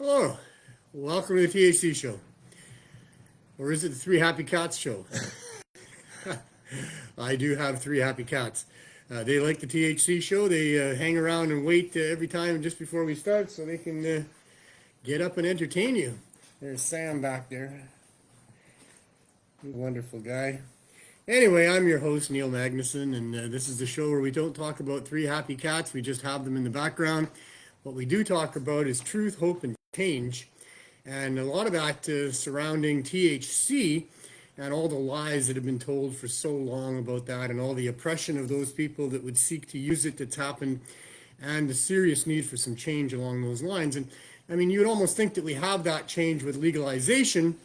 Hello, welcome to the THC Show. Or is it the Three Happy Cats Show? I do have three happy cats. They like the THC Show. They hang around and wait every time just before we start so they can get up and entertain you. There's Sam back there. Wonderful guy. Anyway, I'm your host, Neil Magnuson, and this is the show where we don't talk about three happy cats. We just have them in the background. What we do talk about is truth, hope, and change. And a lot of that surrounding THC and all the lies that have been told for so long about that and all the oppression of those people that would seek to use it that's happened and the serious need for some change along those lines. And I mean, you would almost think that we have that change with legalization,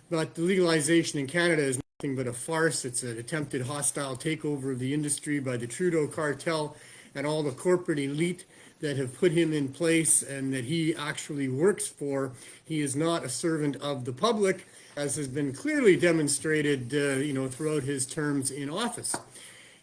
but the legalization in Canada is nothing but a farce. It's an attempted hostile takeover of the industry by the Trudeau cartel and all the corporate elite that have put him in place and that he actually works for. He is not a servant of the public, as has been clearly demonstrated, throughout his terms in office.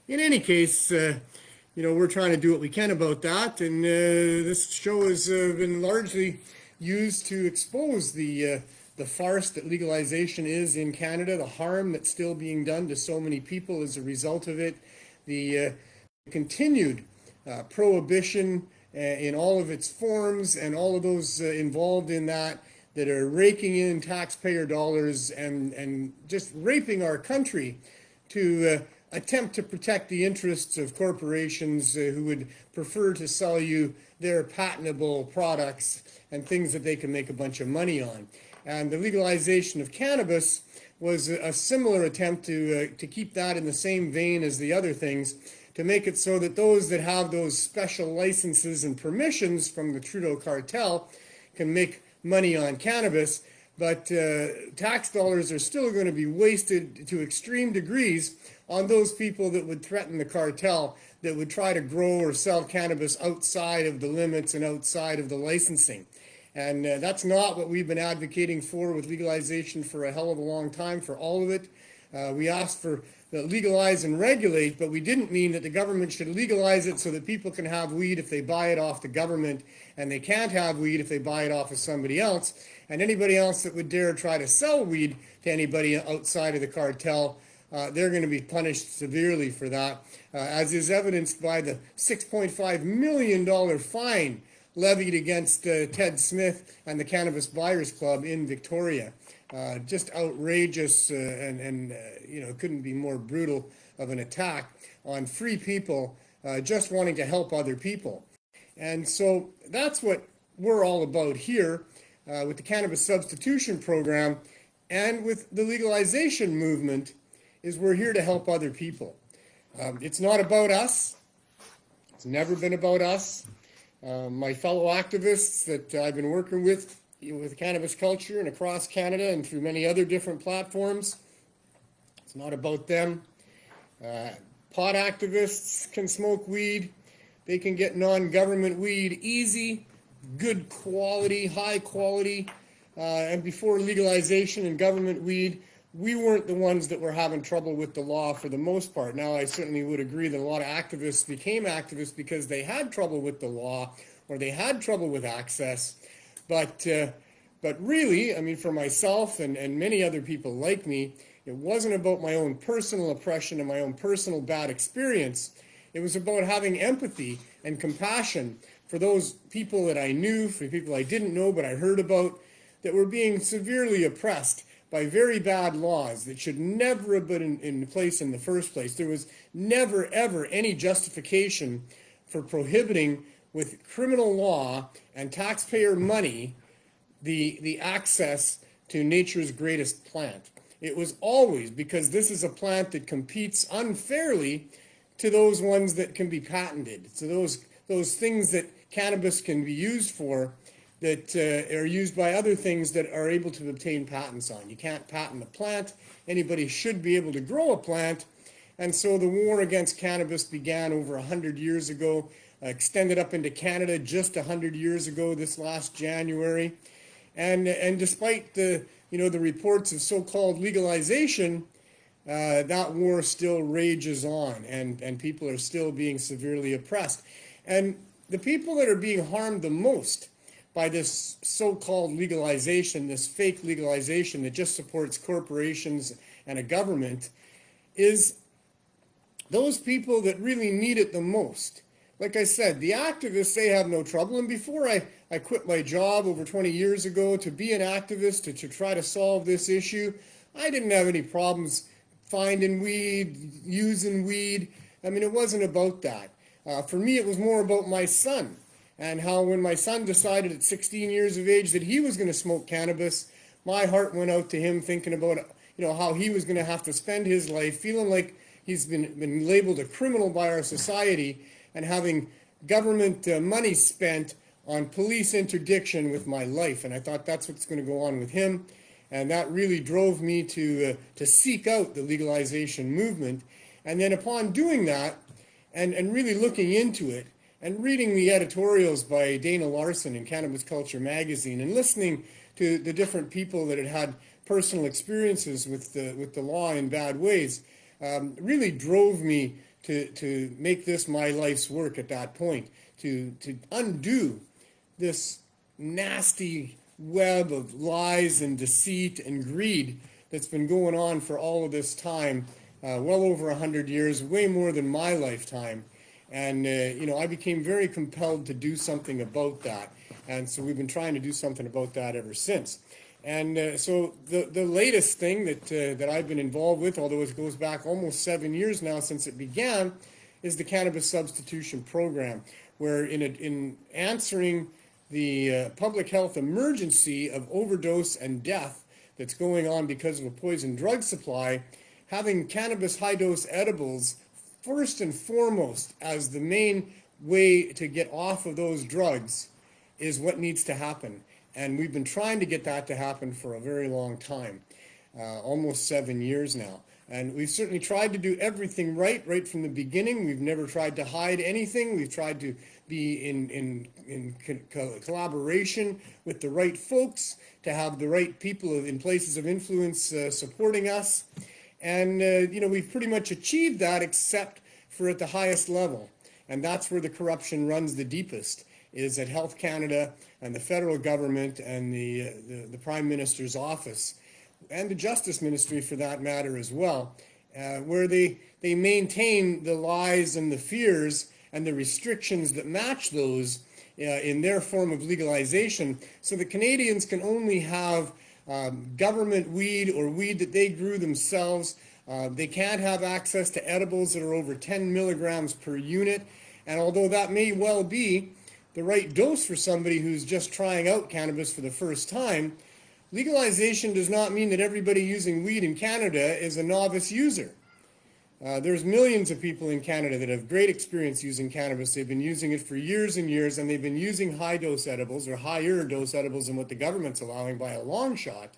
In any case, we're trying to do what we can about that, and this show has been largely used to expose the farce that legalization is in Canada, the harm that's still being done to so many people as a result of it, the continued prohibition in all of its forms, and all of those involved in that are raking in taxpayer dollars and just raping our country to attempt to protect the interests of corporations who would prefer to sell you their patentable products and things that they can make a bunch of money on. And the legalization of cannabis was a similar attempt to keep that in the same vein as the other things, to make it so that those that have those special licenses and permissions from the Trudeau cartel can make money on cannabis, but tax dollars are still going to be wasted to extreme degrees on those people that would threaten the cartel, that would try to grow or sell cannabis outside of the limits and outside of the licensing. And that's not what we've been advocating for with legalization for a hell of a long time, for all of it. We asked for legalize and regulate, but we didn't mean that the government should legalize it so that people can have weed if they buy it off the government, and they can't have weed if they buy it off of somebody else. And anybody else that would dare try to sell weed to anybody outside of the cartel, they're going to be punished severely for that, as is evidenced by the $6.5 million fine levied against Ted Smith and the Cannabis Buyers Club in Victoria. Just outrageous and couldn't be more brutal of an attack on free people just wanting to help other people. And so that's what we're all about here with the Cannabis Substitution Program and with the legalization movement, is we're here to help other people. It's not about us. It's never been about us. My fellow activists that I've been working with cannabis culture and across Canada and through many other different platforms, it's not about them. Pot activists can smoke weed. They can get non-government weed easy, good quality, high quality. And before legalization and government weed, we weren't the ones that were having trouble with the law for the most part. Now, I certainly would agree that a lot of activists became activists because they had trouble with the law or they had trouble with access. But really, I mean, for myself and many other people like me, it wasn't about my own personal oppression and my own personal bad experience. It was about having empathy and compassion for those people that I knew, for people I didn't know but I heard about, that were being severely oppressed by very bad laws that should never have been in place in the first place. There was never, ever any justification for prohibiting with criminal law and taxpayer money the access to nature's greatest plant. It was always because this is a plant that competes unfairly to those ones that can be patented. So those things that cannabis can be used for that are used by other things that are able to obtain patents on. You can't patent a plant. Anybody should be able to grow a plant. And so the war against cannabis began over 100 years ago, extended up into Canada just 100 years ago this last January. And despite the reports of so-called legalization, that war still rages on, and people are still being severely oppressed. And the people that are being harmed the most by this so-called legalization, this fake legalization that just supports corporations and a government, is those people that really need it the most. Like I said, the activists, they have no trouble. And before I quit my job over 20 years ago to be an activist, to try to solve this issue, I didn't have any problems finding weed, using weed. I mean, it wasn't about that. For me, it was more about my son, and how when my son decided at 16 years of age that he was going to smoke cannabis, my heart went out to him, thinking about, how he was going to have to spend his life feeling like he's been labeled a criminal by our society, and having government money spent on police interdiction with my life. And I thought that's what's going to go on with him. And that really drove me to seek out the legalization movement. And then upon doing that, and really looking into it, and reading the editorials by Dana Larson in Cannabis Culture magazine, and listening to the different people that had personal experiences with the law in bad ways, really drove me to make this my life's work at that point, to undo this nasty web of lies and deceit and greed that's been going on for all of this time, well over 100 years, way more than my lifetime. And, I became very compelled to do something about that. And so we've been trying to do something about that ever since. And so the latest thing that I've been involved with, although it goes back almost 7 years now since it began, is the Cannabis Substitution Program, where in answering the public health emergency of overdose and death that's going on because of a poison drug supply, having cannabis high-dose edibles first and foremost as the main way to get off of those drugs is what needs to happen. And we've been trying to get that to happen for a very long time, almost 7 years now. And we've certainly tried to do everything right from the beginning. We've never tried to hide anything. We've tried to be in collaboration with the right folks, to have the right people in places of influence supporting us. And, we've pretty much achieved that, except for at the highest level. And that's where the corruption runs the deepest, is at Health Canada and the federal government and the Prime Minister's office, and the Justice Ministry for that matter as well, where they maintain the lies and the fears and the restrictions that match those in their form of legalization, so that Canadians can only have government weed or weed that they grew themselves. They can't have access to edibles that are over 10 milligrams per unit. And although that may well be the right dose for somebody who's just trying out cannabis for the first time, legalization does not mean that everybody using weed in Canada is a novice user. There's millions of people in Canada that have great experience using cannabis. They've been using it for years and years, and they've been using high-dose edibles, or higher dose edibles than what the government's allowing by a long shot.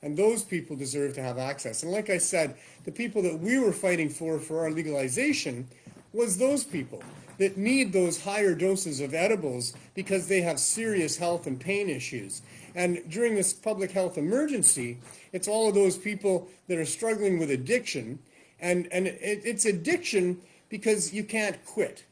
And those people deserve to have access. And like I said, the people that we were fighting for our legalization was those people that need those higher doses of edibles because they have serious health and pain issues. And during this public health emergency, it's all of those people that are struggling with addiction. And it's addiction because you can't quit.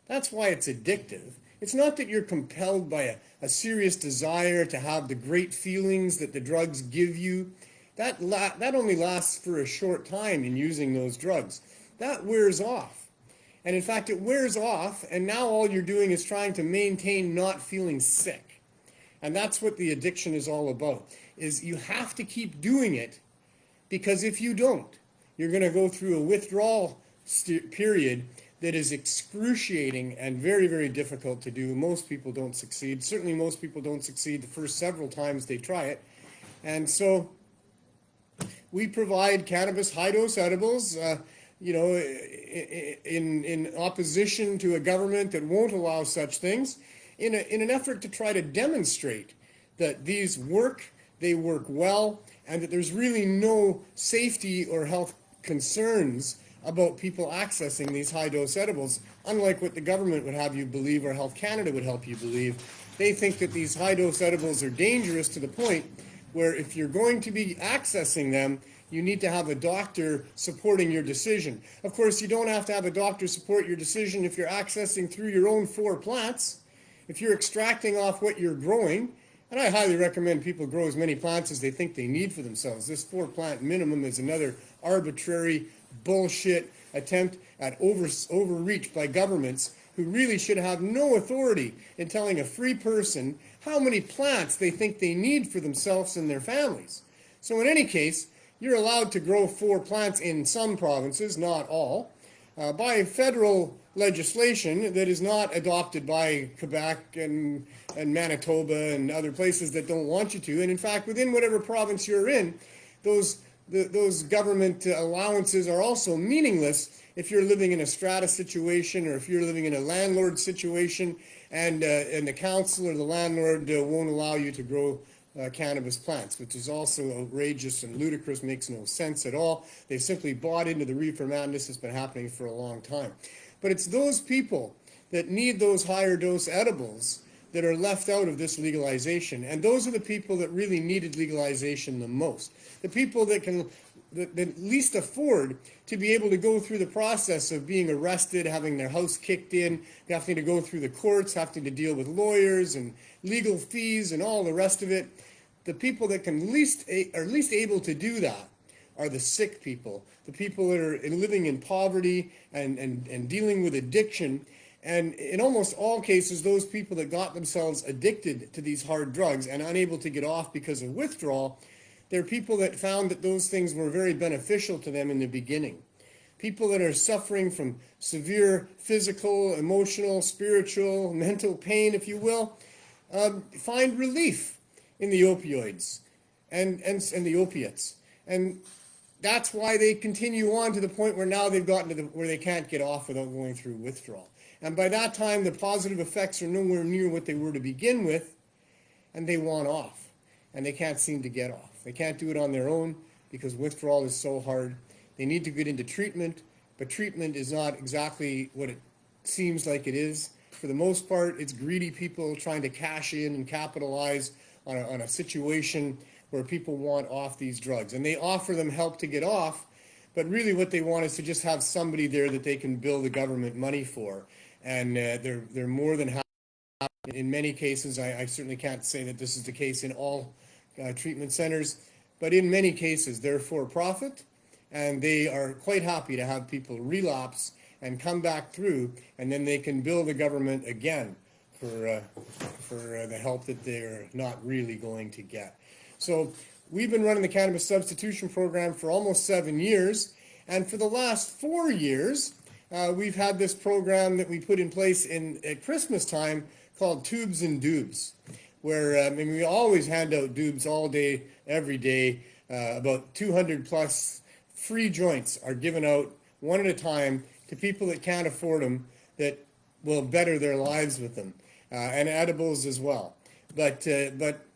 That's why it's addictive. It's not that you're compelled by a serious desire to have the great feelings that the drugs give you. That only lasts for a short time in using those drugs. That wears off. And in fact, it wears off, and now all you're doing is trying to maintain not feeling sick. And that's what the addiction is all about, is you have to keep doing it, because if you don't, you're going to go through a withdrawal period that is excruciating and very, very difficult to do. Most people don't succeed. Certainly most people don't succeed the first several times they try it. And so we provide cannabis high-dose edibles, in opposition to a government that won't allow such things, in an effort to try to demonstrate that these work, they work well, and that there's really no safety or health concerns about people accessing these high-dose edibles, unlike what the government would have you believe or Health Canada would help you believe. They think that these high-dose edibles are dangerous to the point where if you're going to be accessing them, you need to have a doctor supporting your decision. Of course, you don't have to have a doctor support your decision if you're accessing through your own 4 plants. if you're extracting off what you're growing, and I highly recommend people grow as many plants as they think they need for themselves. This 4-plant minimum is another arbitrary bullshit attempt at overreach by governments who really should have no authority in telling a free person how many plants they think they need for themselves and their families. So in any case, you're allowed to grow 4 plants in some provinces, not all, by federal legislation that is not adopted by Quebec and Manitoba and other places that don't want you to. And in fact, within whatever province you're in, those government allowances are also meaningless if you're living in a strata situation or if you're living in a landlord situation and the council or the landlord won't allow you to grow cannabis plants, which is also outrageous and ludicrous, makes no sense at all. They've simply bought into the reefer madness that's been happening for a long time. But it's those people that need those higher dose edibles that are left out of this legalization. And those are the people that really needed legalization the most. The people that can that least afford to be able to go through the process of being arrested, having their house kicked in, having to go through the courts, having to deal with lawyers and legal fees and all the rest of it. The people that are least able to do that are the sick people, the people that are living in poverty and dealing with addiction. And in almost all cases, those people that got themselves addicted to these hard drugs and unable to get off because of withdrawal, they're people that found that those things were very beneficial to them in the beginning. People that are suffering from severe physical, emotional, spiritual, mental pain, if you will, find relief in the opioids and the opiates. And that's why they continue on to the point where now they've gotten to where they can't get off without going through withdrawal. And by that time, the positive effects are nowhere near what they were to begin with, and they want off. And they can't seem to get off. They can't do it on their own because withdrawal is so hard. They need to get into treatment, but treatment is not exactly what it seems like it is. For the most part, it's greedy people trying to cash in and capitalize on a situation where people want off these drugs. And they offer them help to get off, but really what they want is to just have somebody there that they can bill the government money for. And they're more than happy. In many cases, I certainly can't say that this is the case in all treatment centers, but in many cases they're for profit, and they are quite happy to have people relapse and come back through, and then they can bill the government again for the help that they're not really going to get. So we've been running the Cannabis Substitution Program for almost 7 years, and for the last 4 years, we've had this program that we put in place at Christmas time called Tubes and Dubes, where we always hand out dubes all day, every day. About 200 plus free joints are given out one at a time to people that can't afford them, that will better their lives with them, and edibles as well. But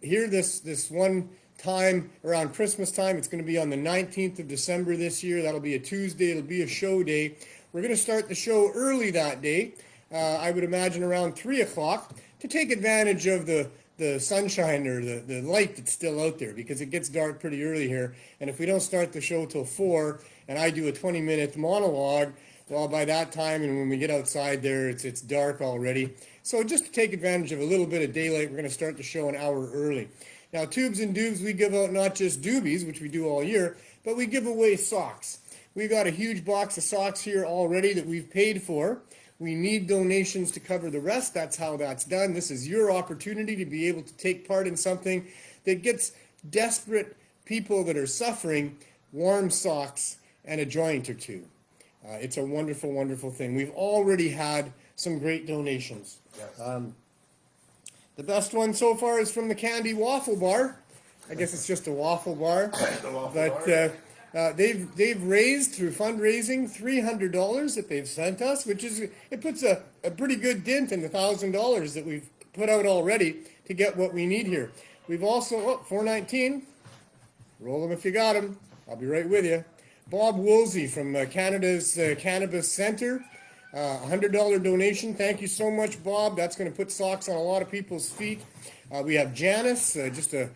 here this one time around Christmas time, it's going to be on the 19th of December this year. That'll be a Tuesday. It'll be a show day. We're going to start the show early that day. I would imagine around 3 o'clock, to take advantage of the sunshine or the light that's still out there, because it gets dark pretty early here. And if we don't start the show till 4 and I do a 20-minute monologue, well, by that time and when we get outside there, it's dark already. So just to take advantage of a little bit of daylight, we're going to start the show an hour early. Now, Tubes and Dubes, we give out not just doobies, which we do all year, but we give away socks. We've got a huge box of socks here already that we've paid for. We need donations to cover the rest. That's how that's done. This is your opportunity to be able to take part in something that gets desperate people that are suffering warm socks and a joint or two. It's a wonderful, wonderful thing. We've already had some great donations. Yes. The best one so far is from the Candy Waffle Bar. I guess it's just a waffle bar. They've raised through fundraising $300 that they've sent us, which is, it puts a pretty good dent in the $1,000 that we've put out already to get what we need here. We've also, $419, roll them if you got them. I'll be right with you. Bob Woolsey from Canada's Cannabis Center, $100 donation. Thank you so much, Bob. That's going to put socks on a lot of people's feet. We have Janice, just a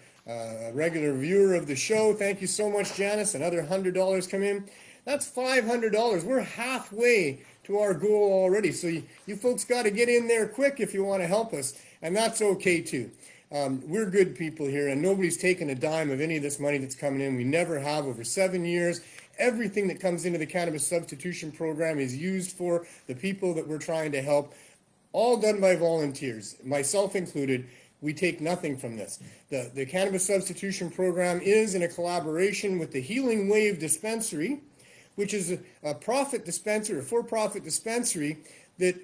regular viewer of the show. Thank you so much, Janice. Another $100 come in. That's $500. We're halfway to our goal already. So you folks got to get in there quick if you want to help us. And that's okay too. We're good people here, and nobody's taken a dime of any of this money that's coming in. We never have over 7 years. Everything that comes into the Cannabis Substitution Program is used for the people that we're trying to help, all done by volunteers, myself included. We take nothing from this. The Cannabis Substitution Program is in a collaboration with the Healing Wave Dispensary, which is a profit dispensary, a for-profit dispensary that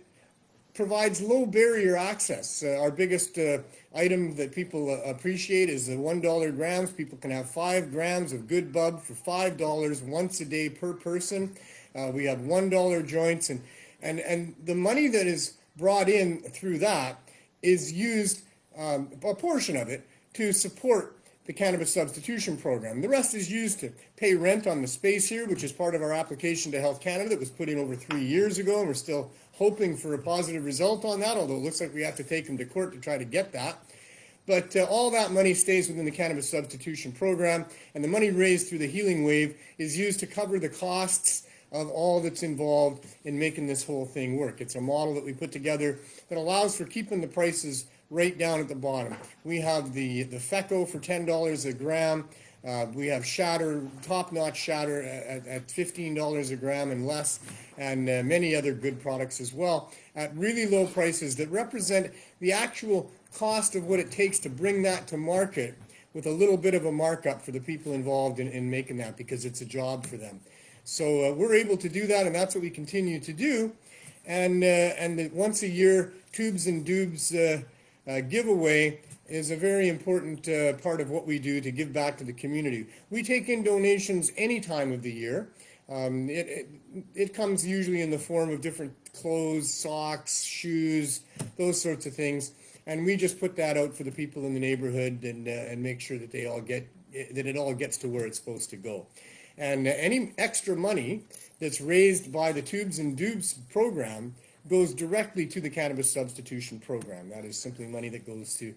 provides low barrier access. Our biggest item that people appreciate is the $1 grams. People can have 5 grams of good bub for $5 once a day per person. We have $1 joints, and the money that is brought in through that is used, a portion of it, to support the Cannabis Substitution Program. The rest is used to pay rent on the space here, which is part of our application to Health Canada that was put in over 3 years ago, and we're still hoping for a positive result on that, although it looks like we have to take them to court to try to get that. But all that money stays within the Cannabis Substitution Program, and the money raised through the Healing Wave is used to cover the costs of all that's involved in making this whole thing work. It's a model that we put together that allows for keeping the prices right down at the bottom. We have the FECO for $10 a gram. We have shatter, top-notch shatter at $15 a gram and less, and many other good products as well at really low prices that represent the actual cost of what it takes to bring that to market, with a little bit of a markup for the people involved in making that, because it's a job for them. So we're able to do that, and that's what we continue to do. And the once a year Tubes and Dubes giveaway is a very important part of what we do to give back to the community. We take in donations any time of the year. It comes usually in the form of different clothes, socks, shoes, those sorts of things. And we just put that out for the people in the neighborhood and make sure that they all get, that it all gets to where it's supposed to go. And any extra money that's raised by the Tubes and Dubes program goes directly to the Cannabis Substitution Program. That is simply money that goes to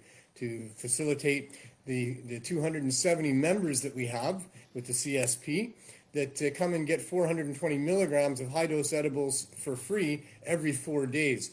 facilitate the 270 members that we have with the CSP that come and get 420 milligrams of high-dose edibles for free every 4 days.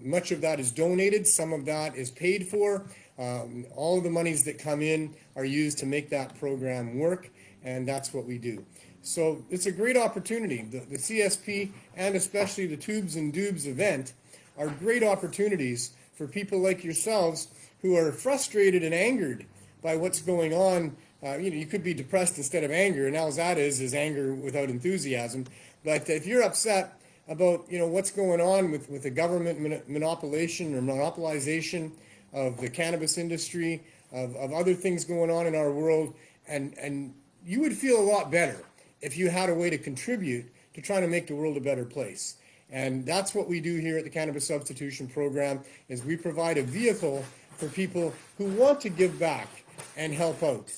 Much of that is donated. Some of that is paid for. All of the monies that come in are used to make that program work, and that's what we do. So it's a great opportunity. The CSP and especially the Tubes and Dubes event are great opportunities for people like yourselves who are frustrated and angered by what's going on. You could be depressed instead of anger, and all that is anger without enthusiasm. But if you're upset about what's going on with the government monopolization of the cannabis industry, of other things going on in our world, and you would feel a lot better if you had a way to contribute to trying to make the world a better place. And that's what we do here at the Cannabis Substitution Program, is we provide a vehicle for people who want to give back and help out.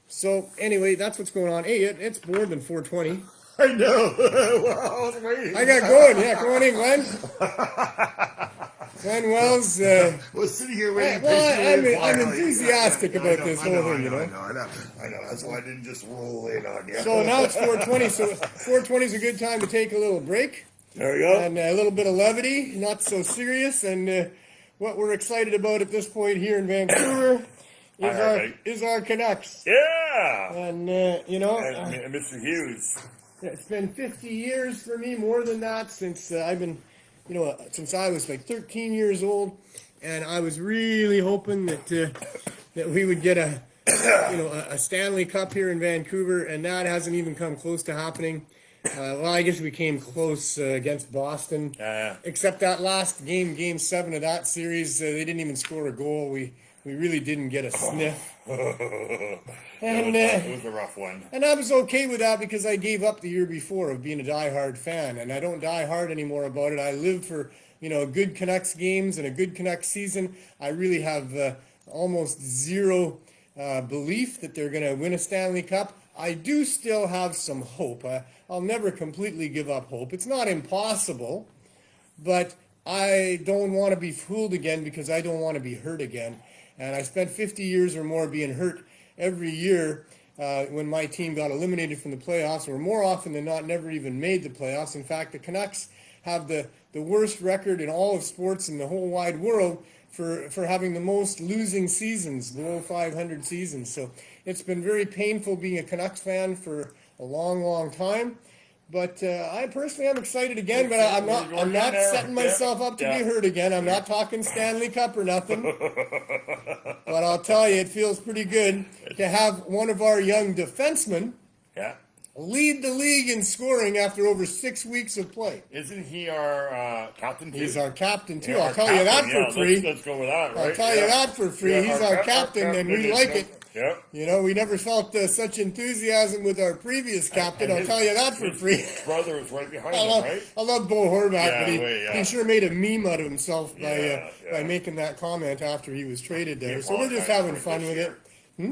So anyway, that's what's going on. Hey, it's more than 4:20. I know. Well, I was waiting. I got going. Yeah, come on in, Glenn. Glenn Wells. We're sitting here waiting. I'm enthusiastic about this whole thing, I know. That's why I didn't just roll in on you. So now it's 4:20. So 4:20 is a good time to take a little break. There we go. And a little bit of levity, not so serious. And what we're excited about at this point here in Vancouver is our Canucks. Yeah. And and Mr. Hughes. It's been 50 years for me, more than that, since I've been, since I was like 13 years old, and I was really hoping that we would get a Stanley Cup here in Vancouver, and that hasn't even come close to happening. Well, I guess we came close against Boston, except that last game 7 of that series, they didn't even score a goal. We really didn't get a sniff. And it was a rough one. And I was okay with that because I gave up the year before of being a diehard fan, and I don't die hard anymore about it. I live for good Canucks games and a good Canucks season. I really have almost zero belief that they're going to win a Stanley Cup. I do still have some hope. I'll never completely give up hope. It's not impossible, but I don't want to be fooled again because I don't want to be hurt again. And I spent 50 years or more being hurt every year when my team got eliminated from the playoffs, or more often than not, never even made the playoffs. In fact, the Canucks have the worst record in all of sports in the whole wide world for having the most losing seasons, below 500 seasons. So it's been very painful being a Canucks fan for a long, long time. But I personally am excited again, but I'm not setting myself up to be hurt again. I'm not talking Stanley Cup or nothing. But I'll tell you, it feels pretty good to have one of our young defensemen lead the league in scoring after over 6 weeks of play. Isn't he our captain too? He's our captain too. I'll tell you that for free. Let's go with that, right? I'll tell you that for free. He's our captain, and we like it. Yeah. You know, we never felt such enthusiasm with our previous captain. I'll tell you that for free. His brother was right behind him, right? I love Bo Horvat, but he sure made a meme out of himself by making that comment after he was traded there. So we're just having fun with it.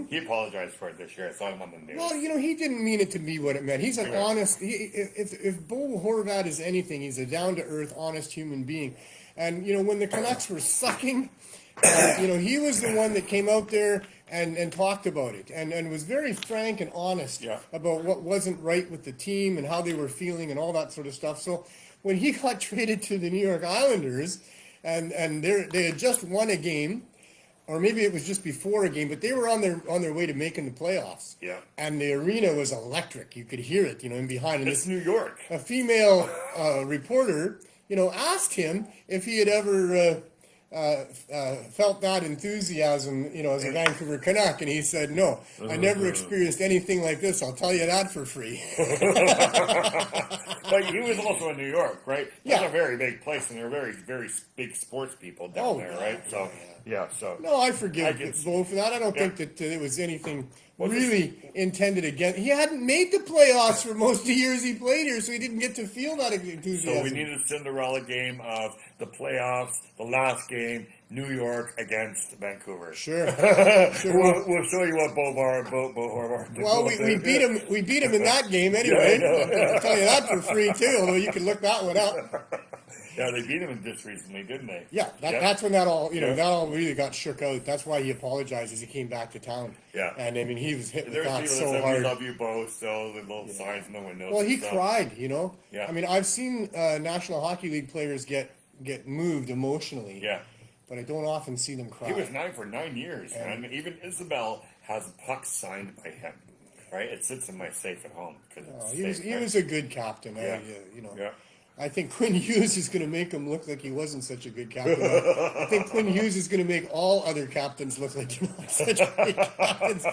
He apologized for it this year. I saw him on the news. Well, you know, he didn't mean it to be what it meant. He's an honest. If Bo Horvat is anything, he's a down-to-earth, honest human being. And you know, when the Canucks were sucking, you know, he was the one that came out there and talked about it and was very frank and honest about what wasn't right with the team and how they were feeling and all that sort of stuff. So when he got traded to the New York Islanders and they had just won a game, or maybe it was just before a game, but they were on their way to making the playoffs. Yeah. And the arena was electric. You could hear it, you know, in behind. And it's New York. A female reporter, you know, asked him if he had ever felt that enthusiasm, you know, as a Vancouver Canuck, and he said, "No, I never experienced anything like this. I'll tell you that for free." But he was also in New York, right? That's a very big place, and they're very, very big sports people down there, right? So, so. No, I forgive Bo for that. I don't think that it was anything really intended against. He hadn't made the playoffs for most of the years he played here, so he didn't get to feel that enthusiasm. So we needed a Cinderella game of the playoffs, the last game, New York against Vancouver. Sure. We'll show you what Bo Horvat did. Well, we beat him in that game anyway. I'll tell you that for free too, although you can look that one up. Yeah, they beat him just recently, didn't they? Yeah, that's when that all really got shook out. That's why he apologized as he came back to town. Yeah. And I mean, he was hit with that so hard. We love you both, so the little signs no one knows. Well, he cried, you know. Yeah. I mean, I've seen National Hockey League players get moved emotionally. Yeah. But I don't often see them cry. He was 9 for 9 years, and even Isabel has a puck signed by him. Right? It sits in my safe at home. He was a good captain. Yeah. I think Quinn Hughes is going to make him look like he wasn't such a good captain. I think Quinn Hughes is going to make all other captains look like they're not such great captains.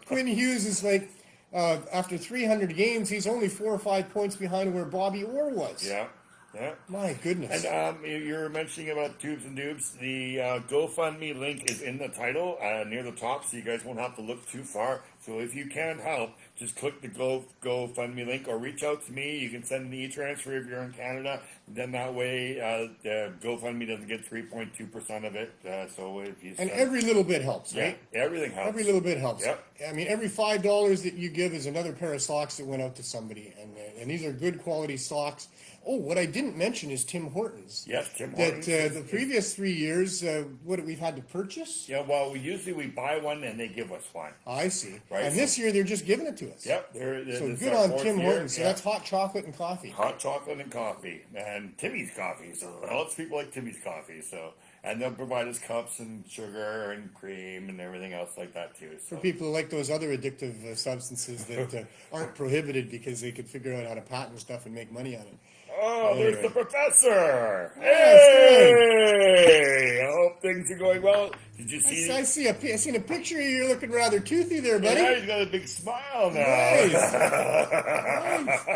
Quinn Hughes is like, after 300 games, he's only 4 or 5 points behind where Bobby Orr was. Yeah. Yeah. My goodness. And you were mentioning about Tubes and Dubes. The GoFundMe link is in the title near the top, so you guys won't have to look too far. So if you can help, just click the GoFundMe link or reach out to me. You can send an e-transfer if you're in Canada. Then that way, GoFundMe doesn't get 3.2% of it. So if you every little bit helps, right? Yeah, everything helps. Every little bit helps. Yep. I mean, every $5 that you give is another pair of socks that went out to somebody, and these are good quality socks. Oh, what I didn't mention is Tim Hortons. Yes, Tim Hortons. That the previous 3 years, what we've had to purchase? Yeah, well, we buy one and they give us one. I see. Right. And this year they're just giving it to us. Yep. So good on Tim Hortons. So that's hot chocolate and coffee. Hot chocolate and coffee. And Timmy's coffee. So lots of people like Timmy's coffee. So, and they'll provide us cups and sugar and cream and everything else like that too. So. For people who like those other addictive substances that aren't prohibited because they could figure out how to patent stuff and make money on it. Oh, anyway. There's the professor! Hey! I hope things are going well. Did you see? I seen a picture of you. You're looking rather toothy there, buddy. Yeah, he's got a big smile now. Nice.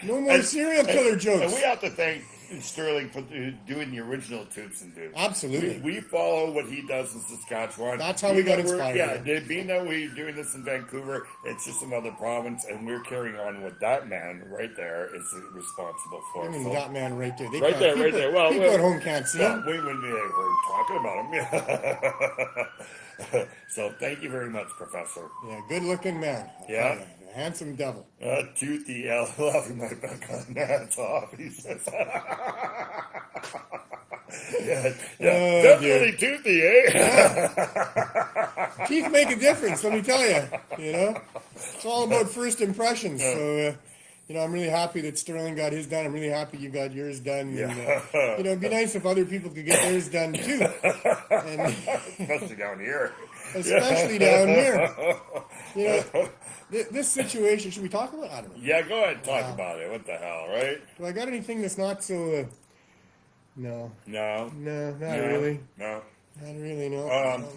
No more serial killer jokes. And we have to thank Sterling for doing the original Tubes and Dubes. Absolutely. We follow what he does in Saskatchewan. That's how we got inspired. Yeah, being that we're doing this in Vancouver, it's just another province, and we're carrying on what that man right there is responsible for. I mean, that man right there. Right there. Well, people at home can't see him. We're talking about him. So thank you very much, Professor. Yeah, good-looking man. Yeah. Handsome devil. Toothy, laughing my back on that's off, he says. Definitely toothy, eh? Yeah. Teeth make a difference, let me tell you. You know? It's all about first impressions. So, I'm really happy that Sterling got his done. I'm really happy you got yours done. Yeah. And, it'd be nice if other people could get theirs done too. And Especially down here. especially down here. This situation, should we talk about it? I don't know. Yeah, go ahead and talk about it. What the hell, right? Do I got anything that's not so... No. No. No, not really. No. Not really, no.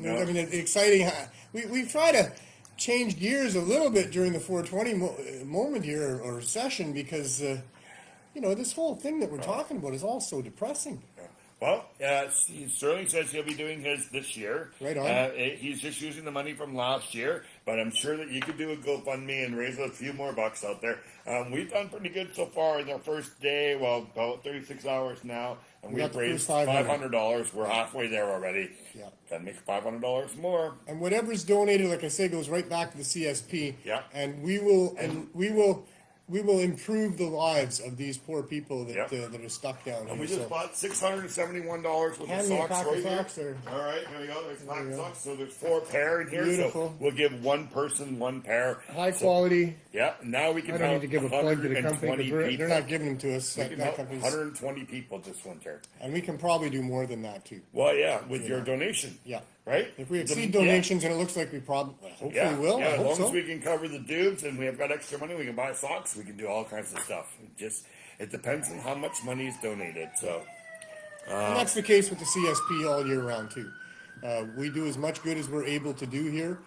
No. I mean, it's exciting. We've tried to change gears a little bit during the 420 moment here or session because, this whole thing that we're talking about is all so depressing. Well, Sterling says he'll be doing his this year. Right on. He's just using the money from last year, but I'm sure that you could do a GoFundMe and raise a few more bucks out there. We've done pretty good so far in our first day, well, about 36 hours now, and we've raised $500. We're halfway there already. Yeah. That makes $500 more. And whatever's donated, like I say, goes right back to the CSP. Yeah. And we will improve the lives of these poor people that that are stuck down here. And we just bought $671 worth of Hand me a socks pack right of here. socks, or- All right, here we go. There's a pack of socks. So there's 4 pair in here. Beautiful. So we'll give one person 1 pair. High quality. Yeah. Now we can I don't need to give a plug to the company 120 because they're people. not giving them to us. We That can help company's, 120 people this winter. and we can probably do more than that too. Well, yeah, with your donation. Yeah. Right? If we exceed donations, and it looks like we hopefully will. Yeah, I as hope long so. as we can cover the dubs and we have got extra money, we can buy socks, we can do all kinds of stuff. It depends on how much money is donated. So And that's the case with the CSP all year round too. We do as much good as we're able to do here.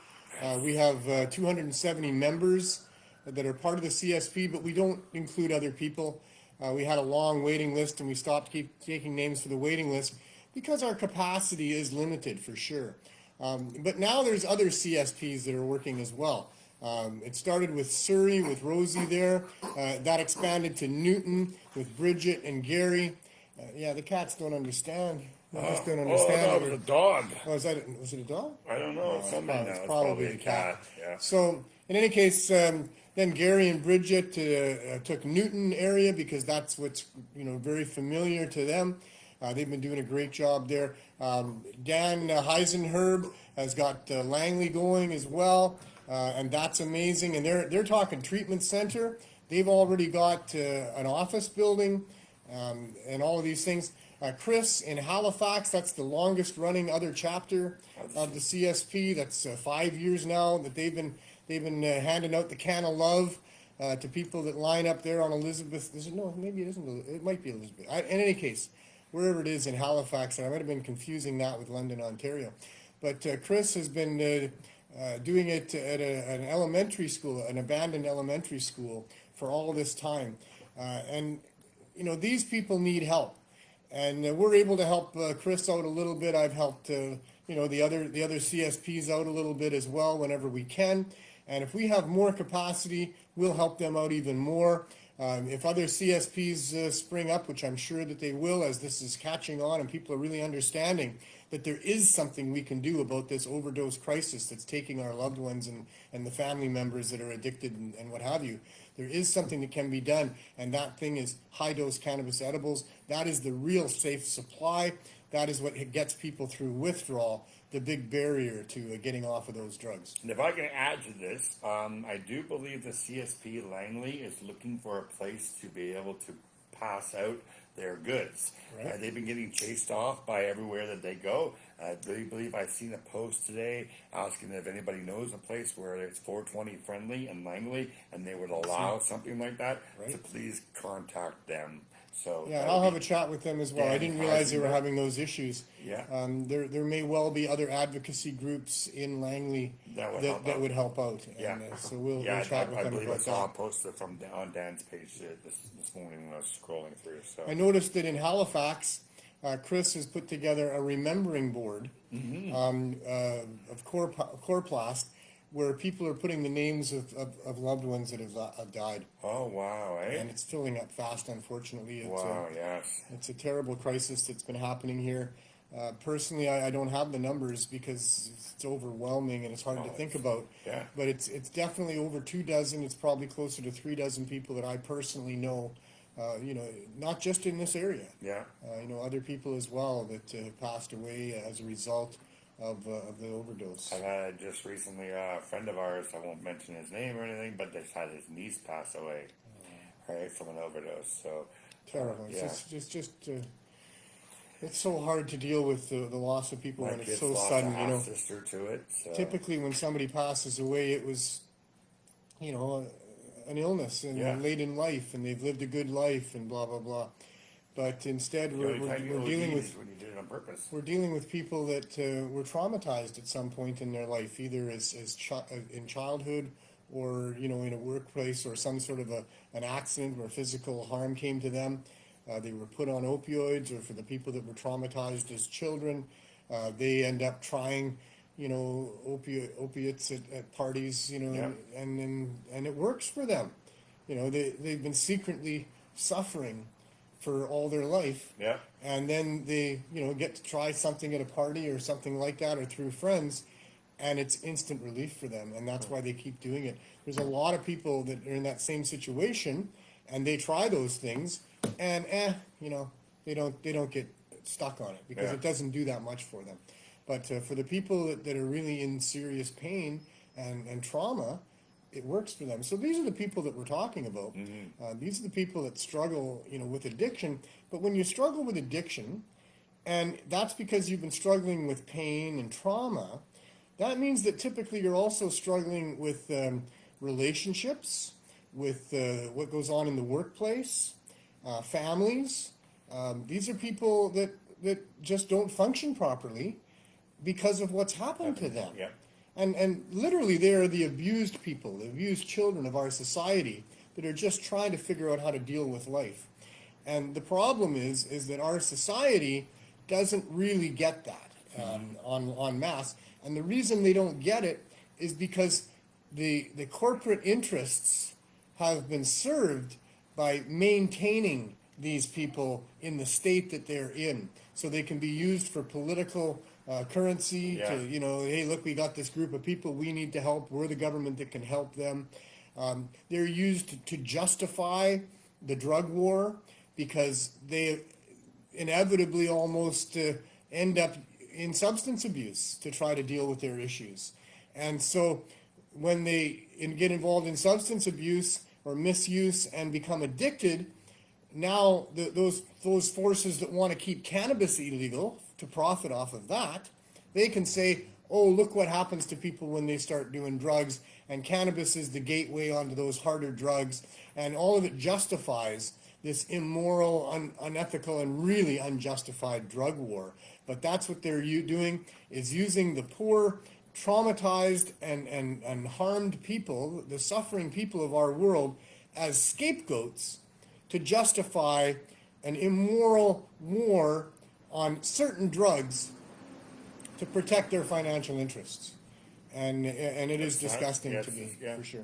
We have 270 members that are part of the CSP, but we don't include other people. We had a long waiting list, and we stopped taking names for the waiting list because our capacity is limited for sure. But now there's other CSPs that are working as well. It started with Surrey, with Rosie there. That expanded to Newton with Bridget and Gary. The cats don't understand. They just don't understand. that was a dog. Was it a dog? I don't know. Something It's now. probably a cat. Yeah. So, in any case, then Gary and Bridget took Newton area because that's what's very familiar to them. They've been doing a great job there. Dan Heisenherb has got Langley going as well, and that's amazing. And they're talking treatment center. They've already got an office building and all of these things. Chris in Halifax, that's the longest running other chapter of the CSP. That's 5 years now that they've been handing out the can of love to people that line up there on Elizabeth. Maybe it isn't. It might be Elizabeth. In any case, wherever it is in Halifax, and I might have been confusing that with London, Ontario. But Chris has been doing it at an elementary school, an abandoned elementary school, for all this time. And these people need help. And we're able to help Chris out a little bit. I've helped the other CSPs out a little bit as well whenever we can. And if we have more capacity, we'll help them out even more. If other CSPs spring up, which I'm sure that they will, as this is catching on and people are really understanding that there is something we can do about this overdose crisis that's taking our loved ones and the family members that are addicted and what have you. There is something that can be done, and that thing is high-dose cannabis edibles. That is the real safe supply. That is what gets people through withdrawal, the big barrier to getting off of those drugs. And if I can add to this, I do believe the CSP Langley is looking for a place to be able to pass out their goods. Right. They've been getting chased off by everywhere that they go. I really believe I've seen a post today asking if anybody knows a place where it's 420 friendly in Langley and they would allow something like that, to please contact them. So yeah, I'll have a chat with them as well. I didn't realize they were having those issues. Yeah. There may well be other advocacy groups in Langley that would help out. Yeah. And, so we'll chat with I them believe I about saw a that. post on Dan's page this morning when I was scrolling through. So I noticed that in Halifax, Chris has put together a remembering board of Coroplast, where people are putting the names of loved ones that have died. Oh, wow, eh? And it's filling up fast, unfortunately. Yes. It's a terrible crisis that's been happening here. Personally, I don't have the numbers because it's overwhelming and it's hard to think about. Yeah. But it's definitely over 24. It's probably closer to 36 people that I personally know. Not just in this area. Yeah. Other people as well that passed away as a result of the overdose. I've had just recently a friend of ours, I won't mention his name or anything, but just had his niece pass away. right, from an overdose. So Terrible. yeah. It's just it's so hard to deal with the loss of people My when it's kids so lost sudden. a half sister to it. So. Typically when somebody passes away, it was, an illness and Yeah. late in life, and they've lived a good life and blah blah blah. But instead, The we're only time you we're OD dealing is with when you did it on purpose. we're dealing with people that were traumatized at some point in their life, either in childhood, or in a workplace, or some sort of an accident where physical harm came to them. They were put on opioids, or for the people that were traumatized as children, they end up trying, opiates at parties, Yeah. and it works for them. They've been secretly suffering for all their life. Yeah. And then they, get to try something at a party or something like that, or through friends, and it's instant relief for them, and that's why they keep doing it. There's a lot of people that are in that same situation, and they try those things, and they don't get stuck on it because Yeah. it doesn't do that much for them. But for the people that are really in serious pain and trauma, it works for them. So these are the people that we're talking about. These are the people that struggle, with addiction. But when you struggle with addiction, and that's because you've been struggling with pain and trauma, that means that typically you're also struggling with relationships, with what goes on in the workplace, families. These are people that just don't function properly because of what's happened to them. Yeah. And literally, they are the abused people, the abused children of our society that are just trying to figure out how to deal with life. And the problem is that our society doesn't really get that en masse. And the reason they don't get it is because the corporate interests have been served by maintaining these people in the state that they're in, so they can be used for political currency. Yeah. To hey, look, we got this group of people we need to help. We're the government that can help them. They're used to justify the drug war because they inevitably almost end up in substance abuse to try to deal with their issues. And so when they get involved in substance abuse or misuse and become addicted, now those forces that want to keep cannabis illegal to profit off of that, they can say, oh, look what happens to people when they start doing drugs, and cannabis is the gateway onto those harder drugs, and all of it justifies this immoral, unethical, and really unjustified drug war. But that's what they're doing, is using the poor, traumatized, and harmed people, the suffering people of our world, as scapegoats to justify an immoral war on certain drugs to protect their financial interests. And it is disgusting Yes, to me, yeah. for sure.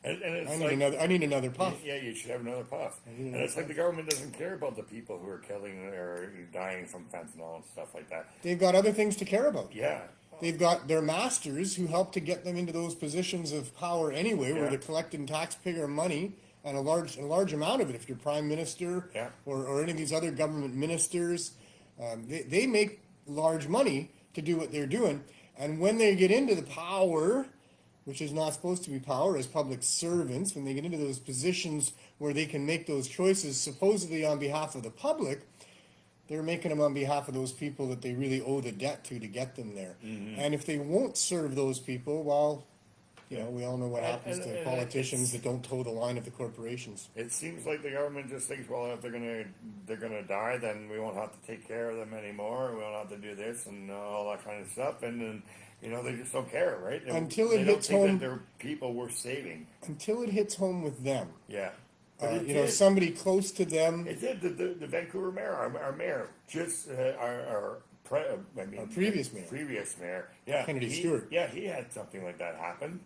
And it's I need another puff. Yeah, you should have another puff. And it's like the government doesn't care about the people who are killing or dying from fentanyl and stuff like that. They've got other things to care about. Yeah. They've got their masters who help to get them into those positions of power anyway, where Yeah. they're collecting taxpayer money, and a large amount of it. If you're prime minister, Yeah. or any of these other government ministers, they make large money to do what they're doing. And when they get into the power, which is not supposed to be power, as public servants, when they get into those positions where they can make those choices supposedly on behalf of the public, they're making them on behalf of those people that they really owe the debt to get them there. And if they won't serve those people, well, we all know what happens to politicians that don't toe the line of the corporations. It seems like the government just thinks, well, if they're gonna die, then we won't have to take care of them anymore. We won't have to do this and all that kind of stuff. And then they just don't care, right? Until it they hits don't think home. that they're people worth saving. Until it hits home with them. Yeah. But it did. Somebody close to them. It did. The Vancouver mayor, our mayor, just our previous mayor. Previous mayor, yeah, Kennedy Stewart. Yeah, he had something like that happen,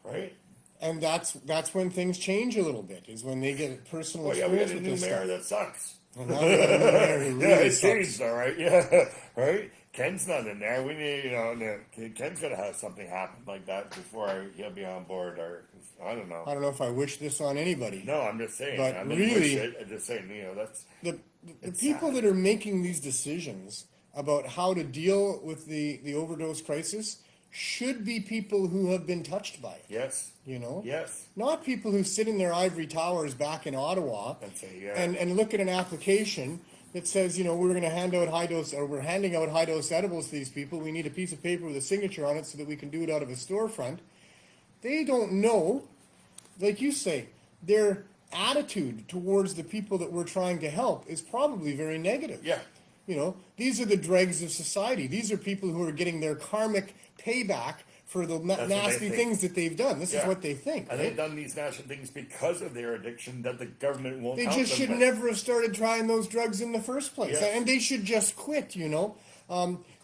right? And that's when things change a little bit, is when they get personal Well, yeah, we experience got a with new this mayor stuff. that sucks. And now we got a new mayor who Yeah, really it sucks. changed, all right. Yeah, right. Ken's not in there. We need, Ken's got to have something happen like that before he'll be on board. Or I don't know. I don't know if I wish this on anybody. No, I'm just saying. But I didn't really, wish it. I'm just saying. That's the it's people sad. that are making these decisions about how to deal with the overdose crisis should be people who have been touched by it. Yes. You know? Yes. Not people who sit in their ivory towers back in Ottawa And say, yeah. and look at an application that says, you know, we're going to hand out high dose, or we're handing out high dose edibles to these people. We need a piece of paper with a signature on it so that we can do it out of a storefront. They don't know, like you say, their attitude towards the people that we're trying to help is probably very negative. Yeah. You know, these are the dregs of society. These are people who are getting their karmic payback for the nasty things that they've done. This is what they think. And right? they've done these nasty things because of their addiction that the government won't They help just them should with. never have started trying those drugs in the first place. Yes. And they should just quit, you know.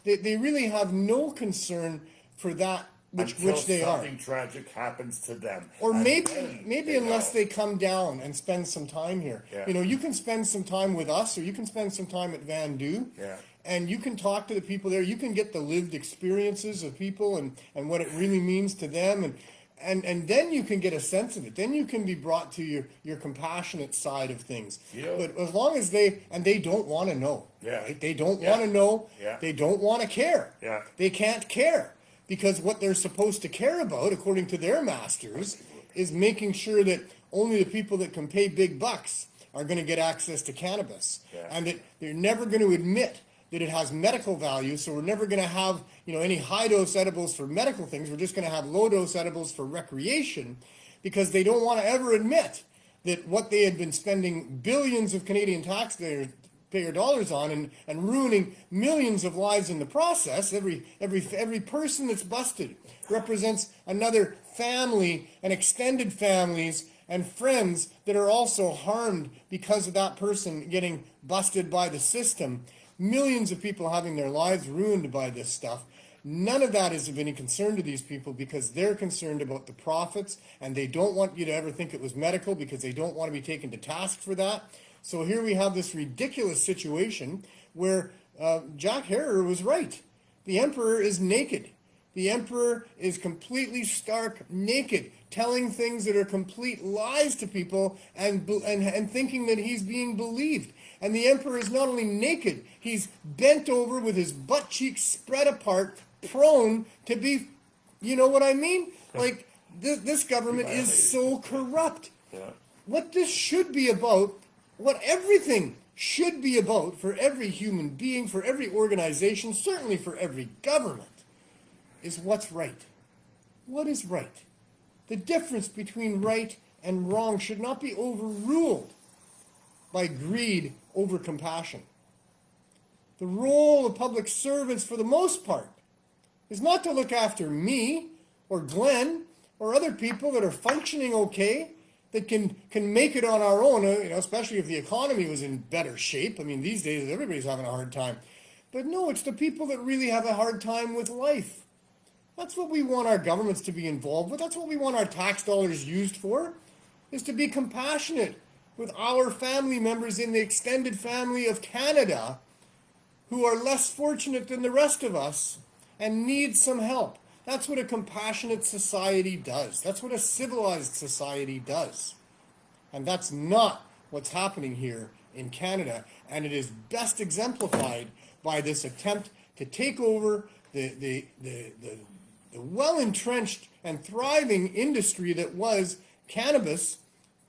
They really have no concern for that which they are. Something tragic happens to them. Or And maybe then unless know. they come down and spend some time here. Yeah. You know, you can spend some time with us, or you can spend some time at Van Du. Yeah. And you can talk to the people there. You can get the lived experiences of people and what it really means to them. And then you can get a sense of it. Then you can be brought to your compassionate side of things. Yeah. But as long as they don't want to know. Yeah. Right? They don't Yeah. want to know. Yeah. They don't want to care. Yeah. They can't care. Because what they're supposed to care about, according to their masters, is making sure that only the people that can pay big bucks are going to get access to cannabis. Yeah. And that they're never going to admit that it has medical value, so we're never going to have, you know, any high dose edibles for medical things. We're just going to have low dose edibles for recreation, because they don't want to ever admit that what they had been spending billions of Canadian taxpayer dollars on and ruining millions of lives in the process. Every person that's busted represents another family and extended families and friends that are also harmed because of that person getting busted by the system. Millions of people having their lives ruined by this stuff. None of that is of any concern to these people, because they're concerned about the profits, and they don't want you to ever think it was medical, because they don't want to be taken to task for that. So here we have this ridiculous situation where Jack Harrer was right. The emperor is naked. The emperor is completely stark naked, telling things that are complete lies to people and thinking that he's being believed. And the emperor is not only naked, he's bent over with his butt cheeks spread apart, prone to be, you know what I mean? Like, this government is so corrupt. Yeah. What this should be about, what everything should be about for every human being, for every organization, certainly for every government, is what's right. What is right? The difference between right and wrong should not be overruled by greed over compassion. The role of public servants, for the most part, is not to look after me or Glenn or other people that are functioning okay, that can make it on our own, you know, especially if the economy was in better shape. I mean, these days everybody's having a hard time. But no, it's the people that really have a hard time with life. That's what we want our governments to be involved with. That's what we want our tax dollars used for, is to be compassionate with our family members in the extended family of Canada who are less fortunate than the rest of us and need some help. That's what a compassionate society does. That's what a civilized society does. And that's not what's happening here in Canada. And it is best exemplified by this attempt to take over the well-entrenched and thriving industry that was cannabis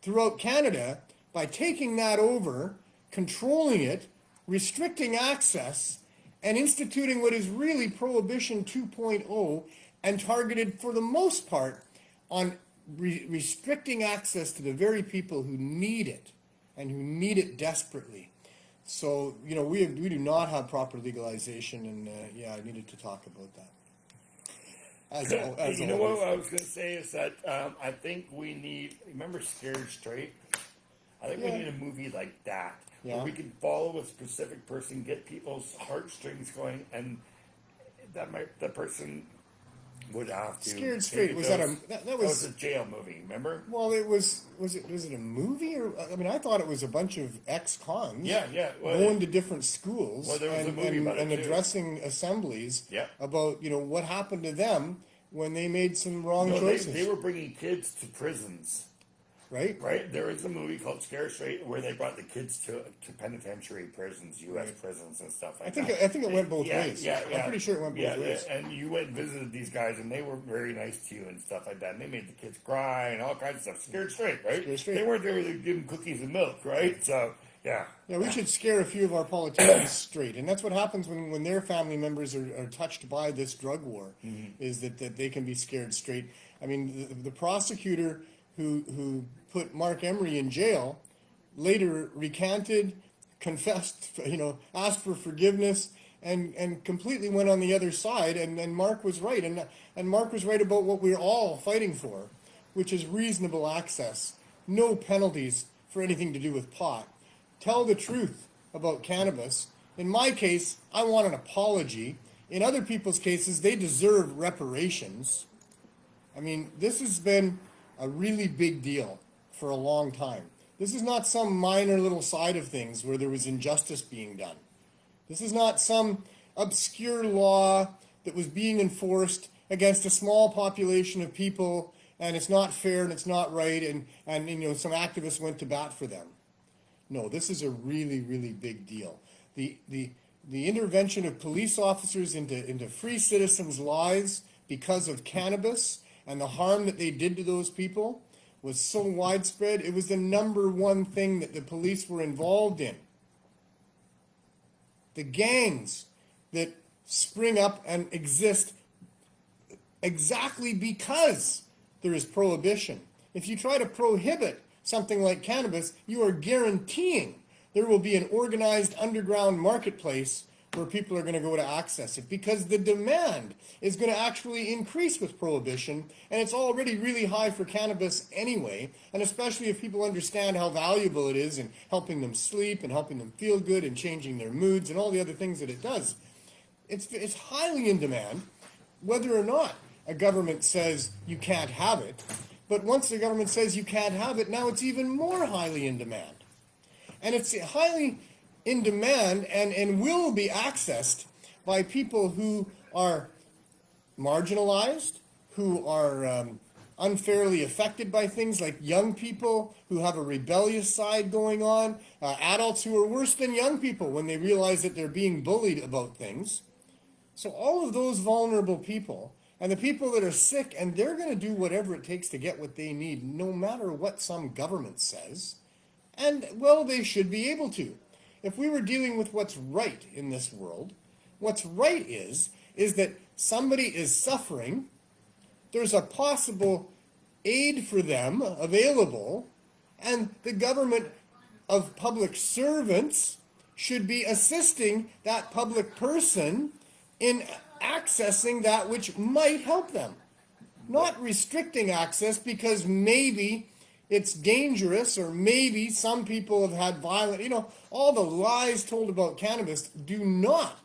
throughout Canada, by taking that over, controlling it, restricting access, and instituting what is really Prohibition 2.0, and targeted for the most part on restricting access to the very people who need it, and who need it desperately. So, you know, we do not have proper legalization, and I needed to talk about that. As you know always. what I was going to say is that I think we need, remember Scared Straight? I think we need a movie like that. Yeah. Where we can follow a specific person, get people's heartstrings going, and the person would have to. Scared Straight, was that that was a jail movie, remember? Well, was it a movie, or I mean, I thought it was a bunch of ex-cons. Yeah. Well, going to different schools Well, there was a and, movie about and it, too. addressing assemblies Yeah. about, you know, what happened to them when they made some wrong choices. They were bringing kids to prisons right? Right, there is a movie called Scare Straight where they brought the kids to penitentiary prisons, U.S. prisons and stuff like that. I think it went both ways. Yeah, I'm pretty sure it went both ways. and you went and visited these guys, and they were very nice to you and stuff like that. And they made the kids cry and all kinds of stuff. Scared straight, right? Scared straight. They weren't there to give them cookies and milk, right? So, yeah. Yeah, we should scare a few of our politicians straight, and that's what happens when their family members are touched by this drug war, is that they can be scared straight. I mean, the prosecutor who put Mark Emery in jail later recanted, confessed, asked for forgiveness, and completely went on the other side. And Mark was right, and Mark was right about what we're all fighting for, which is reasonable access, no penalties for anything to do with pot. Tell the truth about cannabis. In my case, I want an apology. In other people's cases, they deserve reparations. I mean, this has been a really big deal for a long time. This is not some minor little side of things where there was injustice being done. This is not some obscure law that was being enforced against a small population of people, and it's not fair and it's not right, and some activists went to bat for them. No, this is a really, really big deal. The intervention of police officers into free citizens' lives because of cannabis and the harm that they did to those people was so widespread. It was the number one thing that the police were involved in. The gangs that spring up and exist exactly because there is prohibition. If you try to prohibit something like cannabis, you are guaranteeing there will be an organized underground marketplace where people are going to go to access it, because the demand is going to actually increase with prohibition, and it's already really high for cannabis anyway, and especially if people understand how valuable it is in helping them sleep and helping them feel good and changing their moods and all the other things that it does. It's highly in demand, whether or not a government says you can't have it. But once the government says you can't have it, now it's even more highly in demand. And it's highly in demand and will be accessed by people who are marginalized, who are unfairly affected by things, like young people who have a rebellious side going on, adults who are worse than young people when they realize that they're being bullied about things. So all of those vulnerable people, and the people that are sick, and they're going to do whatever it takes to get what they need, no matter what some government says. And, well, they should be able to. If we were dealing with what's right in this world, what's right is that somebody is suffering, there's a possible aid for them available, and the government of public servants should be assisting that public person in accessing that which might help them. Not restricting access because maybe it's dangerous, or maybe some people have had violent, all the lies told about cannabis do not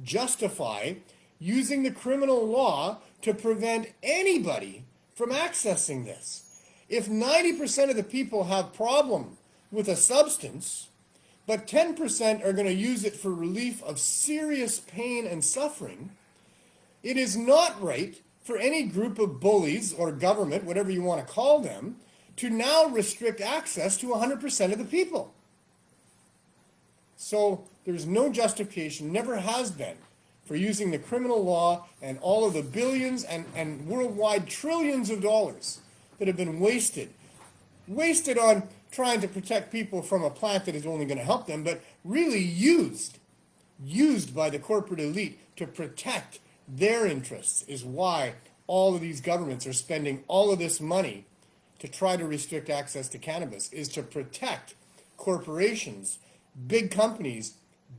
justify using the criminal law to prevent anybody from accessing this. If 90% of the people have problem with a substance, but 10% are going to use it for relief of serious pain and suffering, it is not right for any group of bullies or government, whatever you want to call them, to now restrict access to 100% of the people. So there's no justification, never has been, for using the criminal law and all of the billions and worldwide trillions of dollars that have been wasted on trying to protect people from a plant that is only going to help them, but really used by the corporate elite to protect their interests, is why all of these governments are spending all of this money to try to restrict access to cannabis, is to protect corporations, big companies,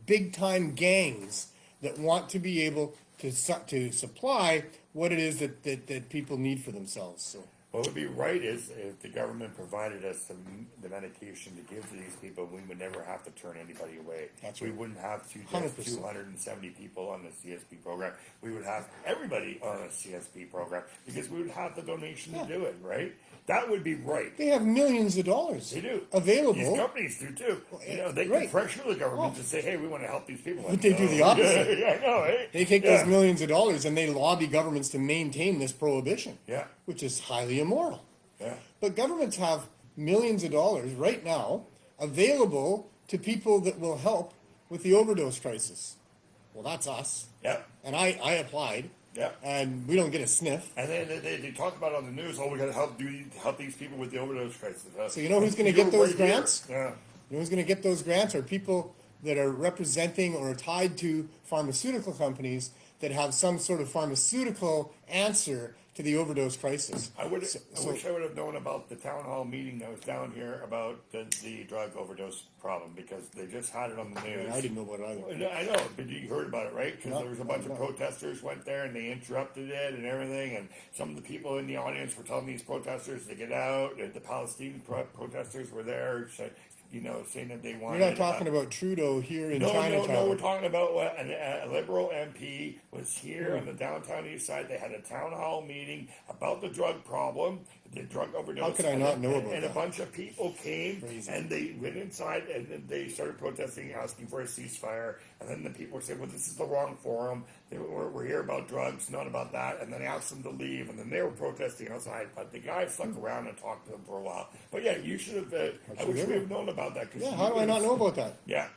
big-time gangs that want to be able to supply what it is that people need for themselves. So what would be right is if the government provided us the medication to give to these people, we would never have to turn anybody away. That's We right. wouldn't have to 100%. just 270 people on the CSP program. We would have everybody on a CSP program because we would have the donation to do it, right? That would be right. they have millions of dollars They do. available. These companies do too. They can right. pressure the government to say, hey, we want to help these people. But they do the opposite. Yeah, I know, eh? They take those millions of dollars and they lobby governments to maintain this prohibition, Yeah. which is highly immoral. Yeah. But governments have millions of dollars right now available to people that will help with the overdose crisis. Well, that's us. Yeah. And I applied. Yeah. And we don't get a sniff. And then they talk about it on the news. Oh, we got to help these people with the overdose crisis. So you know who's going to get those grants? Yeah. You know who's going to get those grants are people that are representing or tied to pharmaceutical companies that have some sort of pharmaceutical answer to the overdose crisis. I wish I would have known about the town hall meeting that was down here about the drug overdose problem, because they just had it on the news. I didn't know about it either. I know, but you heard about it, right? Because No, there was a bunch no. of protesters went there and they interrupted it and everything. And some of the people in the audience were telling these protesters to get out. The Palestinian protesters were there, saying that they wanted. You're not talking about Trudeau here in Chinatown. No, we're talking about a Liberal MP was here on the downtown east side. They had a town hall meeting about the drug problem, the drug overdose. How could I not know about and that? a bunch of people came Crazy. and they went inside and then they started protesting, asking for a ceasefire. And then the people said, well, this is the wrong forum. We're here about drugs, not about that. And then they asked them to leave, and then they were protesting outside. But the guy stuck around and talked to them for a while. But yeah, you should have. I wish we have known about that. Yeah, how do I not know about that? Yeah.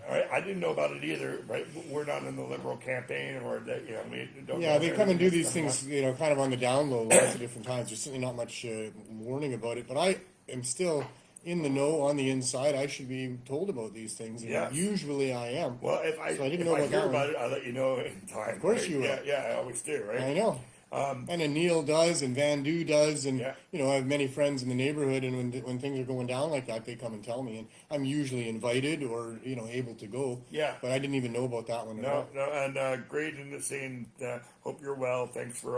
All right, I didn't know about it either, right? We're not in the Liberal campaign, or that, we don't. Yeah, know they come and do everything these that's things, going on. kind of on the down low lots of different times. There's certainly not much warning about it, but I am still in the know on the inside. I should be told about these things, and Yes. usually I am. Well, if I So I didn't if know I about hear that about one. it, I'll let you know in time. Of course right? you will. Yeah, I always do, right? I know. And then Neil does, and Van Du does, and Yeah. I have many friends in the neighborhood, and when things are going down like that, they come and tell me, and I'm usually invited or able to go. Yeah. But I didn't even know about that one at No, all. no, and Graydon is saying, hope you're well. Thanks for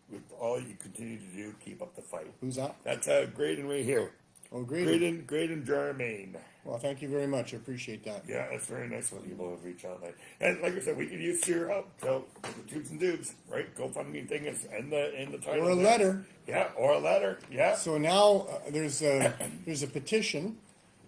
with all you continue to do. Keep up the fight. Who's that? That's Graydon right here. Oh, great. Graydon Germain. Well, thank you very much. I appreciate that. Yeah, that's very nice when people reach out. And like I said, we could use your help. So the tubes and dubes, right? GoFundMe thing is in the title. Or a there. letter. Yeah, or a letter. Yeah. So now there's a petition.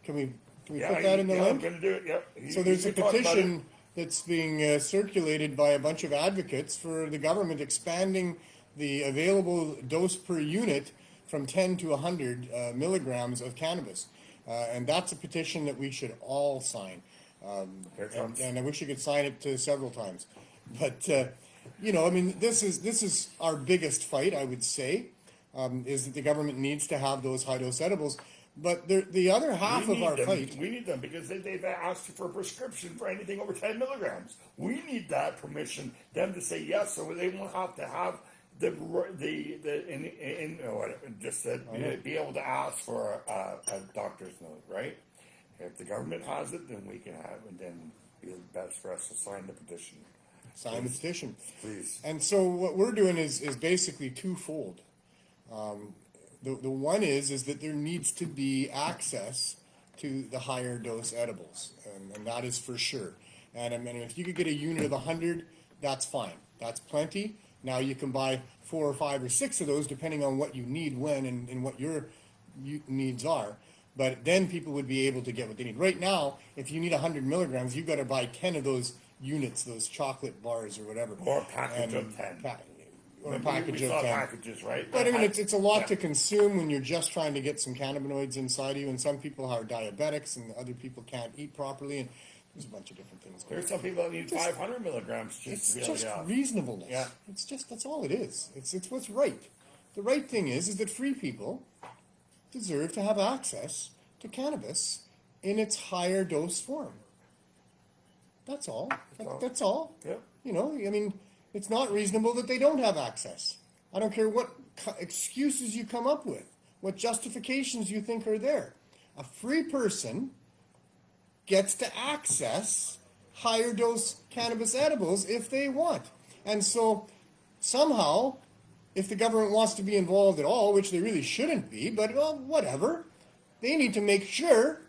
Can we put that in the I'm link? going to do it. Yep. So there's a You can talk about petition that's being circulated by a bunch of advocates for the government expanding the available dose per unit from 10 to 100 milligrams of cannabis. And that's a petition that we should all sign. Here it comes. And I wish you could sign it several times. But, this is our biggest fight, I would say, is that the government needs to have those high-dose edibles. But the other half We of need our them. fight... We need them because they've asked for a prescription for anything over 10 milligrams. We need that permission, them to say yes, so they won't have to have be able to ask for a doctor's note, right? If the government has it, then we can have it, and then it'd be best for us to sign the petition. Sign the petition. Please. And so what we're doing is basically twofold. The one is that there needs to be access to the higher dose edibles, and that is for sure. And I mean, if you could get a unit of 100, that's fine. That's plenty. Now you can buy 4 or 5 or 6 of those, depending on what you need when and what your needs are. But then people would be able to get what they need. Right now, if you need 100 milligrams, you've got to buy 10 of those units, those chocolate bars or whatever. Or a package of 10. Or a We package of saw 10. packages, right? But I mean, it's a lot Yeah. to consume when you're just trying to get some cannabinoids inside of you. And some people are diabetics, and other people can't eat properly. And there's a bunch of different things going on. There's some people that need 500 milligrams just It's to be able just to get reasonableness. Yeah. That's all it is. It's what's right. The right thing is that free people deserve to have access to cannabis in its higher dose form. That's all. That's all. Yep. I mean, it's not reasonable that they don't have access. I don't care what excuses you come up with, what justifications you think are there. A free person gets to access higher dose cannabis edibles if they want. And so somehow, if the government wants to be involved at all, which they really shouldn't be, but well, whatever, they need to make sure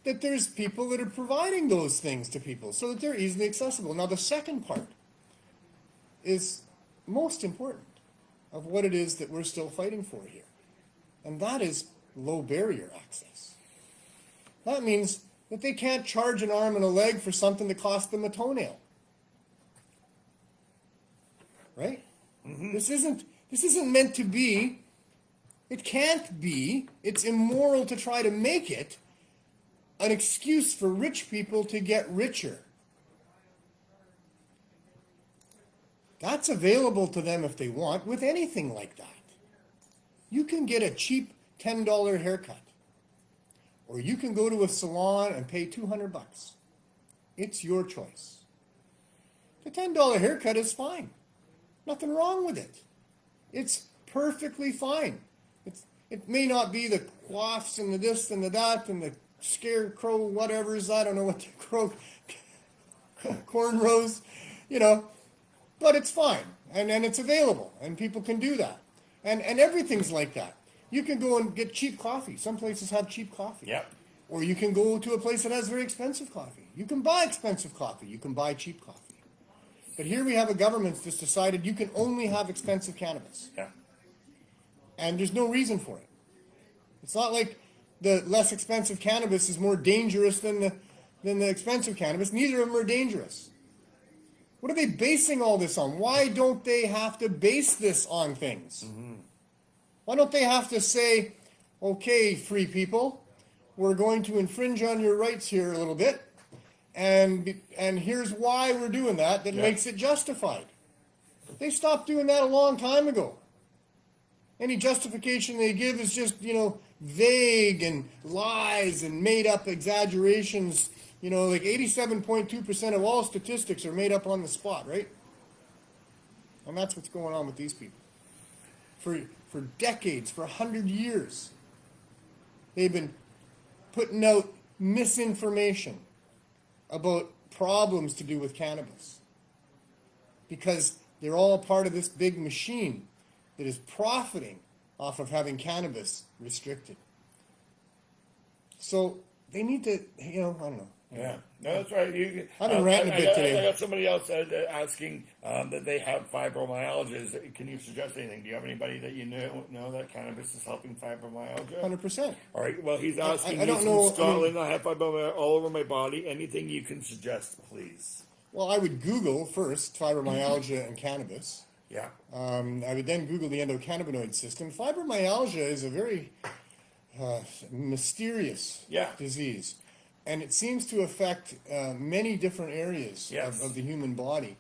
that there's people that are providing those things to people so that they're easily accessible. Now, the second part is most important of what it is that we're still fighting for here. And that is low barrier access. That means that they can't charge an arm and a leg for something that cost them a toenail. Right? Mm-hmm. This isn't meant to be It can't be. It's immoral to try to make it an excuse for rich people to get richer. That's available to them if they want with anything like that. You can get a cheap $10 haircut, or you can go to a salon and pay $200. It's your choice. The $10 haircut is fine. Nothing wrong with it. It's perfectly fine. It may not be the quaffs and the this and the that and the scarecrow whatever's, I don't know what the cornrows, but it's fine. And it's available and people can do that. And everything's like that. You can go and get cheap coffee. Some places have cheap coffee. Yep. Or you can go to a place that has very expensive coffee. You can buy expensive coffee. You can buy cheap coffee. But here we have a government that's decided you can only have expensive cannabis. Yeah. And there's no reason for it. It's not like the less expensive cannabis is more dangerous than the expensive cannabis. Neither of them are dangerous. What are they basing all this on? Why don't they have to base this on things? Mm-hmm. Why don't they have to say, okay, free people, we're going to infringe on your rights here a little bit, and here's why we're doing that makes it justified. They stopped doing that a long time ago. Any justification they give is just, vague and lies and made up exaggerations. Like 87.2% of all statistics are made up on the spot, right? And that's what's going on with these people. For decades, for 100 years, they've been putting out misinformation about problems to do with cannabis. Because they're all part of this big machine that is profiting off of having cannabis restricted. So they need to, I don't know. Yeah, no, that's right. I've been ranting a bit today. I got somebody else asking that they have fibromyalgia. Can you suggest anything? Do you have anybody that you know that cannabis is helping fibromyalgia? 100%. All right. Well, he's asking. I don't he's know. From Scotland. I have fibromyalgia all over my body. Anything you can suggest, please. Well, I would Google first fibromyalgia and cannabis. Yeah. I would then Google the endocannabinoid system. Fibromyalgia is a very mysterious disease. And it seems to affect many different areas of the human body.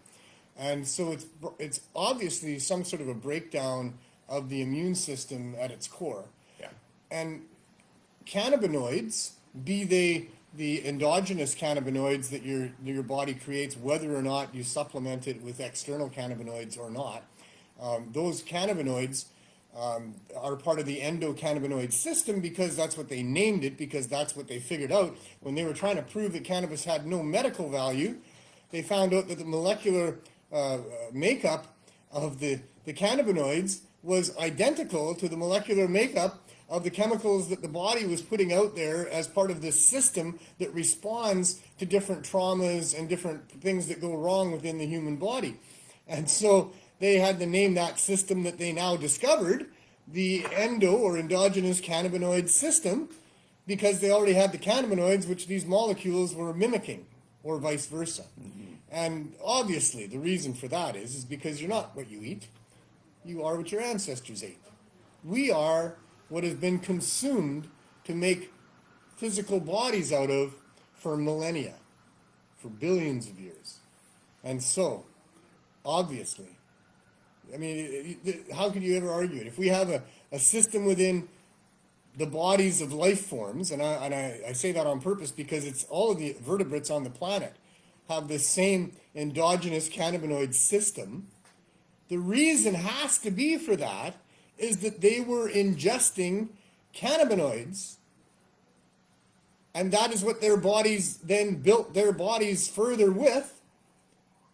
And so it's obviously some sort of a breakdown of the immune system at its core. Yeah. And cannabinoids, be they the endogenous cannabinoids that your body creates, whether or not you supplement it with external cannabinoids or not, those cannabinoids are part of the endocannabinoid system because that's what they named it, because that's what they figured out when they were trying to prove that cannabis had no medical value. They found out that the molecular makeup of the cannabinoids was identical to the molecular makeup of the chemicals that the body was putting out there as part of this system that responds to different traumas and different things that go wrong within the human body. And so they had to name that system that they now discovered the or endogenous cannabinoid system, because they already had the cannabinoids, which these molecules were mimicking, or vice versa. Mm-hmm. And obviously the reason for that is because you're not what you eat. You are what your ancestors ate. We are what has been consumed to make physical bodies out of for millennia, for billions of years. And so, obviously, I mean, how could you ever argue it? If we have a system within the bodies of life forms, and I say that on purpose because it's all of the vertebrates on the planet have the same endogenous cannabinoid system, the reason has to be for that is that they were ingesting cannabinoids, and that is what their bodies then built their bodies further with.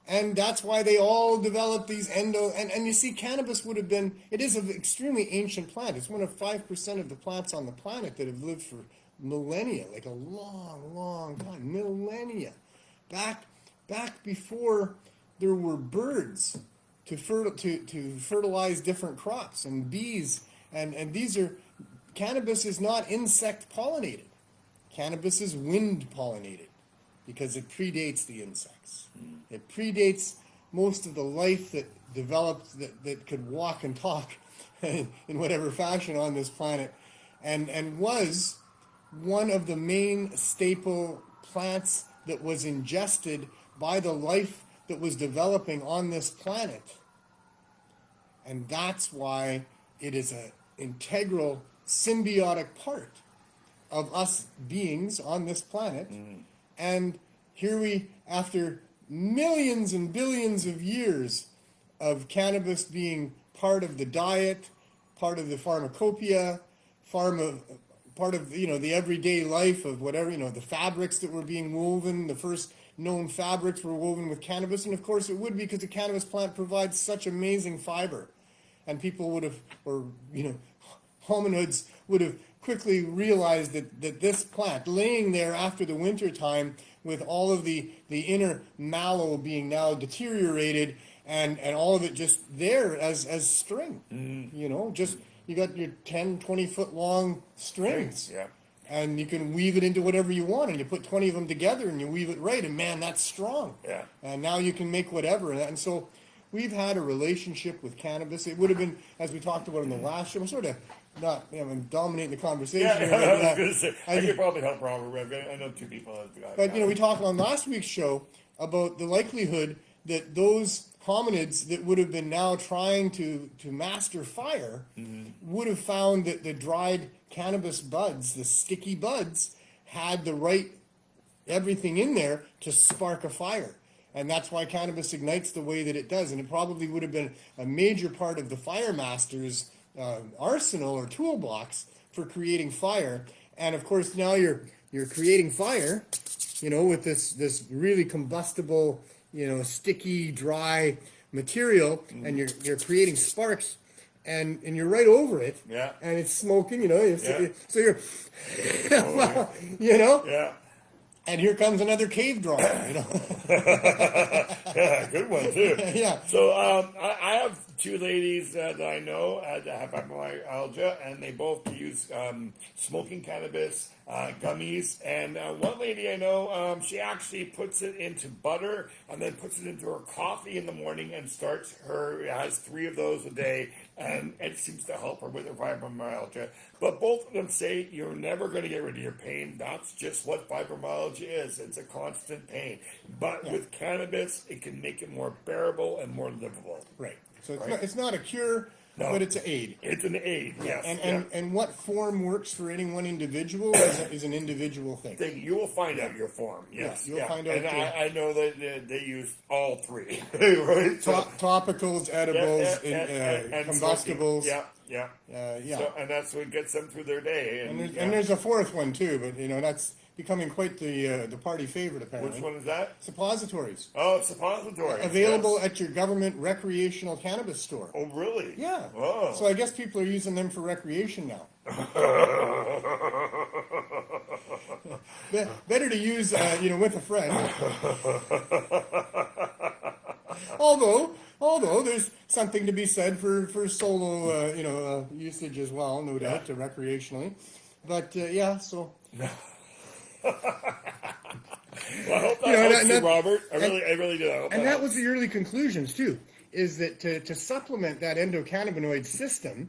And that's why they all developed these and you see, cannabis would have been, it is an extremely ancient plant. It's one of 5% of the plants on the planet that have lived for millennia, like a long, long time, millennia. Back before there were birds to fertilize different crops and bees. And these are, cannabis is not insect pollinated. Cannabis is wind pollinated because it predates the insects. It predates most of the life that developed that could walk and talk in whatever fashion on this planet, and was one of the main staple plants that was ingested by the life that was developing on this planet. And that's why it is an integral symbiotic part of us beings on this planet. And here we, after millions and billions of years of cannabis being part of the diet, part of the pharmacopoeia, part of the everyday life of whatever, the fabrics that were being woven, the first known fabrics were woven with cannabis. And of course it would, because the cannabis plant provides such amazing fiber. And people would have, or hominids would have quickly realized that this plant, laying there after the winter time with all of the inner mallow being now deteriorated, and all of it just there as string, just you got your 10, 20 foot long strings. Yeah. And you can weave it into whatever you want, and you put 20 of them together and you weave it right, and man, that's strong. Yeah. And now you can make whatever. And so we've had a relationship with cannabis. It would have been, as we talked about in the last show, I'm sort of not I'm dominating the conversation. Yeah, here, I was but, going to say, I could probably help Robert. I know two people. But we talked on last week's show about the likelihood that those hominids that would have been now trying to master fire would have found that the dried cannabis buds, the sticky buds, had the right everything in there to spark a fire. And that's why cannabis ignites the way that it does. And it probably would have been a major part of the fire master's arsenal or toolbox for creating fire. And of course, now you're creating fire, with this really combustible, sticky, dry material, and you're creating sparks, and you're right over it, Yeah. and it's smoking, so you're, Yeah. and here comes another cave drawing, Yeah, good one too. Yeah. So I have two ladies that I know that have fibromyalgia, and they both use smoking cannabis gummies. And one lady I know, she actually puts it into butter and then puts it into her coffee in the morning and has 3 of those a day, and it seems to help her with her fibromyalgia. But both of them say you're never going to get rid of your pain. That's just what fibromyalgia is. It's a constant pain. But with cannabis, it can make it more bearable and more livable. Right. So it's not a cure, but it's an aid. It's an aid, yes. And what form works for any one individual is an individual thing. You will find out your form, yes. Yeah, you'll find out. And I know that they use all 3, right? Topicals, edibles, and combustibles. smoking. Yeah. So, and that's what gets them through their day. And there's a fourth one too, but that's becoming quite the party favorite apparently. Which one is that? Suppositories. Oh, suppositories. Available at your government recreational cannabis store. Oh, really? Yeah. Oh. So I guess people are using them for recreation now. Better to use, with a friend. Although there's something to be said for solo, usage as well, no doubt, recreationally. But so. Well, I hope that helps you, Robert. I really do. And that was the early conclusions too. Is that to supplement that endocannabinoid system,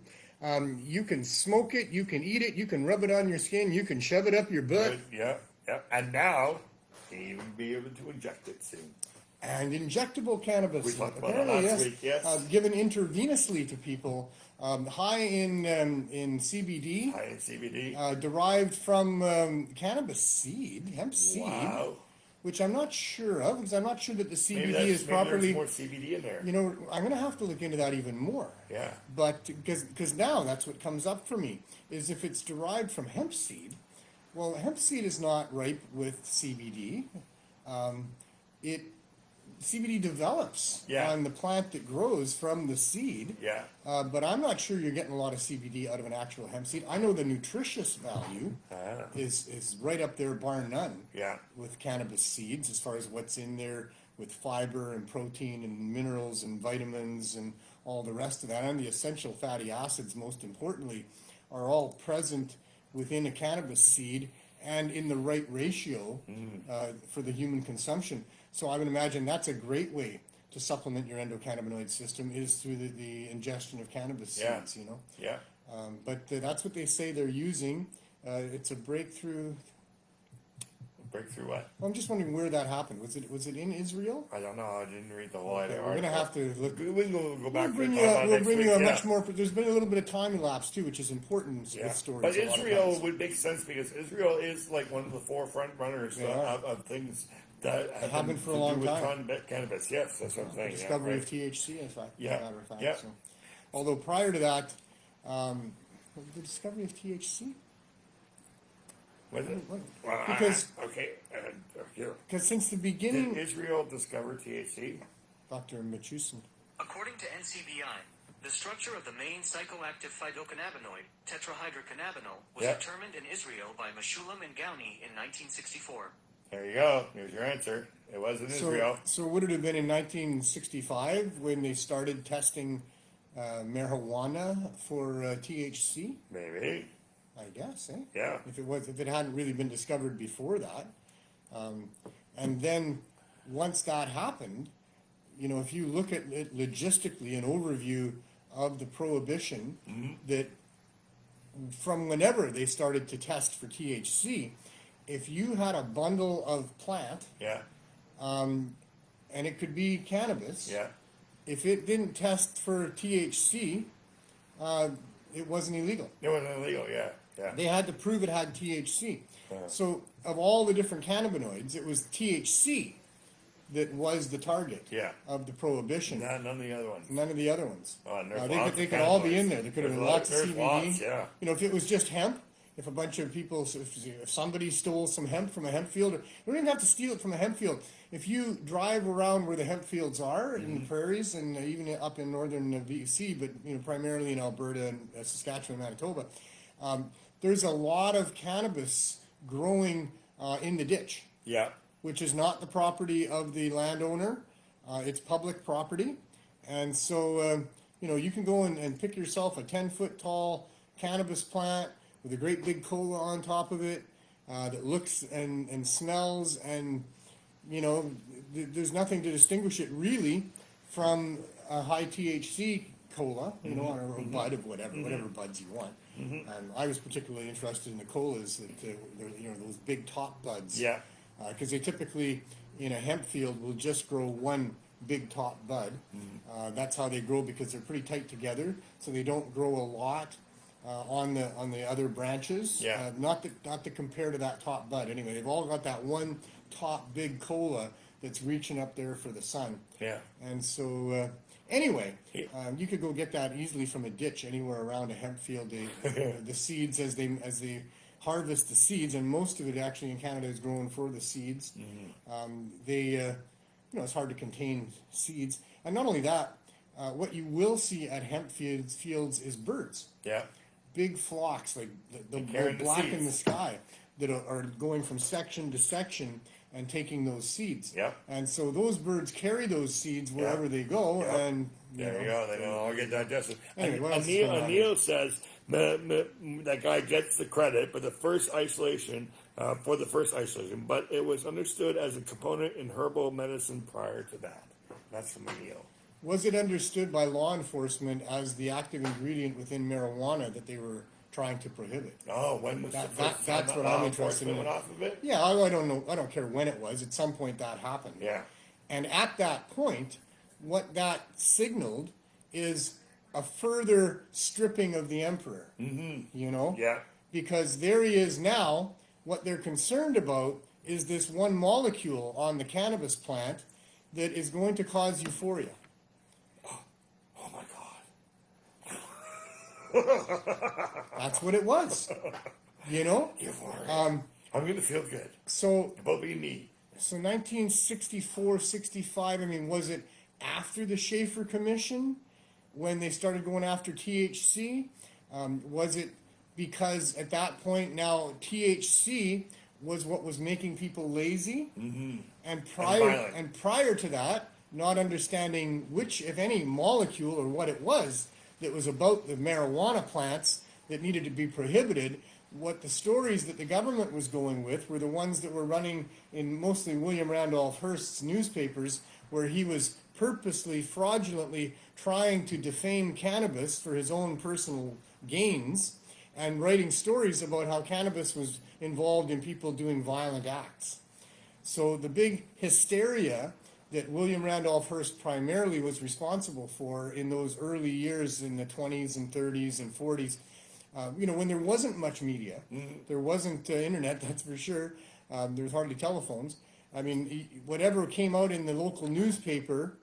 you can smoke it, you can eat it, you can rub it on your skin, you can shove it up your butt. Yeah. And now, you can even be able to inject it soon. And injectable cannabis, We talked about that last week, yes. given intravenously to people, high in CBD. High in CBD. Derived from cannabis seed, hemp seed. Wow. Which I'm not sure of, because I'm not sure that the CBD is Maybe properly. there's more CBD in there. I'm going to have to look into that even more. Yeah. But because now that's what comes up for me is if it's derived from hemp seed. Well, hemp seed is not ripe with CBD. CBD develops on the plant that grows from the seed. Yeah. But I'm not sure you're getting a lot of CBD out of an actual hemp seed. I know the nutritious value is right up there, bar none. Yeah. With cannabis seeds, as far as what's in there with fiber and protein and minerals and vitamins and all the rest of that, and the essential fatty acids, most importantly, are all present within a cannabis seed and in the right ratio for the human consumption. So I would imagine that's a great way to supplement your endocannabinoid system is through the ingestion of cannabis Yeah. seeds, you know. Yeah. But that's what they say they're using. It's a breakthrough. Breakthrough what? Well, I'm just wondering where that happened. Was it in Israel? I don't know. I didn't read the whole Okay, article. we're gonna have to look. We can go back We'll bring to you talk a, about we'll next bring week, you a yeah. much more. There's been a little bit of time elapse too, which is important Yeah. with stories. But a lot of Israel times. would make sense because Israel is like one of the forefront runners They are. of things that have been for a to long do with time. cannabis. Yes, that's what I'm The saying. discovery yeah, of THC, in fact. Yeah. As a matter of fact. Yeah. So, although prior to that, the discovery of THC. Was it? What? Well, Because- here. Because since the Did beginning, Israel discover THC? Dr. Magnuson. According to NCBI, the structure of the main psychoactive phytocannabinoid, tetrahydrocannabinol, was Yeah. determined in Israel by Meshulam and Gowney in 1964. There you go. Here's your answer. It was in Israel. So would it have been in 1965 when they started testing marijuana for THC? Maybe. I guess, eh? Yeah. If it hadn't really been discovered before that, and then once that happened, you know, if you look at it logistically, an overview of the prohibition that from whenever they started to test for THC, if you had a bundle of plant, Yeah. and it could be cannabis, Yeah. if it didn't test for THC, it wasn't illegal. It wasn't illegal. Yeah. Yeah. They had to prove it had THC. Uh-huh. So, of all the different cannabinoids, it was THC that was the target Yeah. of the prohibition. None of the other ones. None of the other ones. Oh, and there's They lots could, they of could all be cannabinoids. in there. There could have been There's lots of there's CBD. lots, yeah. You know, if it was just hemp, if a bunch of people, if somebody stole some hemp from a hemp field, you don't even have to steal it from a hemp field. If you drive around where the hemp fields are in the prairies and even up in northern BC, but you know primarily in Alberta and Saskatchewan, Manitoba, there's a lot of cannabis growing in the ditch, Yeah. which is not the property of the landowner. It's public property. And so, you know, you can go and pick yourself a 10-foot tall cannabis plant with a great big cola on top of it that looks and smells and, you know, there's nothing to distinguish it really from a high THC cola, you know, on a bud of whatever buds you want. I was particularly interested in the colas that, you know, those big top buds. Yeah. Because they typically, in a hemp field, will just grow one big top bud. That's how they grow because they're pretty tight together, so they don't grow a lot on the other branches. Yeah. Not to compare to that top bud. Anyway, they've all got that one top big cola that's reaching up there for the sun. Yeah. And so, anyway, you could go get that easily from a ditch anywhere around a hemp field. The seeds, as they harvest the seeds, and most of it actually in Canada is grown for the seeds. You know, it's hard to contain seeds, and not only that, what you will see at hemp fields is birds. Yeah. Big flocks, like carrying they'll the black in seeds. the sky, that are going from section to section and taking those seeds. Yeah. And so those birds carry those seeds wherever they go, Yeah. and There you go. They don't all get digested. Anyway, what else is Neil, going on Neil says that guy gets the credit for the first isolation, but it was understood as a component in herbal medicine prior to that. That's from Neil. Was it understood by law enforcement as the active ingredient within marijuana that they were trying to prohibit? Oh, when was That- the that- first that's time what that I'm law interested in. enforcement went off of it? Yeah, I don't know. I don't care when it was. At some point, that happened. Yeah. And at that point, what that signaled is a further stripping of the emperor. Mm-hmm. You know? Yeah. Because there he is now. What they're concerned about is this one molecule on the cannabis plant that is going to cause euphoria. Oh my God. That's what it was. You know? Euphoria. Um, I'm gonna feel good. So About being me. So 1964, 65, I mean, was it after the Schaefer Commission when they started going after THC? Was it because at that point now THC was what was making people lazy? Mm-hmm. And violent. prior to that, not understanding which, if any, molecule or what it was that was about the marijuana plants that needed to be prohibited. What the stories that the government was going with were the ones that were running in mostly William Randolph Hearst's newspapers, where he was purposely, fraudulently trying to defame cannabis for his own personal gains and writing stories about how cannabis was involved in people doing violent acts. So the big hysteria that William Randolph Hearst primarily was responsible for in those early years in the 20s and 30s and 40s, when there wasn't much media, there wasn't internet, that's for sure, there was hardly telephones. I mean, whatever came out in the local newspaper,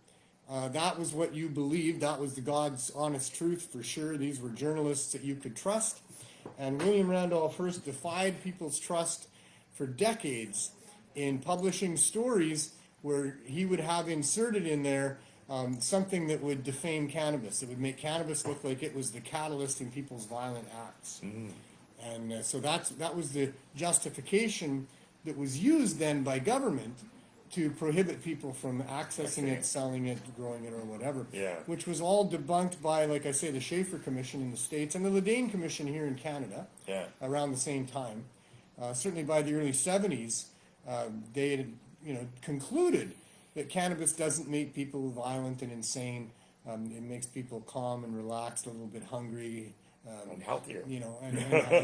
that was what you believed. That was the God's honest truth for sure. These were journalists that you could trust. And William Randolph Hearst defied people's trust for decades in publishing stories where he would have inserted in there something that would defame cannabis. It would make cannabis look like it was the catalyst in people's violent acts. And so that was the justification that was used then by government to prohibit people from accessing it, selling it, growing it, or whatever. Yeah. Which was all debunked by, like I say, the Schaefer Commission in the States and the Ledane Commission here in Canada. Yeah. Around the same time. Certainly by the early 70s, they had, concluded that cannabis doesn't make people violent and insane. It makes people calm and relaxed, a little bit hungry. And healthier. And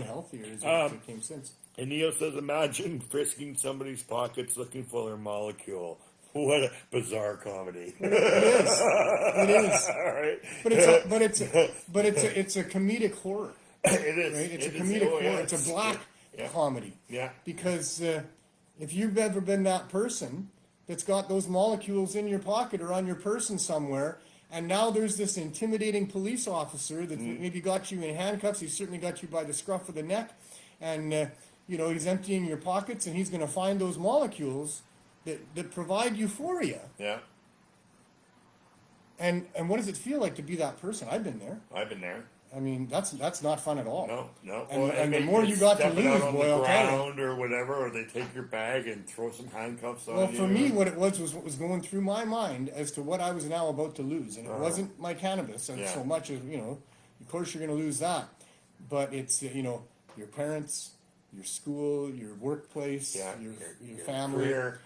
healthier is what it came since. And Neil says, imagine frisking somebody's pockets looking for their molecule. What a bizarre comedy. It is. All right. But it's a comedic horror. It is. Right? It's a comedic horror. Yeah. It's a black comedy. Yeah. Because if you've ever been that person that's got those molecules in your pocket or on your person somewhere, and now there's this intimidating police officer that maybe got you in handcuffs, he certainly got you by the scruff of the neck, and he's emptying your pockets, and he's going to find those molecules that provide euphoria. Yeah. And what does it feel like to be that person? I've been there. I've been there. I mean, that's not fun at all. No. And the more you got to lose, boy, I'll tell you. Ground or whatever, or they take your bag and throw some handcuffs on you. Well, for me, what it was what was going through my mind as to what I was now about to lose, and it wasn't my cannabis so much as of course you're going to lose that, but it's your parents, your school, your workplace, your family, career.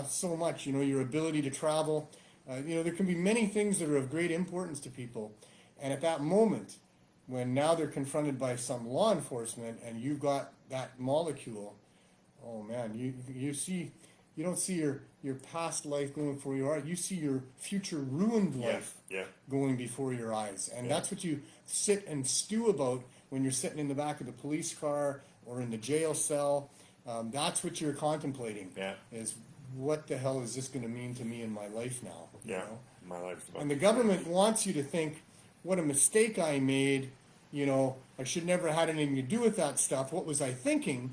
So much. Your ability to travel. There can be many things that are of great importance to people, and at that moment, when now they're confronted by some law enforcement and you've got that molecule, oh man, you don't see your past life going before your eyes. You see your future ruined life going before your eyes. And that's what you sit and stew about when you're sitting in the back of the police car or in the jail cell. That's what you're contemplating. Is what the hell is this going to mean to me in my life now? My life's about And the government wants you to think, what a mistake I made, I should never have had anything to do with that stuff. What was I thinking?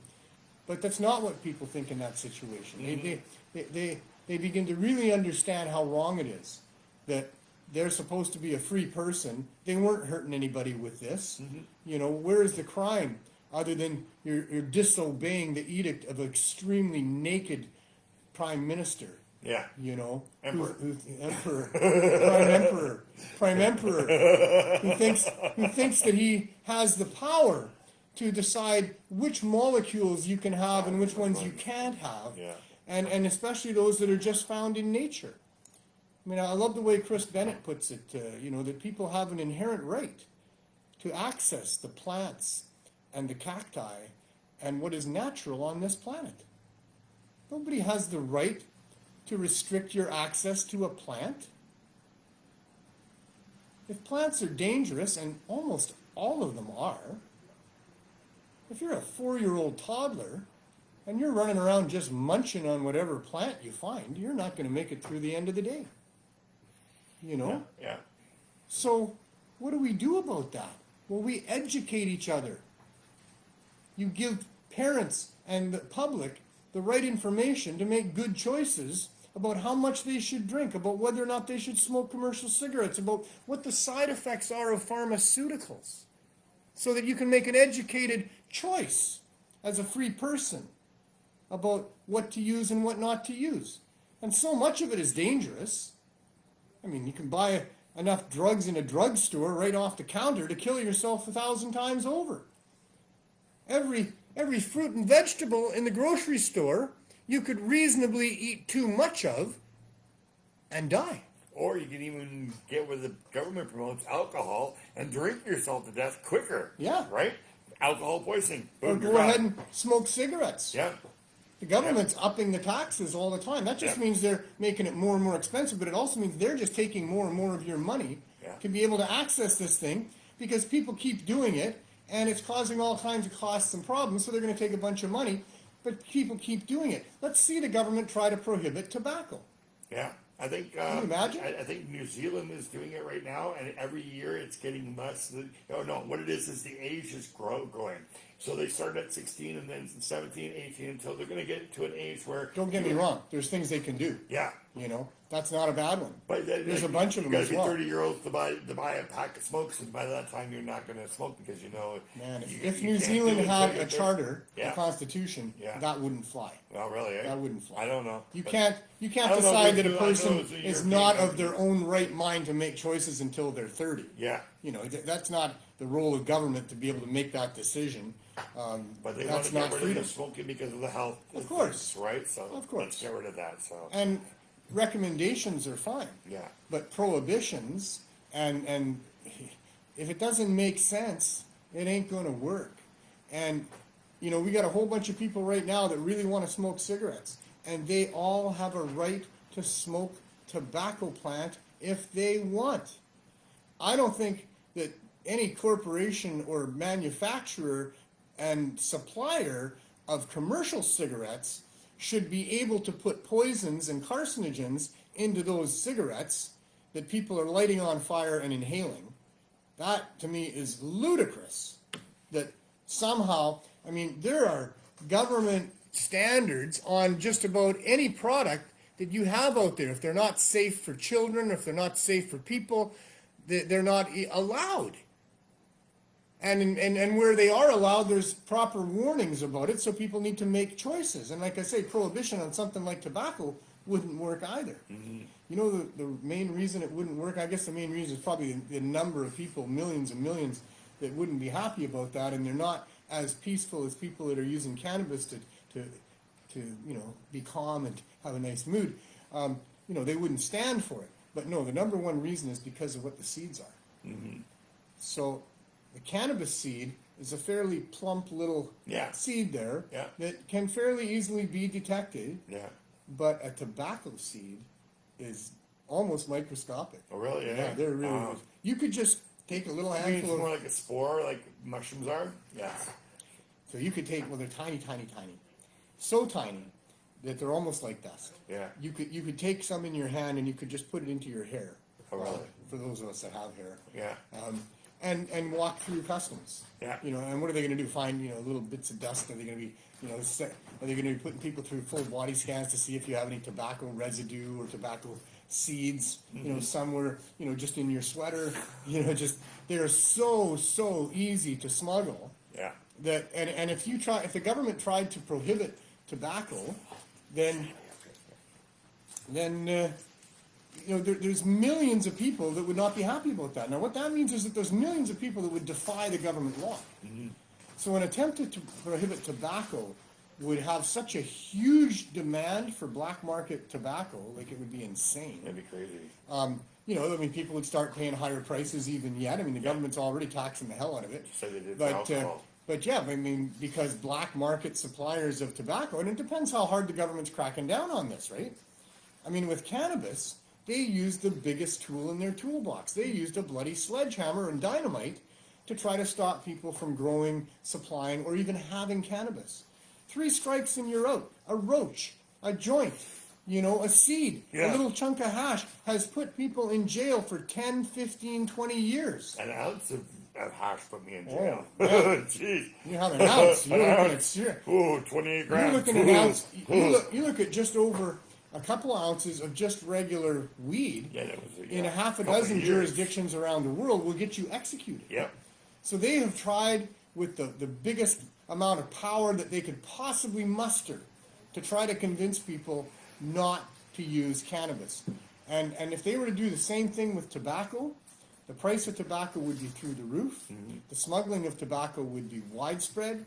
But that's not what people think in that situation. They begin to really understand how wrong it is, that they're supposed to be a free person. They weren't hurting anybody with this. Where is the crime other than you're disobeying the edict of an extremely naked prime minister? Emperor. Prime emperor, who thinks that he has the power to decide which molecules you can have and which ones you can't have, and especially those that are just found in nature. I mean, I love the way Chris Bennett puts it. That people have an inherent right to access the plants and the cacti and what is natural on this planet. Nobody has the right to restrict your access to a plant. If plants are dangerous, and almost all of them are, if you're a 4-year-old toddler and you're running around just munching on whatever plant you find, you're not going to make it through the end of the day. So what do we do about that? Well, we educate each other. You give parents and the public the right information to make good choices about how much they should drink, about whether or not they should smoke commercial cigarettes, about what the side effects are of pharmaceuticals, so that you can make an educated choice as a free person about what to use and what not to use. And so much of it is dangerous. I mean, you can buy enough drugs in a drugstore right off the counter to kill yourself 1,000 times over. Every fruit and vegetable in the grocery store you could reasonably eat too much of and die. Or you can even get where the government promotes alcohol and drink yourself to death quicker. Yeah. Right? Alcohol poisoning. Or Boom, you're go gone. ahead and smoke cigarettes. Yeah. The government's upping the taxes all the time. That just Yeah. means they're making it more and more expensive, but it also means they're just taking more and more of your money Yeah. to be able to access this thing because people keep doing it and it's causing all kinds of costs and problems, so they're going to take a bunch of money, but people keep doing it. Let's see the government try to prohibit tobacco. Yeah. I think Can you imagine? I think New Zealand is doing it right now, and every year it's getting less. What it is the age is growing. So they started at 16 and then 17, 18 until they're going to get to an age where. Don't get me wrong, there's things they can do. Yeah. You know, that's not a bad one. But There's a bunch of them as You well. got to be 30-year-olds to buy a pack of smokes, and by that time you're not going to smoke because Man, you- if you New can't Zealand do it had until a you're charter, Yeah. a constitution, Yeah. that wouldn't fly. Oh, really? Eh? That wouldn't fly. I don't know. You But- can't I don't know, decide that a because I know person it's a is European not of country. their own right mind to make choices until they're 30. Yeah. You know, that's not the role of government to be able to make that decision. But they want That's to get not rid freedom. of the smoking because of the health. Of course. things, right? So Of course. let's get rid of that. So And recommendations are fine. yeah. But prohibitions and if it doesn't make sense, it ain't going to work. And you know, we got a whole bunch of people right now that really want to smoke cigarettes, and they all have a right to smoke tobacco plant if they want. I don't think that any corporation or manufacturer and supplier of commercial cigarettes should be able to put poisons and carcinogens into those cigarettes that people are lighting on fire and inhaling. That, to me, is ludicrous. That somehow, I mean, there are government standards on just about any product that you have out there. If they're not safe for children, if they're not safe for people, they're not allowed. And where they are allowed, there's proper warnings about it, so people need to make choices. And like I say, prohibition on something like tobacco wouldn't work either. Mm-hmm. You know, the main reason it wouldn't work, I guess the main reason is probably the number of people, millions and millions, that wouldn't be happy about that, and they're not as peaceful as people that are using cannabis to you know, be calm and have a nice mood. You know, they wouldn't stand for it. But no, the number one reason is because of what the seeds are. Mm-hmm. So the cannabis seed is a fairly plump little seed there that can fairly easily be detected. Yeah. But a tobacco seed is almost microscopic. Oh, really? Yeah, they're really. You could just take a little It's handful more of. like a spore, like mushrooms are. Yes. So you could take. Well, they're tiny, tiny, tiny. So tiny that they're almost like dust. Yeah. You could take some in your hand and you could just put it into your hair. Oh, really? For those of us that have hair. Yeah. And walk through customs. Yeah. You know, and what are they going to do? Find, you know, little bits of dust? Are they going to be, you know, are they going to be putting people through full body scans to see if you have any tobacco residue or tobacco seeds, you know, somewhere, you know, just in your sweater? You know, just, they're so easy to smuggle. Yeah. That, and if the government tried to prohibit tobacco, then you know, there's millions of people that would not be happy about that. Now, what that means is that there's millions of people that would defy the government law. Mm-hmm. So an attempt to prohibit tobacco would have such a huge demand for black market tobacco, like it would be insane. That'd be crazy. You know, I mean, people would start paying higher prices even yet. I mean, the government's already taxing the hell out of it. So they did for alcohol. But yeah, I mean, because black market suppliers of tobacco, and it depends how hard the government's cracking down on this, right? I mean, with cannabis, they used the biggest tool in their toolbox. They used a bloody sledgehammer and dynamite to try to stop people from growing, supplying, or even having cannabis. 3 strikes and you're out. A roach, a joint, you know, a seed, a little chunk of hash has put people in jail for 10, 15, 20 years. An ounce of hash put me in jail. Oh, Jeez. You have an ounce. You're looking at Ooh, 28 grams. You're looking at an ounce. You look at just over a couple ounces of just regular weed in a half a dozen jurisdictions around the world will get you executed. Yep. So they have tried with the biggest amount of power that they could possibly muster to try to convince people not to use cannabis. And if they were to do the same thing with tobacco, the price of tobacco would be through the roof. Mm-hmm. The smuggling of tobacco would be widespread.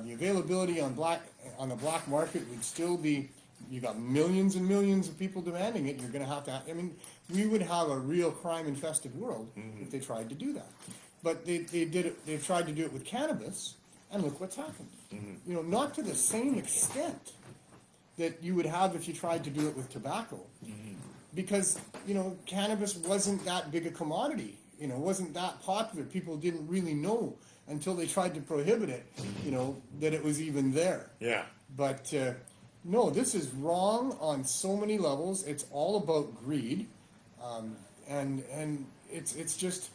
The availability on the black market would still be, you got millions and millions of people demanding it. You're going to have to. I mean, we would have a real crime-infested world if they tried to do that. But they did it. They've tried to do it with cannabis, and look what's happened. You know, not to the same extent that you would have if you tried to do it with tobacco, because you know cannabis wasn't that big a commodity. You know, wasn't that popular. People didn't really know until they tried to prohibit it. You know that it was even there. Yeah. But no, this is wrong on so many levels. It's all about greed, and it's just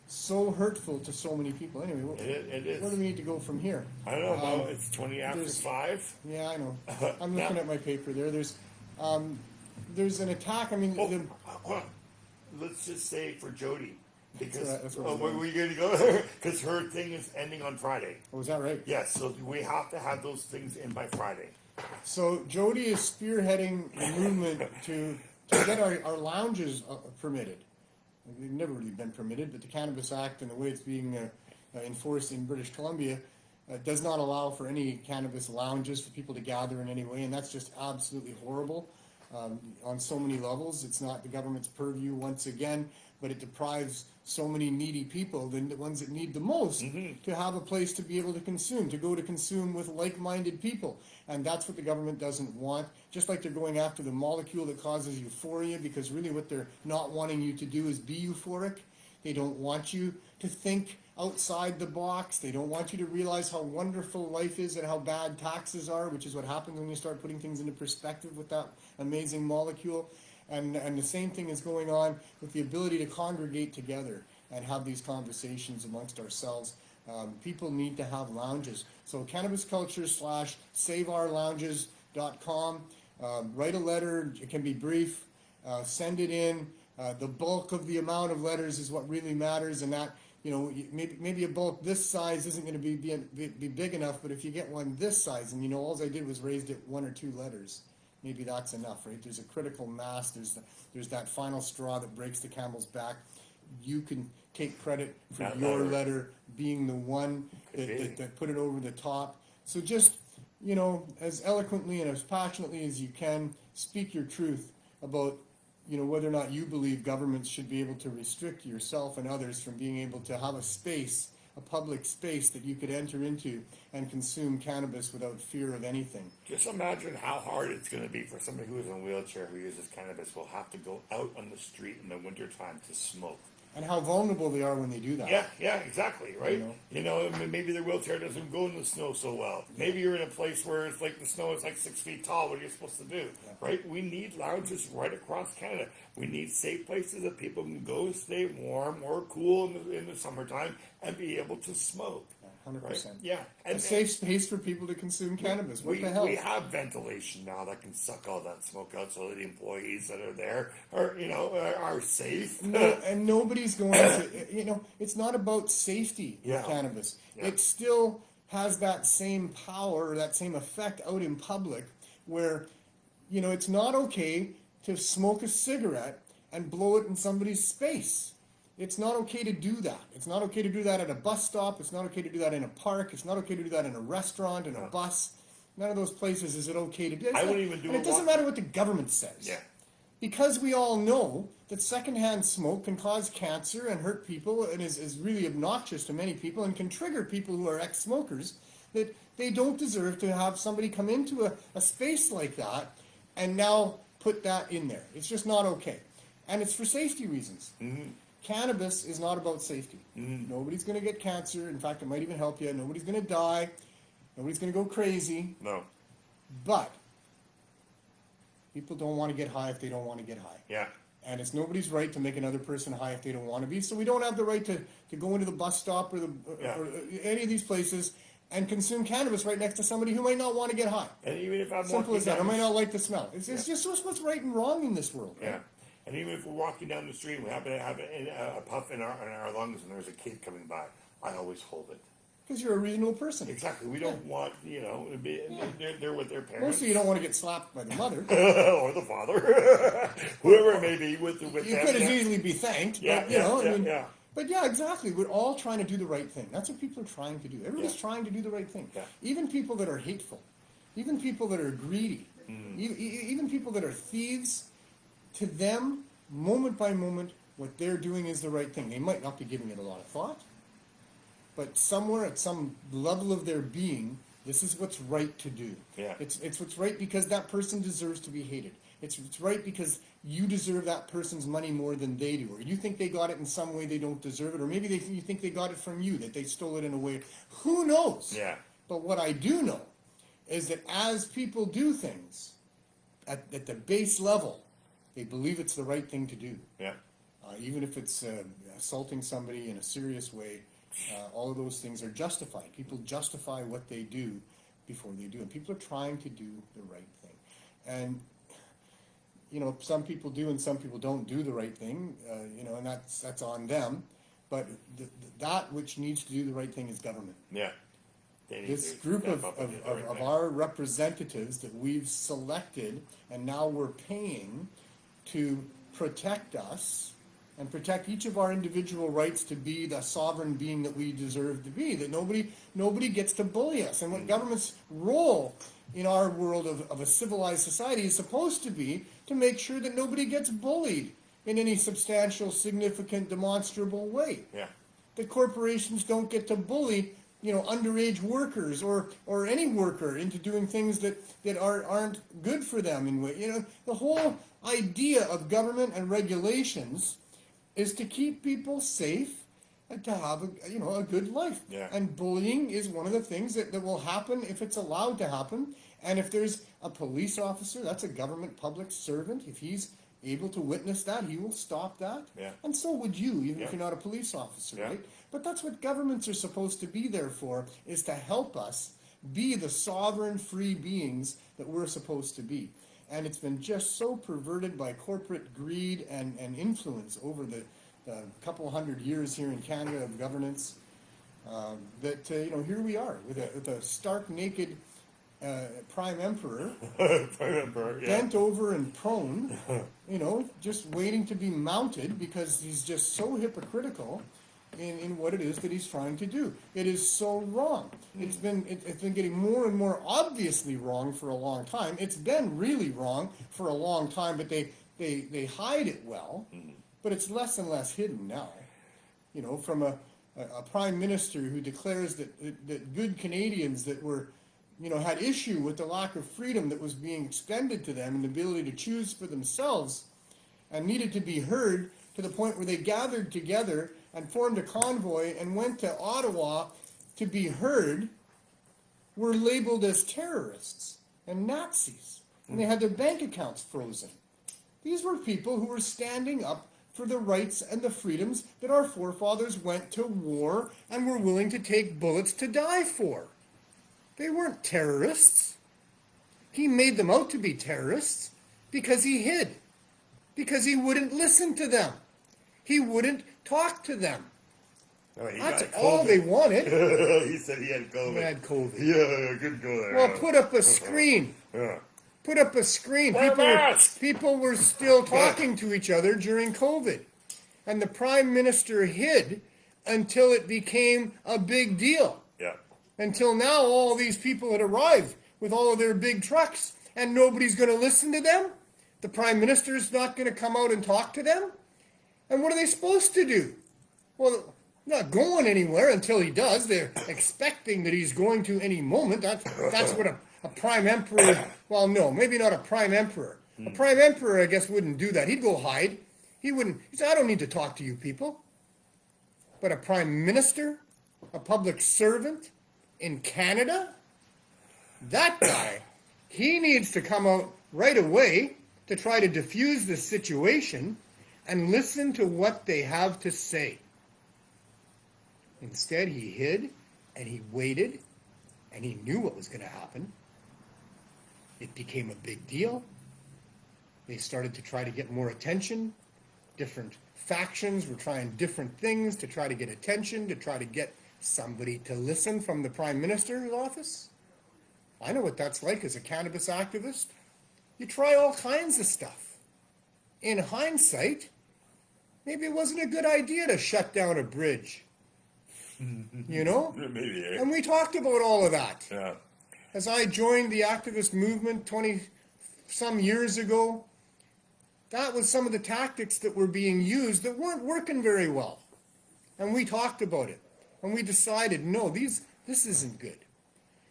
so hurtful to so many people. Anyway, It is. where do we need to go from here? I don't know. Well, it's 20 after there's- 5. Yeah, I know. I'm looking at my paper there. There's an attack. I mean, Let's just say for Jody. Because That's what I was where going. were you going to go? Because her thing is ending on Friday. oh, is that right? Yes, so we have to have those things in by Friday. So Jody is spearheading the movement to get our lounges permitted. They've never really been permitted, but the Cannabis Act and the way it's being enforced in British Columbia does not allow for any cannabis lounges for people to gather in any way, and that's just absolutely horrible on so many levels. It's not the government's purview once again, but it deprives so many needy people, the ones that need the most, to have a place to be able to consume, to go to consume with like-minded people. And that's what the government doesn't want. Just like they're going after the molecule that causes euphoria, because really what they're not wanting you to do is be euphoric. They don't want you to think outside the box. They don't want you to realize how wonderful life is and how bad taxes are, which is what happens when you start putting things into perspective with that amazing molecule. And the same thing is going on with the ability to congregate together and have these conversations amongst ourselves. People need to have lounges. So cannabisculture/saveourlounges.com. Write a letter. It can be brief. Send it in. The bulk of the amount of letters is what really matters, and that, you know, maybe a bulk this size isn't going to be big enough, but if you get one this size, and you know, all I did was raised it 1 or 2 letters. Maybe that's enough, right? There's a critical mass. There's that final straw that breaks the camel's back. You can take credit for That your letter. letter being the one that put it over the top. So just, you know, as eloquently and as passionately as you can, speak your truth about, you know, whether or not you believe governments should be able to restrict yourself and others from being able to have a space, a public space that you could enter into and consume cannabis without fear of anything. Just imagine how hard it's going to be for somebody who is in a wheelchair who uses cannabis will have to go out on the street in the wintertime to smoke. And how vulnerable they are when they do that. Yeah, exactly, right? You know, maybe their wheelchair doesn't go in the snow so well. Maybe you're in a place where it's like the snow is like 6 feet tall. What are you supposed to do, right? We need lounges right across Canada. We need safe places that people can go stay warm or cool in the summertime and be able to smoke. 100%. Right? Yeah. A safe space for people to consume cannabis. What the hell? We have ventilation now that can suck all that smoke out, so that the employees that are there are, you know, are safe. No, and nobody's going to, you know, it's not about safety with Yeah. cannabis. Yeah. It still has that same power, or that same effect out in public, where, you know, it's not okay to smoke a cigarette and blow it in somebody's space. It's not okay to do that. It's not okay to do that at a bus stop. It's not okay to do that in a park. It's not okay to do that in a restaurant, in a bus. None of those places is it okay to do. I wouldn't even do And it it doesn't matter what the government says. Yeah. Because we all know that secondhand smoke can cause cancer and hurt people and is really obnoxious to many people and can trigger people who are ex-smokers, that they don't deserve to have somebody come into a space like that and now put that in there. It's just not okay. And it's for safety reasons. Cannabis is not about safety. Nobody's going to get cancer. In fact, it might even help you. Nobody's going to die. Nobody's going to go crazy. No. But people don't want to get high if they don't want to get high. Yeah. And it's nobody's right to make another person high if they don't want to be. So we don't have the right to go into the bus stop or any of these places and consume cannabis right next to somebody who might not want to get high. And even if I'm Simple walking as that. I down might the not like the smell. It's just what's right and wrong in this world. Right? Yeah. And even if we're walking down the street and we happen to have a puff in our lungs and there's a kid coming by, I always hold it. Because you're a reasonable person. Exactly. We don't want, you know, they're with their parents. Mostly you don't want to get slapped by the mother. or the father. Whoever it may be with You them. could as easily be thanked. Yeah, but, you know, yeah, I mean, yeah. But yeah, exactly. We're all trying to do the right thing. That's what people are trying to do. Everybody's Yeah. trying to do the right thing. Yeah. Even people that are hateful. Even people that are greedy. Even people that are thieves, to them, moment by moment, what they're doing is the right thing. They might not be giving it a lot of thought, but somewhere at some level of their being, this is what's right to do. Yeah. It's what's right because that person deserves to be hated. It's right because you deserve that person's money more than they do, or you think they got it in some way they don't deserve it, or maybe you think they got it from you, that they stole it in a way. Who knows? Yeah. But what I do know is that as people do things at the base level, they believe it's the right thing to do. Yeah. Even if it's assaulting somebody in a serious way, all of those things are justified. People justify what they do before they do it. People are trying to do the right thing. And, some people do and some people don't do the right thing, and that's on them. But that which needs to do the right thing is government. Yeah. This group of our representatives that we've selected and now we're paying to protect us and protect each of our individual rights to be the sovereign being that we deserve to be, that nobody gets to bully us. And what government's role in our world of a civilized society is supposed to be to make sure that nobody gets bullied in any substantial, significant, demonstrable way. Yeah. That corporations don't get to bully underage workers or any worker into doing things that aren't good for them in way. The whole idea of government and regulations is to keep people safe and to have a good life. Yeah. And bullying is one of the things that will happen if it's allowed to happen. And if there's a police officer, that's a government public servant, if he's able to witness that, he will stop that. Yeah. And so would you, even if you're not a police officer, Yeah. right? But that's what governments are supposed to be there for, is to help us be the sovereign, free beings that we're supposed to be. And it's been just so perverted by corporate greed and influence over the couple hundred years here in Canada of governance that, here we are with a stark naked Prime Emperor, bent over and prone, just waiting to be mounted because he's just so hypocritical in what it is that he's trying to do. It is so wrong. It's been getting more and more obviously wrong for a long time. It's been really wrong for a long time, but they hide it well. But it's less and less hidden now. From a prime minister who declares that good Canadians that were had issue with the lack of freedom that was being extended to them and the ability to choose for themselves and needed to be heard, to the point where they gathered together and formed a convoy and went to Ottawa to be heard, were labeled as terrorists and Nazis. And they had their bank accounts frozen. These were people who were standing up for the rights and the freedoms that our forefathers went to war and were willing to take bullets to die for. They weren't terrorists. He made them out to be terrorists because he hid, because he wouldn't listen to them. He wouldn't talk to them. Oh, That's all they wanted. He said he had COVID. He had COVID. Yeah, good go there. Well, put up a screen. Yeah. Put up a screen. People were still talking to each other during COVID. And the Prime Minister hid until it became a big deal. Yeah. Until now, all these people had arrived with all of their big trucks, and nobody's going to listen to them. The Prime Minister's not going to come out and talk to them. And what are they supposed to do? Well, not going anywhere until he does. They're expecting that he's going to any moment. That's what a prime emperor, well, no, maybe not a prime emperor. A prime emperor, I guess, wouldn't do that. He'd go hide. He wouldn't. He'd say, I don't need to talk to you people. But a prime minister, a public servant in Canada, that guy, he needs to come out right away to try to diffuse the situation and listen to what they have to say. Instead, he hid and he waited and he knew what was going to happen. It became a big deal. They started to try to get more attention. Different factions were trying different things to try to get attention, to try to get somebody to listen from the Prime Minister's office. I know what that's like as a cannabis activist. You try all kinds of stuff. In hindsight, maybe it wasn't a good idea to shut down a bridge. Maybe. And we talked about all of that. Yeah. As I joined the activist movement some years ago, that was some of the tactics that were being used that weren't working very well. And we talked about it. And we decided, no, this isn't good.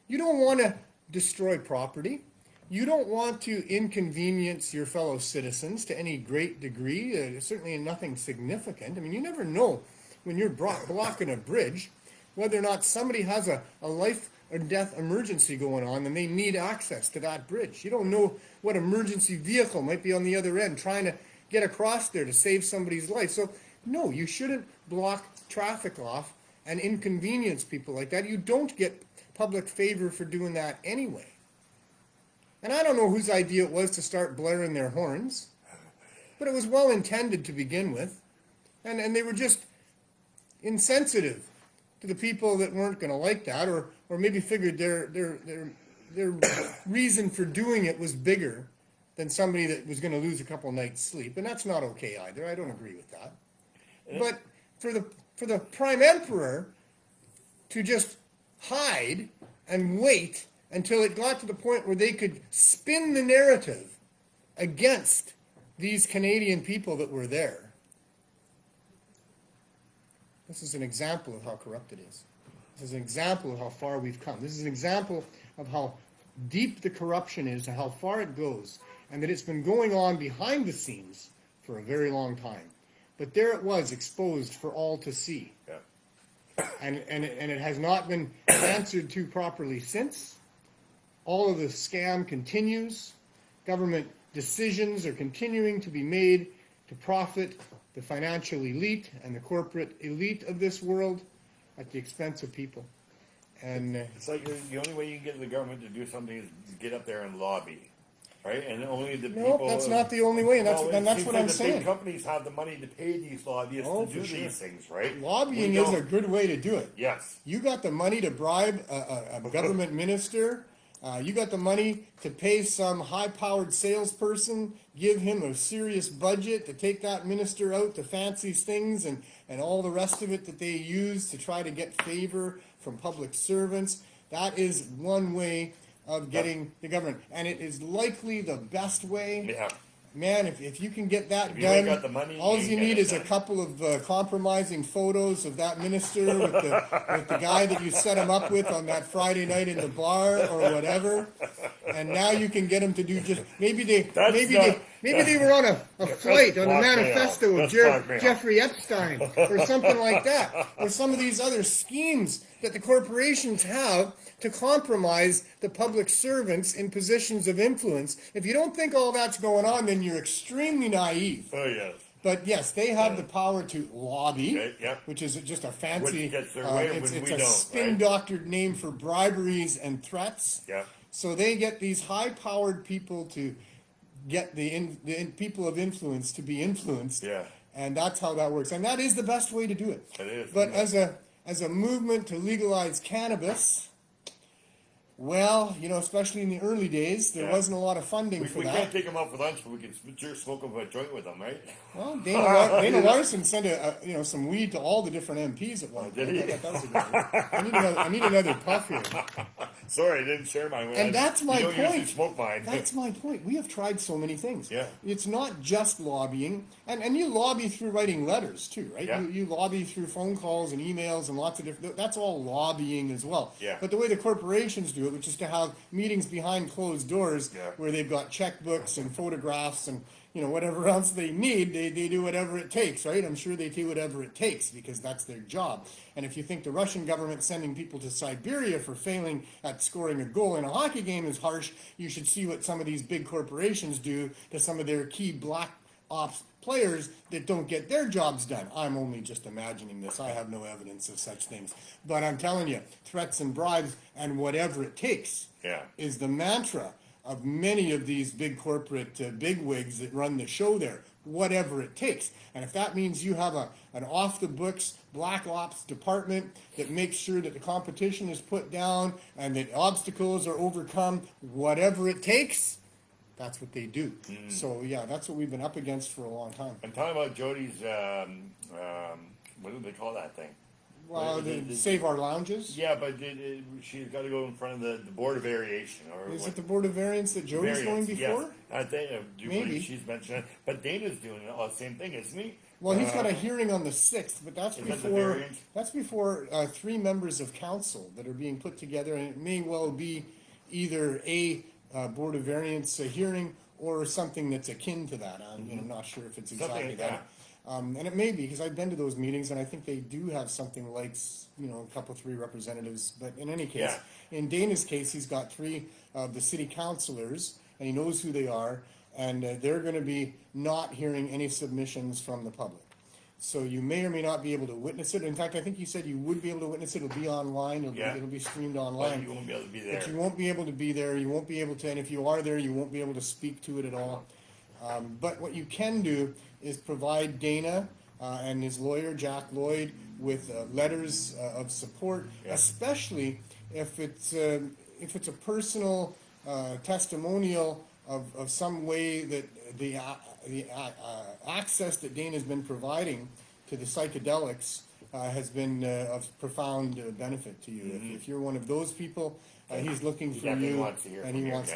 You don't want to destroy property. You don't want to inconvenience your fellow citizens to any great degree, certainly nothing significant. I mean, you never know when you're blocking a bridge whether or not somebody has a life or death emergency going on and they need access to that bridge. You don't know what emergency vehicle might be on the other end trying to get across there to save somebody's life. So, no, you shouldn't block traffic off and inconvenience people like that. You don't get public favor for doing that anyway. And I don't know whose idea it was to start blaring their horns, but it was well intended to begin with. And they were just insensitive to the people that weren't going to like that, or maybe figured their reason for doing it was bigger than somebody that was going to lose a couple nights' sleep. And that's not okay either. I don't agree with that. But for the Prime Emperor to just hide and wait until it got to the point where they could spin the narrative against these Canadian people that were there. This is an example of how corrupt it is. This is an example of how far we've come. This is an example of how deep the corruption is and how far it goes, and that it's been going on behind the scenes for a very long time. But there it was, exposed for all to see. Yeah. And it has not been answered to properly since. All of the scam continues. Government decisions are continuing to be made to profit the financial elite and the corporate elite of this world at the expense of people. And it's like the only way you can get the government to do something is get up there and lobby, right? And only the people. No, that's not the only way, and that's what I'm the saying. big companies have the money to pay these lobbyists to do these things, right? Lobbying is a good way to do it. Yes. You got the money to bribe a government minister. You got the money to pay some high-powered salesperson, give him a serious budget to take that minister out to fancy things and all the rest of it that they use to try to get favor from public servants. That is one way of getting the government. And it is likely the best way. Yeah. Man, if you can get that If you done, ain't got the money, all you you ain't need got it is a done. couple of compromising photos of that minister with the guy that you set him up with on that Friday night in the bar or whatever, and now you can get him to do just maybe they were on a flight on the manifesto of Jeffrey Epstein or something like that, or some of these other schemes that the corporations have to compromise the public servants in positions of influence. If you don't think all that's going on, then you're extremely naive. Oh, yes. But yes, they have the power to lobby, Okay, yeah. which is just a fancy, Which gets their way it's when we a don't, spin-doctored name for briberies and threats. Yeah. So they get these high-powered people to get the people of influence to be influenced. Yeah. And that's how that works. And that is the best way to do it. It is. But as a movement to legalize cannabis, well, especially in the early days, there wasn't a lot of funding for We that. can't take them out for lunch, but we can smoke a joint with them, right? Well, Dana Larson sent some weed to all the different MPs at one point. Did he? I thought that was a good idea. I need another puff here. Sorry, I didn't share mine. And that's my you don't usually point. smoke mine. That's my point. We have tried so many things. Yeah. It's not just lobbying, and you lobby through writing letters too, right? Yeah. You lobby through phone calls and emails and lots of different. That's all lobbying as well. Yeah. But the way the corporations do it, which is to have meetings behind closed doors, Yeah. where they've got checkbooks and photographs and whatever else they need, they do whatever it takes, right? I'm sure they do whatever it takes because that's their job. And if you think the Russian government sending people to Siberia for failing at scoring a goal in a hockey game is harsh, you should see what some of these big corporations do to some of their key black ops players that don't get their jobs done. I'm only just imagining this. I have no evidence of such things. But I'm telling you, threats and bribes and whatever it takes is the mantra of many of these big corporate bigwigs that run the show there. Whatever it takes. And if that means you have an off-the-books black ops department that makes sure that the competition is put down and that obstacles are overcome, whatever it takes, that's what they do. So, yeah, that's what we've been up against for a long time. I'm talking about Jody's, what do they call that thing? Well, the Save Our Lounges. Yeah, but she's got to go in front of the Board of Variation. Or Is what? it the Board of Variance that Jody's going before? Yes. I think, do Maybe. believe she's mentioned it. But Dana's doing the same thing, isn't he? Well, he's got a hearing on the 6th, but that's Is that the before variance? that's before 3 members of council that are being put together, and it may well be either a Board of Variance hearing or something that's akin to that. I'm not sure if it's exactly Something like that. And it may be, because I've been to those meetings, and I think they do have something like, a couple, 3 representatives. But in any case, in Dana's case, he's got 3 of the city councilors, and he knows who they are, and they're going to be not hearing any submissions from the public. So you may or may not be able to witness it. In fact, I think you said you would be able to witness it. It'll be online. It'll be streamed online. But you won't be able to be there. But you won't be able to be there. You won't be able to, and if you are there, you won't be able to speak to it at all. But what you can do is provide Dana and his lawyer, Jack Lloyd, with letters of support, especially if it's a personal testimonial of some way that the access that Dana's been providing to the psychedelics has been of profound benefit to you. If you're one of those people, he's looking for you, and he wants to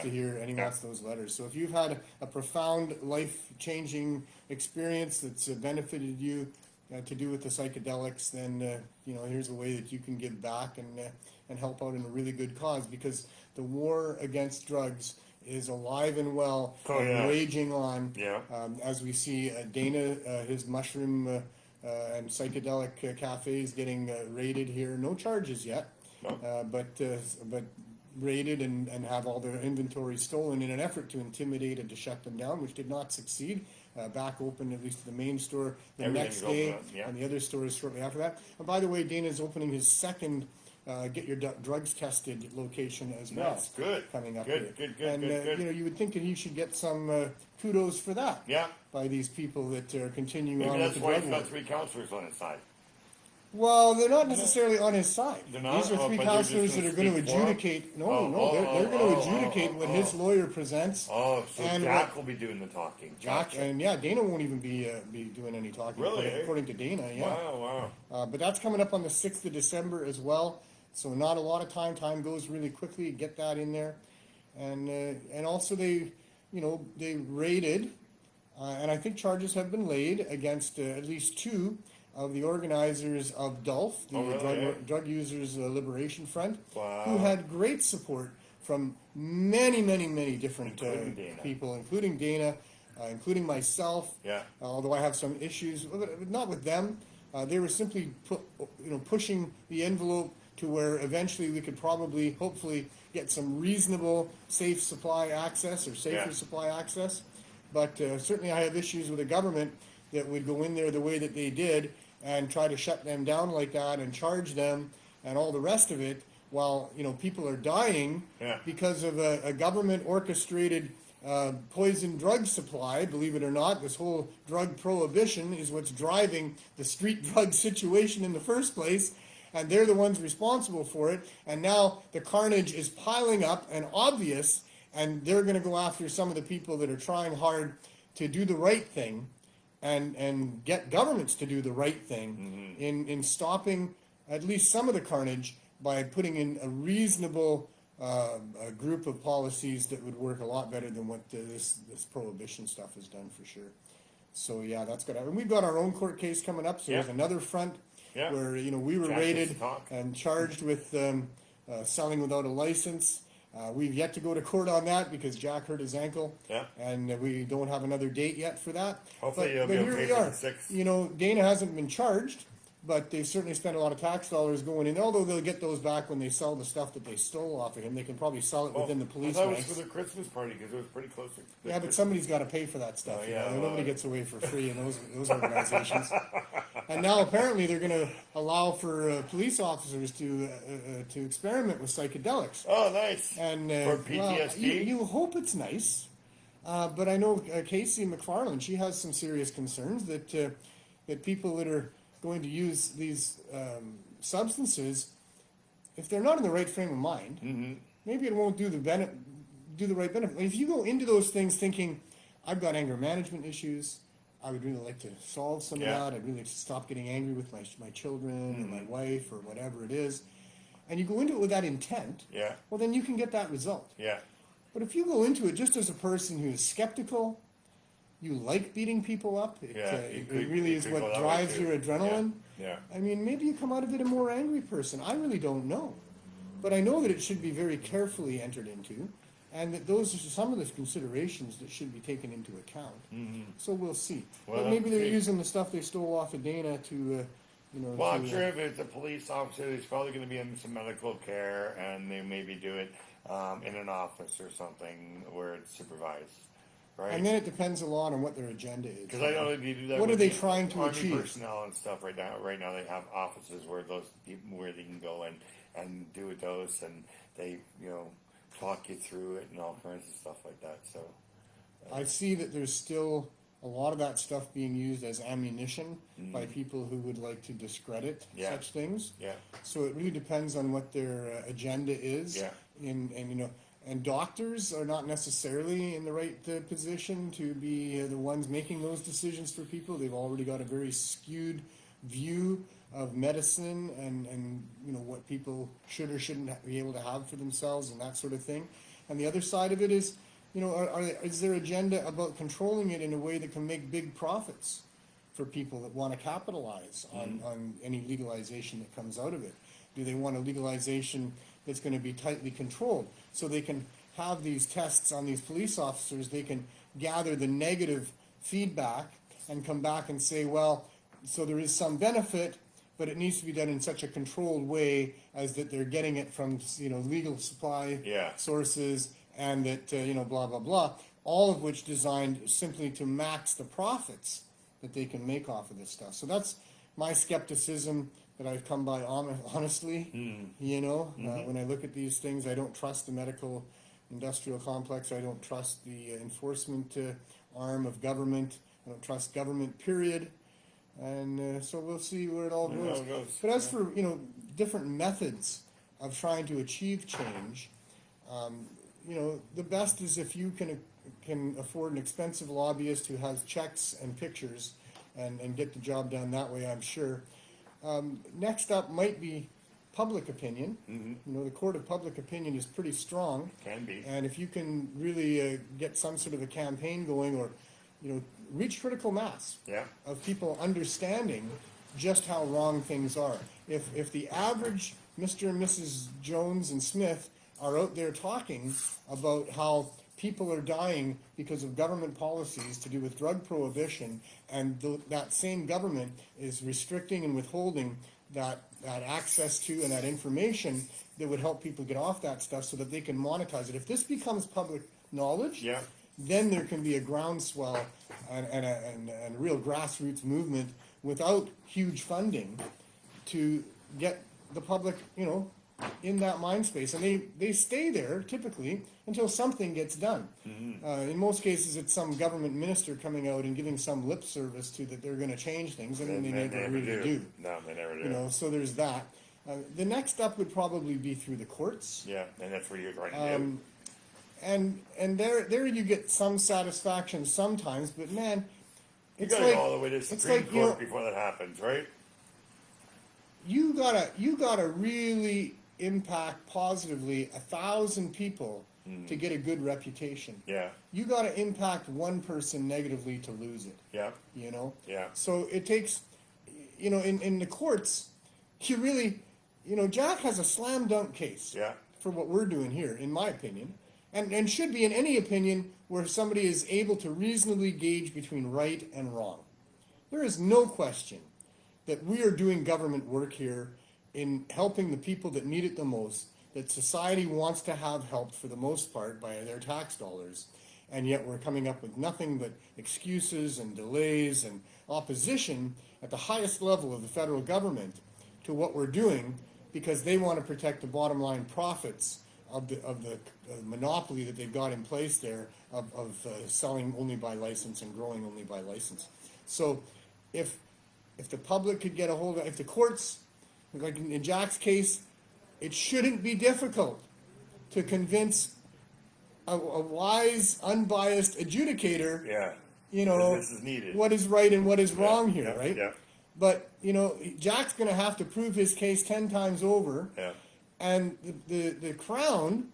hear, and he wants those letters. So if you've had a profound, life-changing experience that's benefited you to do with the psychedelics, then here's a way that you can give back and help out in a really good cause, because the war against drugs is alive and well, and raging on. As we see Dana, his mushroom and psychedelic cafes getting raided here. No charges yet, but raided and have all their inventory stolen in an effort to intimidate and to shut them down, which did not succeed. Back open, at least the main store, the next day, and the other stores shortly after that. And by the way, Dana's opening his second get your drugs tested location as well. That's good. Coming up Good. and you would think that he should get some kudos for that. Yeah. By these people that are continuing Maybe on that's with the why drug he's war. got 3 counselors on his side. Well, they're not necessarily on his side. They're not? These are 3 but they're counselors just that are gonna going to speak for him? adjudicate. They're going to adjudicate what his lawyer presents. Oh, so and Jack will be doing the talking. Jack, Gotcha. and Dana won't even be doing any talking. Really, according to Dana. Yeah. Wow. But that's coming up on the 6th of December as well. So not a lot of time. Time goes really quickly. Get that in there, and also they raided, and I think charges have been laid against at least 2 of the organizers of DULF, the Drug Users Liberation Front, who had great support from many different people, including Dana, including myself. Although I have some issues, not with them. They were simply pushing the envelope to where eventually we could probably, hopefully, get some reasonable, safe supply access or safer supply access. But certainly I have issues with a government that would go in there the way that they did and try to shut them down like that and charge them and all the rest of it while people are dying because of a government orchestrated poison drug supply. Believe it or not, this whole drug prohibition is what's driving the street drug situation in the first place. And they're the ones responsible for it. And now the carnage is piling up and obvious, and they're going to go after some of the people that are trying hard to do the right thing and get governments to do the right thing in stopping at least some of the carnage by putting in a reasonable group of policies that would work a lot better than what this prohibition stuff has done for sure. So yeah, that's good. And we've got our own court case coming up, so there's another front where we were raided and charged with selling without a license. We've yet to go to court on that because Jack hurt his ankle, and we don't have another date yet for that. Hopefully but you'll be here okay we for are. the 6th. Dana hasn't been charged, but they've certainly spent a lot of tax dollars going in. Although they'll get those back when they sell the stuff that they stole off of him. They can probably sell it within the police I thought it ranks. was for the Christmas party because it was pretty close. Yeah, but somebody's got to pay for that stuff. Nobody gets away for free in those organizations. And now apparently they're going to allow for police officers to experiment with psychedelics. Oh, nice. And for PTSD? You hope it's nice. But I know Casey McFarland, she has some serious concerns that people that are going to use these substances, if they're not in the right frame of mind, maybe it won't do the right benefit. If you go into those things thinking, I've got anger management issues, I would really like to solve some Yeah. of that. I'd really like to stop getting angry with my children or my wife or whatever it is. And you go into it with that intent, Yeah. well, then you can get that result. Yeah. But if you go into it just as a person who is skeptical, you like beating people up, it really is what drives your adrenaline. Yeah. I mean, maybe you come out of it a more angry person. I really don't know. But I know that it should be very carefully entered into, and that those are some of the considerations that should be taken into account. So we'll see. Well, but maybe they're see. using the stuff they stole off of Dana to, Well, I'm sure if it's a police officer, he's probably going to be in some medical care, and they maybe do it in an office or something where it's supervised, right? And then it depends a lot on what their agenda is. Because I know they do that. What with are they the trying to Army achieve? personnel and stuff right now. Right now, they have offices where those people where they can go and do a dose, and they talk you through it and all kinds of stuff like that. So I see that there's still a lot of that stuff being used as ammunition by people who would like to discredit Yeah. such things. yeah, So it really depends on what their agenda is. Yeah. And doctors are not necessarily in the right position to be the ones making those decisions for people. They've already got a very skewed view of medicine and what people should or shouldn't be able to have for themselves and that sort of thing. And the other side of it is, is their agenda about controlling it in a way that can make big profits for people that want to capitalize on any legalization that comes out of it? Do they want a legalization that's going to be tightly controlled so they can have these tests on these police officers? They can gather the negative feedback and come back and say, well, so there is some benefit, but it needs to be done in such a controlled way as that they're getting it from legal supply Yeah. sources, and that blah blah blah, all of which designed simply to max the profits that they can make off of this stuff. So that's my skepticism that I've come by honestly. When I look at these things, I don't trust the medical industrial complex. I don't trust the enforcement arm of government. I don't trust government, period. And so we'll see where it all goes. But as for different methods of trying to achieve change, the best is if you can afford an expensive lobbyist who has checks and pictures and get the job done that way, I'm sure. Next up might be public opinion. The court of public opinion is pretty strong. can be. And if you can really get some sort of a campaign going, or reach critical mass Yeah. of people understanding just how wrong things are. If the average Mr. and Mrs. Jones and Smith are out there talking about how people are dying because of government policies to do with drug prohibition, and that same government is restricting and withholding that access to and that information that would help people get off that stuff so that they can monetize it. If this becomes public knowledge, Yeah. then there can be a groundswell and a real grassroots movement without huge funding to get the public, in that mind space. And they stay there typically until something gets done. In most cases, it's some government minister coming out and giving some lip service to that they're going to change things, and then they never really do. No, they never do. So there's that. The next step would probably be through the courts. Yeah, and that's what you're trying to do. And there you get some satisfaction sometimes, but man, You it's gotta like go all the way to it's Supreme like, Court before that happens, right? you gotta really impact positively 1,000 people to get a good reputation. Yeah, You gotta impact one person negatively to lose it. yeah, yeah. So it takes, in the courts, you really, Jack has a slam dunk case. Yeah. For what we're doing here, in my opinion, and should be in any opinion where somebody is able to reasonably gauge between right and wrong. There is no question that we are doing government work here in helping the people that need it the most, that society wants to have helped for the most part by their tax dollars, and yet we're coming up with nothing but excuses and delays and opposition at the highest level of the federal government to what we're doing, because they want to protect the bottom line profits of the monopoly that they've got in place there of selling only by license and growing only by license. So if the public could get a hold of, if the courts, like in Jack's case, it shouldn't be difficult to convince a wise, unbiased adjudicator Yeah. you know, This is needed. what is right and what is wrong here, yeah, right? Yeah. But, you know, Jack's going to have to prove his case 10 times over. Yeah. And the Crown,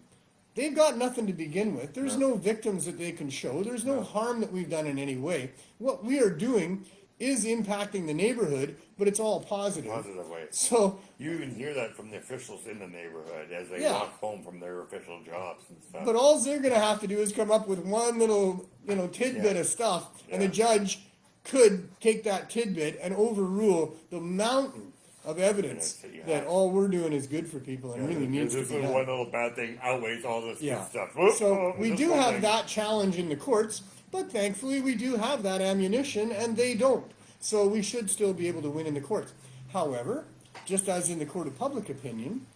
they've got nothing to begin with. There's no victims that they can show. There's no harm that we've done in any way. What we are doing is impacting the neighborhood, but it's all positive. Positive way. So You even hear that from the officials in the neighborhood as they Yeah. walk home from their official jobs and stuff. but all they're going to have to do is come up with one little, you know, tidbit Yeah. of stuff, and Yeah. the judge could take that tidbit and overrule the mountain of evidence Yes, yeah. that all we're doing is good for people and really needs to this be is done. one little bad thing outweighs all this Yeah. good stuff. Whoop, So oh, we just do one have thing. that challenge in the courts, but thankfully we do have that ammunition and they don't. So we should still be able to win in the courts. However, just as in the court of public opinion,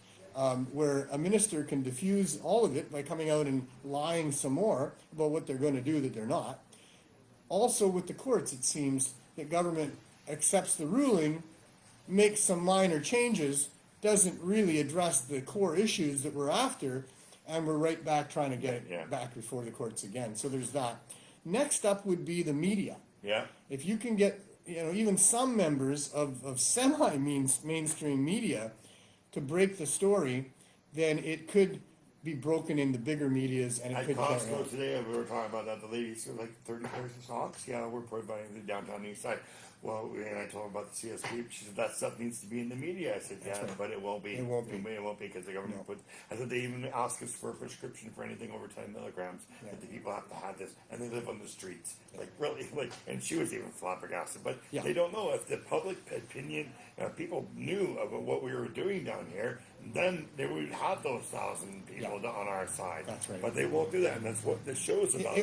where a minister can diffuse all of it by coming out and lying some more about what they're going to do that they're not, also with the courts it seems that government accepts the ruling, makes some minor changes, doesn't really address the core issues that we're after, and we're right back trying to get it Yeah. back before the courts again. So there's that. Next up would be the media. Yeah. If you can get, you know, even some members of semi-mainstream media to break the story, then it could be broken into bigger medias and it At could carry Costco on. today, we were talking about that. The ladies were like 30 pairs of socks. Yeah, we're providing the downtown east side. Well, and I told her about the CSP. She said that stuff needs to be in the media. I said, yeah, right. but it won't be. It won't be. It won't be because the government put. I said they even ask us for a prescription for anything over 10 milligrams. Yeah. That the people have to have this, and they live on the streets. Like really, like. And she was even flabbergasted. But Yeah. they don't know if the public opinion, people knew about what we were doing down here. Then they would have those 1,000 people Yeah. on our side. That's right. But they won't do that, and that's what this show's about.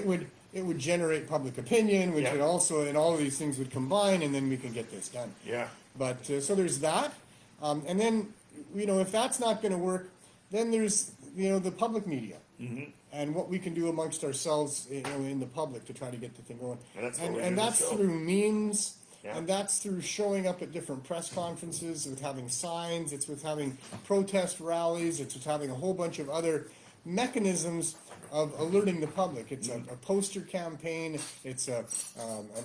It would generate public opinion, which Yeah. would also, and all of these things would combine, and then we can get this done. Yeah. But so there's that, and then you know if that's not going to work, then there's you know the public media and what we can do amongst ourselves, you know, in the public to try to get the thing going. And that's what and, we're and doing that's the show. through memes. Yeah. And that's through showing up at different press conferences, with having signs, it's with having protest rallies, it's with having a whole bunch of other mechanisms of alerting the public. It's a poster campaign, it's an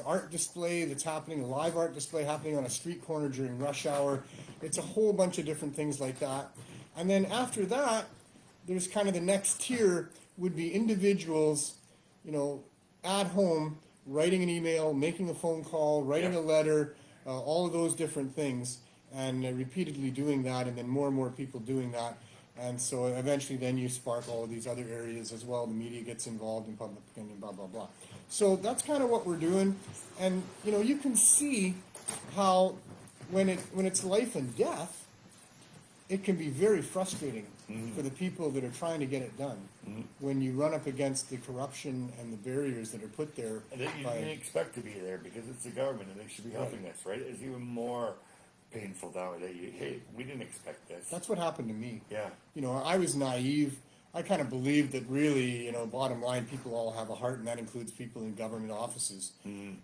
art display that's happening, a live art display happening on a street corner during rush hour. It's a whole bunch of different things like that. And then after that, there's kind of the next tier would be individuals, you know, at home, writing an email, making a phone call, writing Yeah. a letter, all of those different things, and repeatedly doing that, and then more and more people doing that. And so eventually then you spark all of these other areas as well. The media gets involved in public opinion, blah, blah, blah. So that's kind of what we're doing. And, you know, you can see how when it's life and death, it can be very frustrating for the people that are trying to get it done when you run up against the corruption and the barriers that are put there. And that you didn't expect to be there because it's the government and they should be helping us, right? It's even more painful that way. Hey, we didn't expect this. That's what happened to me. Yeah. You know, I was naive. I kind of believed that really, you know, bottom line, people all have a heart, and that includes people in government offices.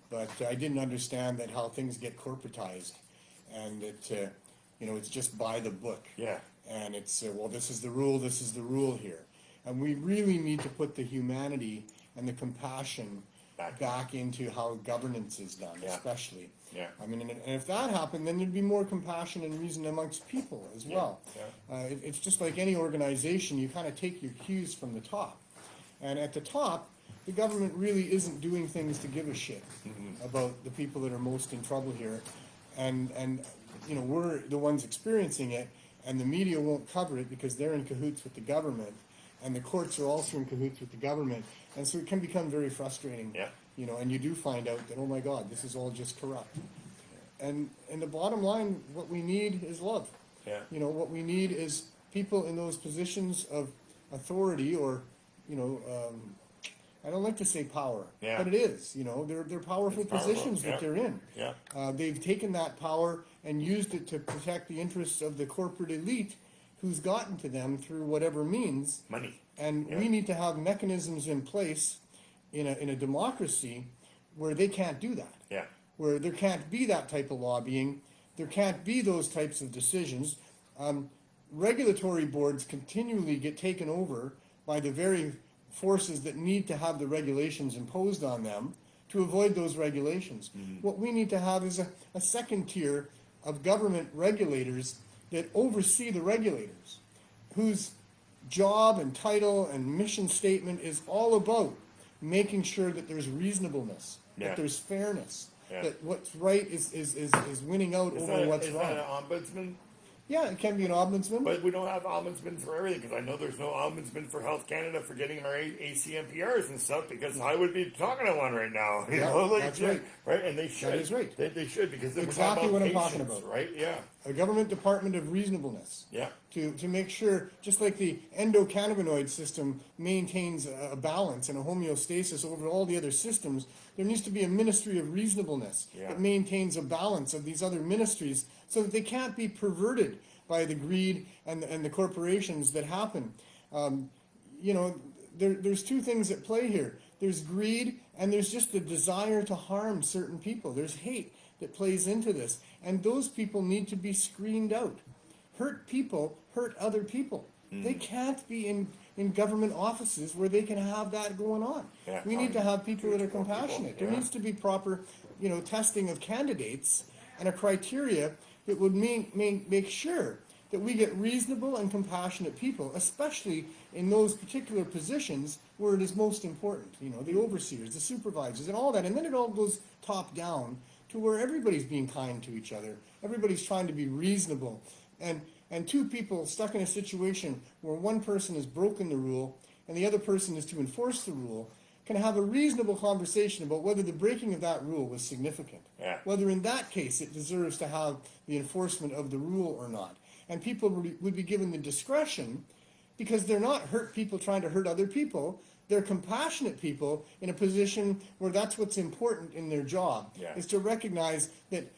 But I didn't understand that how things get corporatized, and that, you know, it's just by the book. Yeah. And it's, well, this is the rule here. And we really need to put the humanity and the compassion back into how governance is done, Yeah. especially. Yeah. I mean, and if that happened, then there'd be more compassion and reason amongst people as well. Yeah. It's just like any organization, you kind of take your cues from the top. And at the top, the government really isn't doing things to give a shit about the people that are most in trouble here. And you know, we're the ones experiencing it, and the media won't cover it because they're in cahoots with the government, and the courts are also in cahoots with the government, and so it can become very frustrating. Yeah. You know, and you do find out that, oh my God, this is all just corrupt. And the bottom line, what we need is love. Yeah. You know, what we need is people in those positions of authority, or, you know, I don't like to say power, Yeah. but it is. You know, they're powerful It's powerful, positions that yeah. they're in. Yeah. They've taken that power and used it to protect the interests of the corporate elite who's gotten to them through whatever means. Money. And Yeah. we need to have mechanisms in place in a democracy where they can't do that. Yeah. Where there can't be that type of lobbying, there can't be those types of decisions. Regulatory boards continually get taken over by the very forces that need to have the regulations imposed on them, to avoid those regulations. What we need to have is a second tier of government regulators that oversee the regulators, whose job and title and mission statement is all about making sure that there's reasonableness, Yeah. that there's fairness, Yeah. that what's right is winning out over what's is wrong. that an ombudsman? Yeah, it can be an ombudsman. But we don't have ombudsmen for everything, because I know there's no ombudsman for Health Canada for getting our ACMPRs and stuff, because I would be talking to one right now. You Yeah, know, like, that's right. Right, and they should. That is right. They should, because then Exactly we're talking what I'm about talking patients, about. right? Yeah. A government department of reasonableness. Yeah. To make sure, just like the endocannabinoid system maintains a balance and a homeostasis over all the other systems, there needs to be a ministry of reasonableness Yeah. that maintains a balance of these other ministries so that they can't be perverted by the greed and the corporations that happen. There's two things at play here. There's greed and there's just the desire to harm certain people. There's hate that plays into this. And those people need to be screened out. Hurt people hurt other people. They can't be in government offices where they can have that going on. Yeah, We need to have people that are more people, compassionate. There yeah. needs to be proper, testing of candidates and a criteria that would make sure that we get reasonable and compassionate people, especially in those particular positions where it is most important. The overseers, the supervisors, and all that. And then it all goes top down to where everybody's being kind to each other. Everybody's trying to be reasonable. And two people stuck in a situation where one person has broken the rule and the other person is to enforce the rule can have a reasonable conversation about whether the breaking of that rule was significant. Yeah. Whether in that case it deserves to have the enforcement of the rule or not. And people would be given the discretion, because they're not hurt people trying to hurt other people. They're compassionate people in a position where that's what's important in their job, Yeah. is to recognize that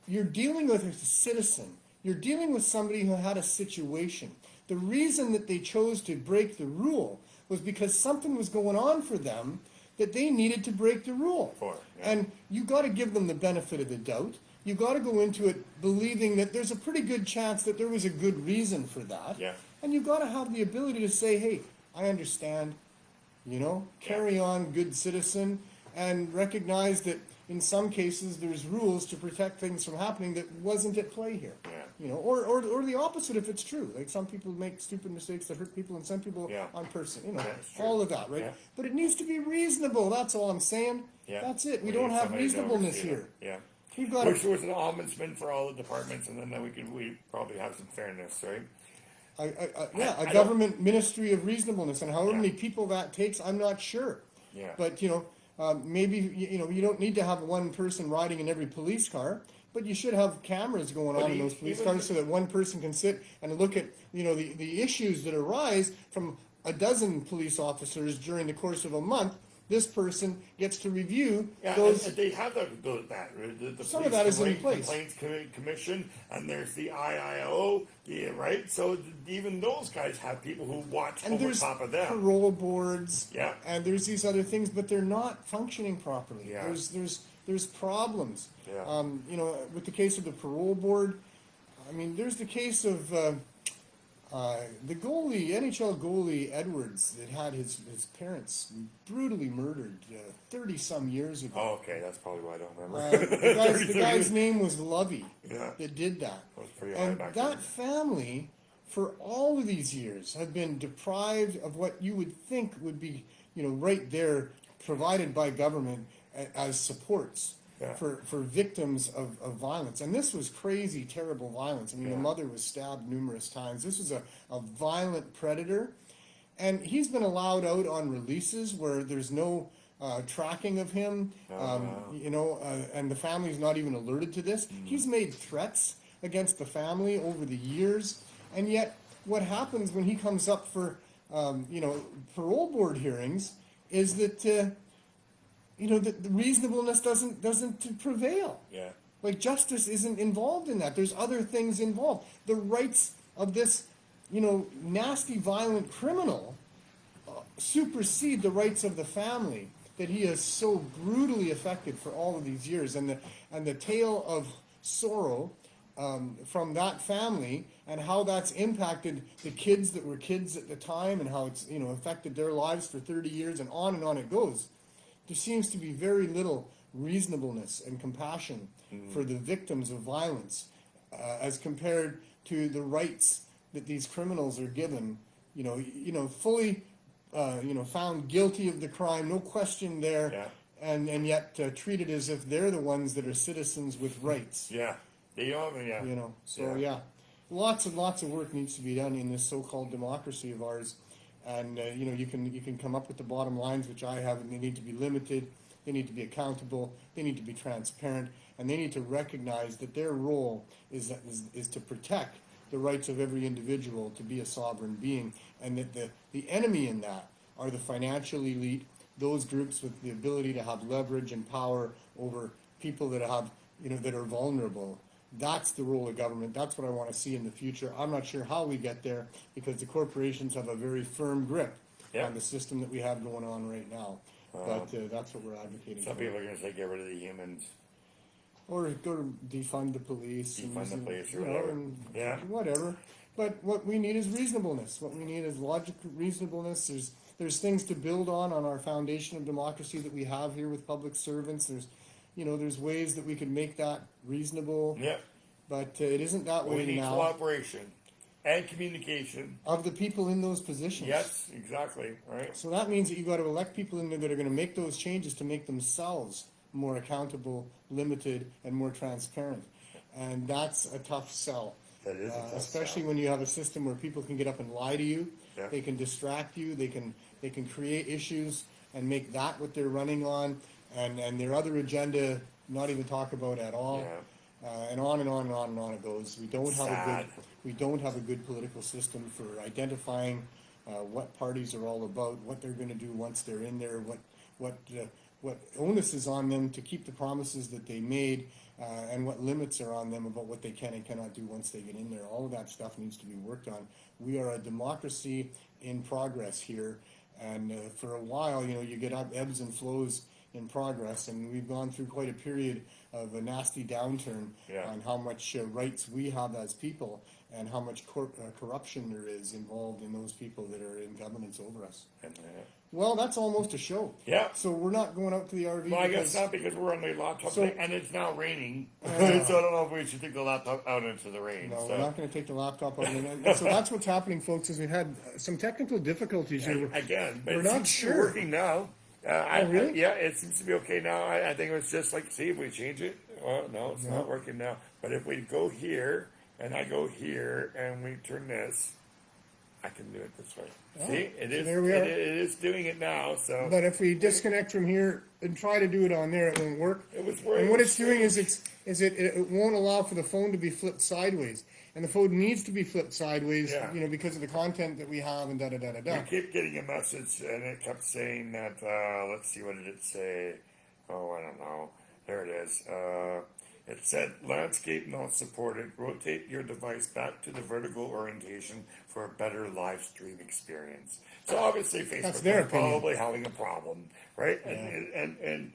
you're dealing with a citizen. You're dealing with somebody who had a situation. The reason that they chose to break the rule was because something was going on for them that they needed to break the rule. For, yeah. And you got to give them the benefit of the doubt. You got to go into it believing that there's a pretty good chance that there was a good reason for that. Yeah. And you got to have the ability to say, hey, I understand, carry on, good citizen, and recognize that in some cases there's rules to protect things from happening that wasn't at play here. Yeah. Or the opposite if it's true. Like some people make stupid mistakes that hurt people and some people Yeah. on person. That's true. All of that, right? Yeah. But it needs to be reasonable. That's all I'm saying. Yeah. That's it. We need don't have somebody to reasonableness oversee here. it. Yeah. We've got Wish there was an ombudsman for all the departments, and then we probably have some fairness, right? a government ministry of reasonableness, and however Yeah. many people that takes, I'm not sure. Yeah. But maybe you don't need to have one person riding in every police car, but you should have cameras going on in those police even cars so that one person can sit and look at the issues that arise from a dozen police officers during the course of a month. This person gets to review Yeah, those. and they have that. The Some of police that is in place. Complaints Commission, and there's the IIO, right? So even those guys have people who watch And over there's top of them. parole boards, Yeah. and there's these other things, but they're not functioning properly. Yeah. There's problems. Yeah. With the case of the parole board, there's the case of the NHL goalie Edwards that had his parents brutally murdered 30 some years ago. Oh, okay, that's probably why I don't remember. The guy's name was Lovey Yeah. that did that. That was pretty high And back that then. family, for all of these years, have been deprived of what you would think would be, right there, provided by government as supports Yeah. for victims of violence. And this was crazy, terrible violence. The Yeah. mother was stabbed numerous times. This was a violent predator. And he's been allowed out on releases where there's no tracking of him, and the family's not even alerted to this. He's made threats against the family over the years, and yet what happens when he comes up for, parole board hearings is that, that the reasonableness doesn't prevail. Yeah. Like justice isn't involved in that. There's other things involved. The rights of this, nasty, violent criminal supersede the rights of the family that he has so brutally affected for all of these years. And the tale of sorrow from that family and how that's impacted the kids that were kids at the time and how it's affected their lives for 30 years and on it goes. there seems to be very little reasonableness and compassion for the victims of violence as compared to the rights that these criminals are given. Fully, found guilty of the crime, no question there, Yeah. and yet treated as if they're the ones that are citizens with rights. Yeah. They are, yeah. Lots and lots of work needs to be done in this so-called democracy of ours, and you can come up with the bottom lines, which I have, and they need to be limited, they need to be accountable, they need to be transparent, and they need to recognize that their role is to protect the rights of every individual to be a sovereign being, and that the enemy in that are the financial elite, those groups with the ability to have leverage and power over people that have that are vulnerable. That's the role of government. That's what I want to see in the future. I'm not sure how we get there because the corporations have a very firm grip on the system that we have going on right now. But that's what we're advocating Some for. people are going to say get rid of the humans. Or go to defund the police. Defund the police or whatever. Whatever. But what we need is reasonableness. What we need is logical reasonableness. There's things to build on our foundation of democracy that we have here with public servants. There's ways that we could make that reasonable. Yeah. But it isn't that way We need now. cooperation and communication. Of the people in those positions. Yes, exactly. Right. So that means that you've got to elect people in there that are going to make those changes to make themselves more accountable, limited, and more transparent. And that's a tough sell. That is a tough especially sell. when you have a system where people can get up and lie to you. Yeah. They can distract you. They can create issues and make that what they're running on, and their other agenda not even talk about at all. Yeah. And on and on and on and on it goes. We don't Sad. have a good political system for identifying what parties are all about, what they're going to do once they're in there, what onus is on them to keep the promises that they made, and what limits are on them about what they can and cannot do once they get in there. All of that stuff needs to be worked on. We are a democracy in progress here, and for a while, you get ebbs and flows in progress, and we've gone through quite a period of a nasty downturn on how much rights we have as people and how much corruption there is involved in those people that are in governance over us. Well, that's almost a show. Yeah. So we're not going out to the RV. Well, I guess not because we're on the laptop So- thing, and it's now raining. So I don't know if we should take the laptop out into the rain. No, so. we're not going to take the laptop out. And so that's what's happening, folks, is we've had some technical difficulties here. Again, but We're it not seems to be sure. working now. Really? Yeah, it seems to be okay now. I think it was just like, see if we change it. Well, no, it's not working now. But if we go here, and I go here, and we turn this, I can do it this way. See, it is. there we are. It is doing it now. So, But if we disconnect from here and try to do it on there, it won't work. It was working. And what it's doing is it won't allow for the phone to be flipped sideways. And the phone needs to be flipped sideways, Yeah. because of the content that we have and da-da-da-da-da. I keep getting a message, and it kept saying that. Let's see, what did it say? Oh, I don't know. There it is. It said, landscape not supported. Rotate your device back to the vertical orientation for a better live stream experience. So obviously Facebook their is opinion. probably having a problem, right? And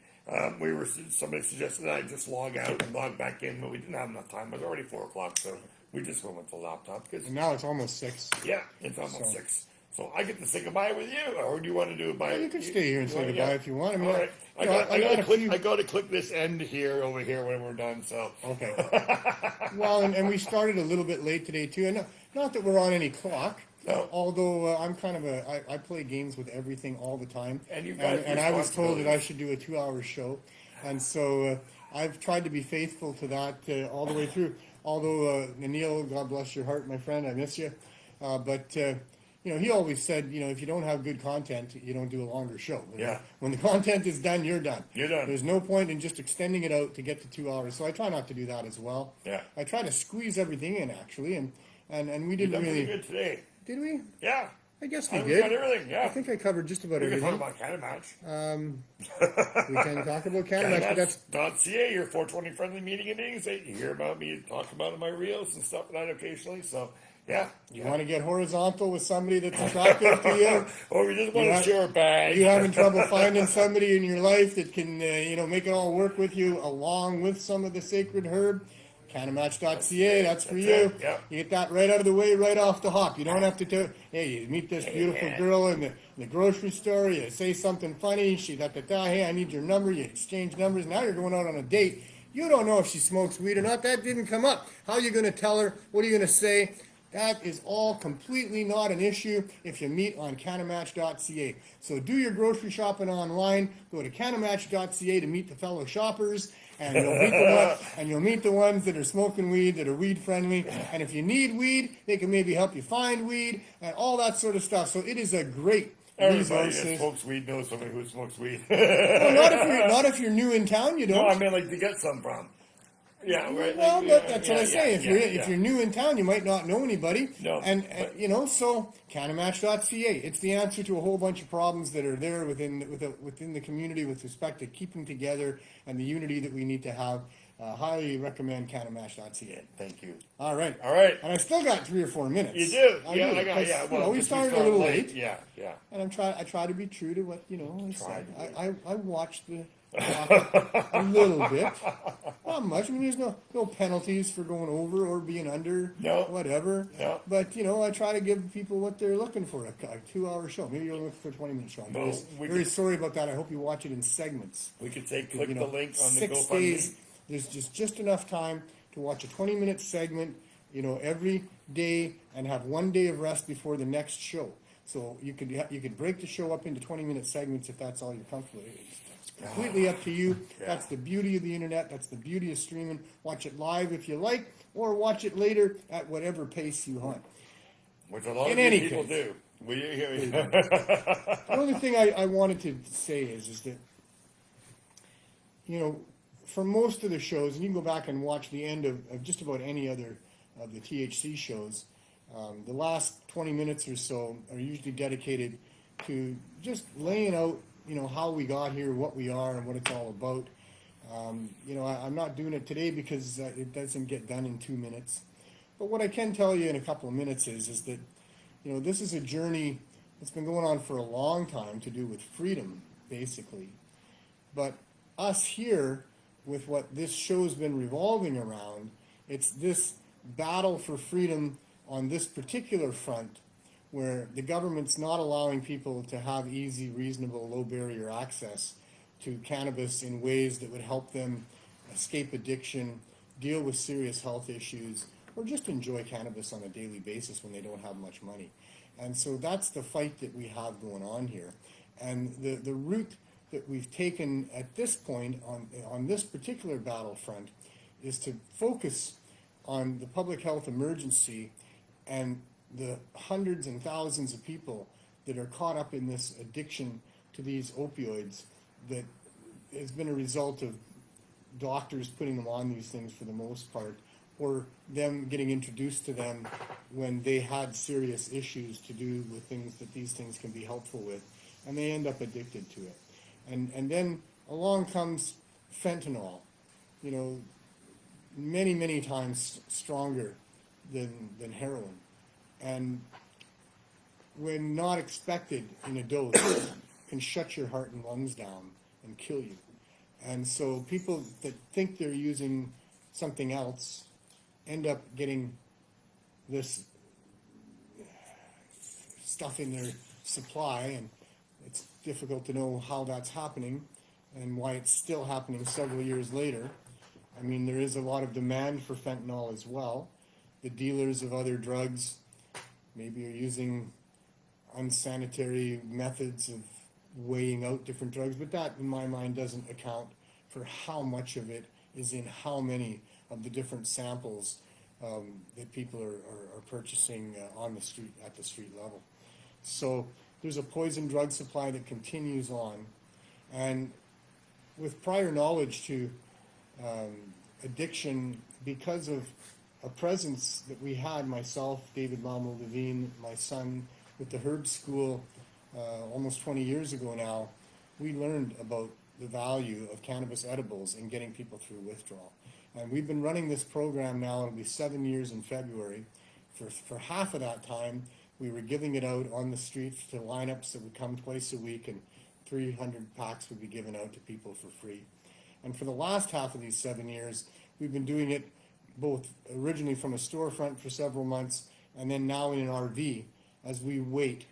somebody suggested that I just log out and log back in, but we didn't have enough time. It was already 4 o'clock, so we just went with the laptop. Because, And now it's almost 6. yeah, it's almost 6. So I get to say goodbye with you, or do you want to do it by? You can stay here and say goodbye if you want. I mean, All right. I got to click this end here over here when we're done. So Okay. Well, and we started a little bit late today too, and not that we're on any clock. No. Although I'm kind of I play games with everything all the time, And you've got and I was told that I responsibilities. should do a 2-hour show, and so I've tried to be faithful to that all the way through. Although Neil, God bless your heart, my friend, I miss you, but. He always said, if you don't have good content, you don't do a longer show. When the content is done, you're done. You're done. There's no point in just extending it out to get to 2 hours. So I try not to do that as well. Yeah. I try to squeeze everything in, actually, and we you didn't done pretty really. good today. Did we? Yeah. I guess we We did. got everything. Yeah. I think I covered just about we can talk everything. about Cannabis. We can talk about Cannabis, but that's Cannabis.ca, your 420 friendly meeting and meetings. You hear about me talk about in my reels and stuff like that occasionally. So yeah. you want to get horizontal with somebody that's attractive to you. Or we just want You to have- share a bag. You having trouble finding somebody in your life that can, make it all work with you, along with some of the sacred herb. Cannabis.ca, that's for That's you. it, yep. You get that right out of the way, right off the hop. You don't have to do, hey, you meet this beautiful girl in the grocery store, you say something funny, she da-da-da, hey, I need your number, you exchange numbers, now you're going out on a date. You don't know if she smokes weed or not, that didn't come up. How are you going to tell her? What are you going to say? That is all completely not an issue if you meet on Canamatch.ca. So do your grocery shopping online. Go to Canamatch.ca to meet the fellow shoppers, and you'll meet the ones that are smoking weed, that are weed friendly. And if you need weed, they can maybe help you find weed and all that sort of stuff. So it is a great Everybody resource. that smokes weed knows somebody who smokes weed. Well, not if you're new in town. You don't. No, I mean like to get some from. Yeah, right. Well, like, but that's what I say. yeah, If you're new in town, you might not know anybody. No, and but- you know, so Canamatch.ca. It's the answer to a whole bunch of problems that are there within the community with respect to keeping together and the unity that we need to have. Highly recommend Canamatch.ca. Thank you. All right. All right. And I still got 3 or 4 minutes. You do. I Yeah, do, I got. 'cause, Yeah, you well, know, we because started a little late. Yeah, yeah. And I try to be true to what I said. Tried to I watched the a little bit, not much. I mean, there's no penalties for going over or being under, No. whatever. No. But I try to give people what they're looking for, a 2-hour show. Maybe you're looking for a 20-minute show. I'm No, very sorry about that. I hope you watch it in segments. We could say click You the know, link on the 6 GoFundMe. days. There's just enough time to watch a 20-minute segment, every day, and have 1 day of rest before the next show. So you could break the show up into 20-minute segments if that's all you're comfortable with. It's completely up to you. Yeah. That's the beauty of the internet. That's the beauty of streaming. Watch it live if you like, or watch it later at whatever pace you want. Which a lot In of any people case. do. We hear you. The only thing I wanted to say is that, for most of the shows, and you can go back and watch the end of just about any other of the THC shows, the last 20 minutes or so are usually dedicated to just laying out, how we got here, what we are, and what it's all about. I'm not doing it today because it doesn't get done in 2 minutes. But what I can tell you in a couple of minutes is that, this is a journey that's been going on for a long time to do with freedom, basically. But us here, with what this show's been revolving around, it's this battle for freedom on this particular front where the government's not allowing people to have easy, reasonable, low barrier access to cannabis in ways that would help them escape addiction, deal with serious health issues, or just enjoy cannabis on a daily basis when they don't have much money. And so that's the fight that we have going on here. And the route that we've taken at this point on this particular battlefront is to focus on the public health emergency and the hundreds and thousands of people that are caught up in this addiction to these opioids that has been a result of doctors putting them on these things for the most part, or them getting introduced to them when they had serious issues to do with things that these things can be helpful with, and they end up addicted to it. And then along comes fentanyl, many, many times stronger than heroin. And when not expected in a dose, can shut your heart and lungs down and kill you. And so people that think they're using something else end up getting this stuff in their supply, and it's difficult to know how that's happening and why it's still happening several years later. I mean, there is a lot of demand for fentanyl as well. The dealers of other drugs maybe are using unsanitary methods of weighing out different drugs, but that, in my mind, doesn't account for how much of it is in how many of the different samples that people are purchasing on the street, at the street level. So there's a poison drug supply that continues on, and with prior knowledge to addiction, because of a presence that we had, myself, David Mamo Levine, my son, with the Herb School almost 20 years ago now, we learned about the value of cannabis edibles in getting people through withdrawal. And we've been running this program now, it'll be 7 years in February. For half of that time, we were giving it out on the streets to lineups that would come twice a week, and 300 packs would be given out to people for free. And for the last half of these 7 years, we've been doing it both originally from a storefront for several months and then now in an RV as we wait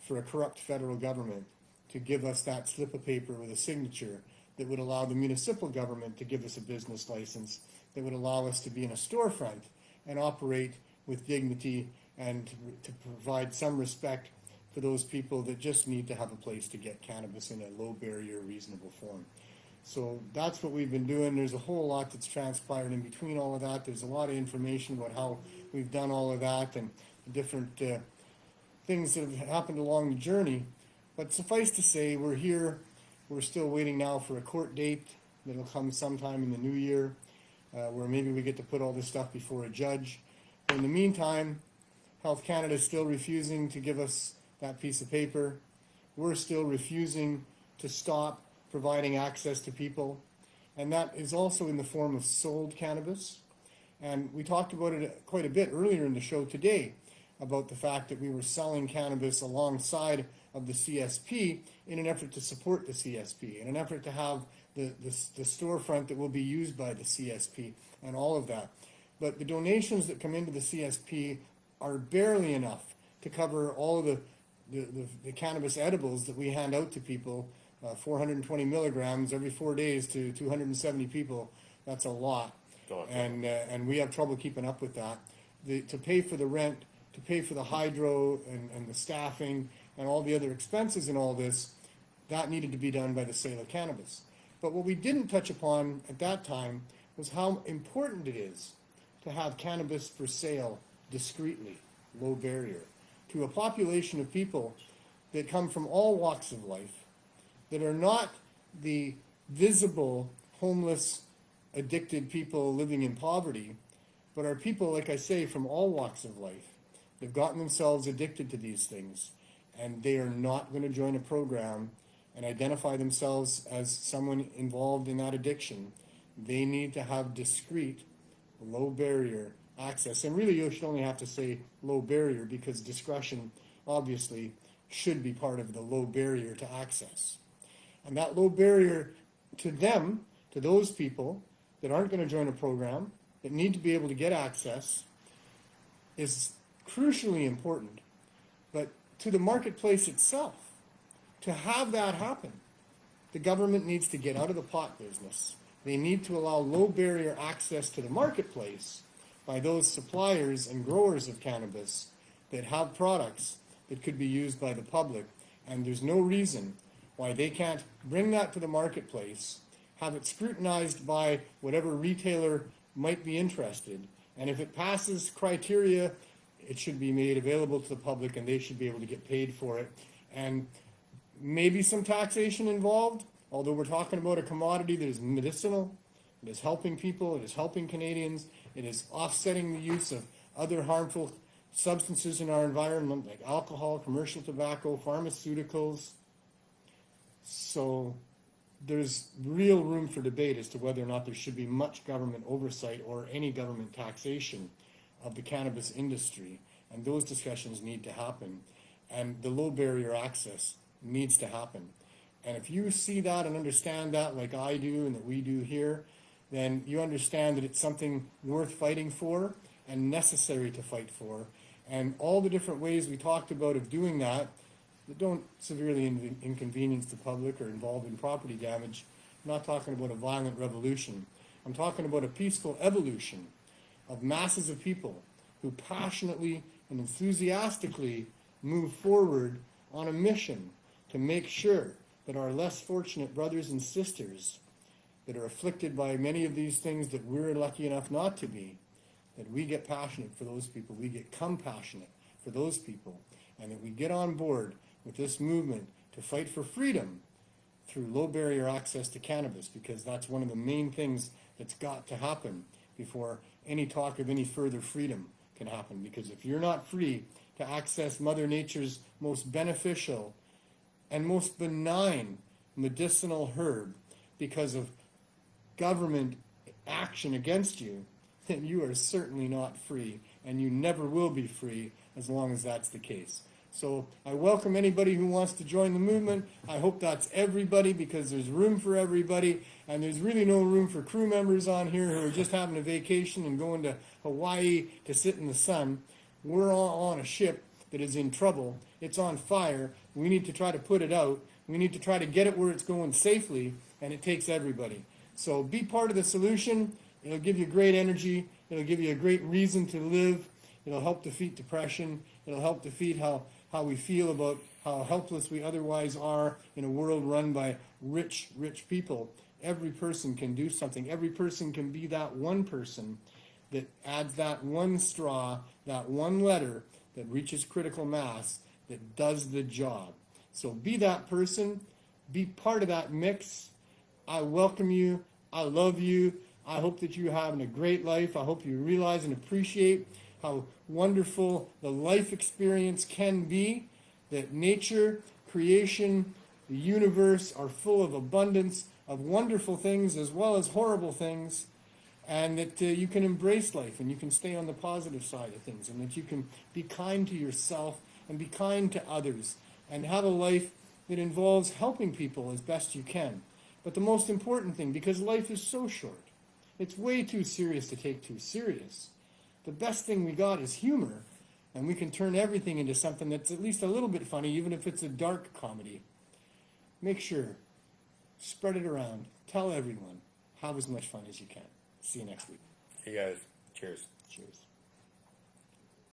for a corrupt federal government to give us that slip of paper with a signature that would allow the municipal government to give us a business license, that would allow us to be in a storefront and operate with dignity and to provide some respect for those people that just need to have a place to get cannabis in a low barrier, reasonable form. So that's what we've been doing. There's a whole lot that's transpired in between all of that. There's a lot of information about how we've done all of that and different things that have happened along the journey. But suffice to say, we're here. We're still waiting now for a court date that'll come sometime in the new year, where maybe we get to put all this stuff before a judge. But in the meantime, Health Canada is still refusing to give us that piece of paper. We're still refusing to stop providing access to people. And that is also in the form of sold cannabis. And we talked about it quite a bit earlier in the show today, about the fact that we were selling cannabis alongside of the CSP in an effort to support the CSP, in an effort to have the storefront that will be used by the CSP and all of that. But the donations that come into the CSP are barely enough to cover all of the cannabis edibles that we hand out to people, 420 milligrams every 4 days to 270 people. That's a lot. And we have trouble keeping up with that. To pay for the rent, to pay for the hydro and the staffing and all the other expenses in all this, that needed to be done by the sale of cannabis. But what we didn't touch upon at that time was how important it is to have cannabis for sale discreetly, low barrier, to a population of people that come from all walks of life, that are not the visible, homeless, addicted people living in poverty, but are people, like I say, from all walks of life. They've gotten themselves addicted to these things, and they are not going to join a program and identify themselves as someone involved in that addiction. They need to have discreet, low barrier access. And really, you should only have to say low barrier, because discretion obviously should be part of the low barrier to access. And that low barrier to them, to those people that aren't going to join a program, that need to be able to get access, is crucially important. But to the marketplace itself, to have that happen, the government needs to get out of the pot business. They need to allow low barrier access to the marketplace by those suppliers and growers of cannabis that have products that could be used by the public. And there's no reason why they can't bring that to the marketplace, have it scrutinized by whatever retailer might be interested. And if it passes criteria, it should be made available to the public and they should be able to get paid for it. And maybe some taxation involved, although we're talking about a commodity that is medicinal, it is helping people, it is helping Canadians, it is offsetting the use of other harmful substances in our environment like alcohol, commercial tobacco, pharmaceuticals. So there's real room for debate as to whether or not there should be much government oversight or any government taxation of the cannabis industry. And those discussions need to happen. And the low barrier access needs to happen. And if you see that and understand that like I do and that we do here, then you understand that it's something worth fighting for and necessary to fight for. And all the different ways we talked about of doing that don't severely inconvenience the public or involve in property damage. I'm not talking about a violent revolution. I'm talking about a peaceful evolution of masses of people who passionately and enthusiastically move forward on a mission to make sure that our less fortunate brothers and sisters that are afflicted by many of these things that we're lucky enough not to be, that we get passionate for those people, we get compassionate for those people, and that we get on board with this movement to fight for freedom through low barrier access to cannabis, because that's one of the main things that's got to happen before any talk of any further freedom can happen. Because if you're not free to access Mother Nature's most beneficial and most benign medicinal herb because of government action against you, then you are certainly not free, and you never will be free as long as that's the case. So I welcome anybody who wants to join the movement. I hope that's everybody, because there's room for everybody, and there's really no room for crew members on here who are just having a vacation and going to Hawaii to sit in the sun. We're all on a ship that is in trouble. It's on fire. We need to try to put it out. We need to try to get it where it's going safely, and it takes everybody. So be part of the solution. It'll give you great energy. It'll give you a great reason to live. It'll help defeat depression. It'll help defeat how we feel about how helpless we otherwise are in a world run by rich people. Every person can do something. Every person can be that one person that adds that one straw, that one letter that reaches critical mass, that does the job. So be that person. Be part of that mix. I welcome you. I love you. I hope that you're having a great life. I hope you realize and appreciate how wonderful the life experience can be, that nature, creation, the universe are full of abundance of wonderful things as well as horrible things, and that you can embrace life and you can stay on the positive side of things, and that you can be kind to yourself and be kind to others and have a life that involves helping people as best you can. But the most important thing, because life is so short, it's way too serious to take too serious. The best thing we got is humor, and we can turn everything into something that's at least a little bit funny, even if it's a dark comedy. Make sure, spread it around, tell everyone, have as much fun as you can. See you next week. Hey guys, cheers. Cheers.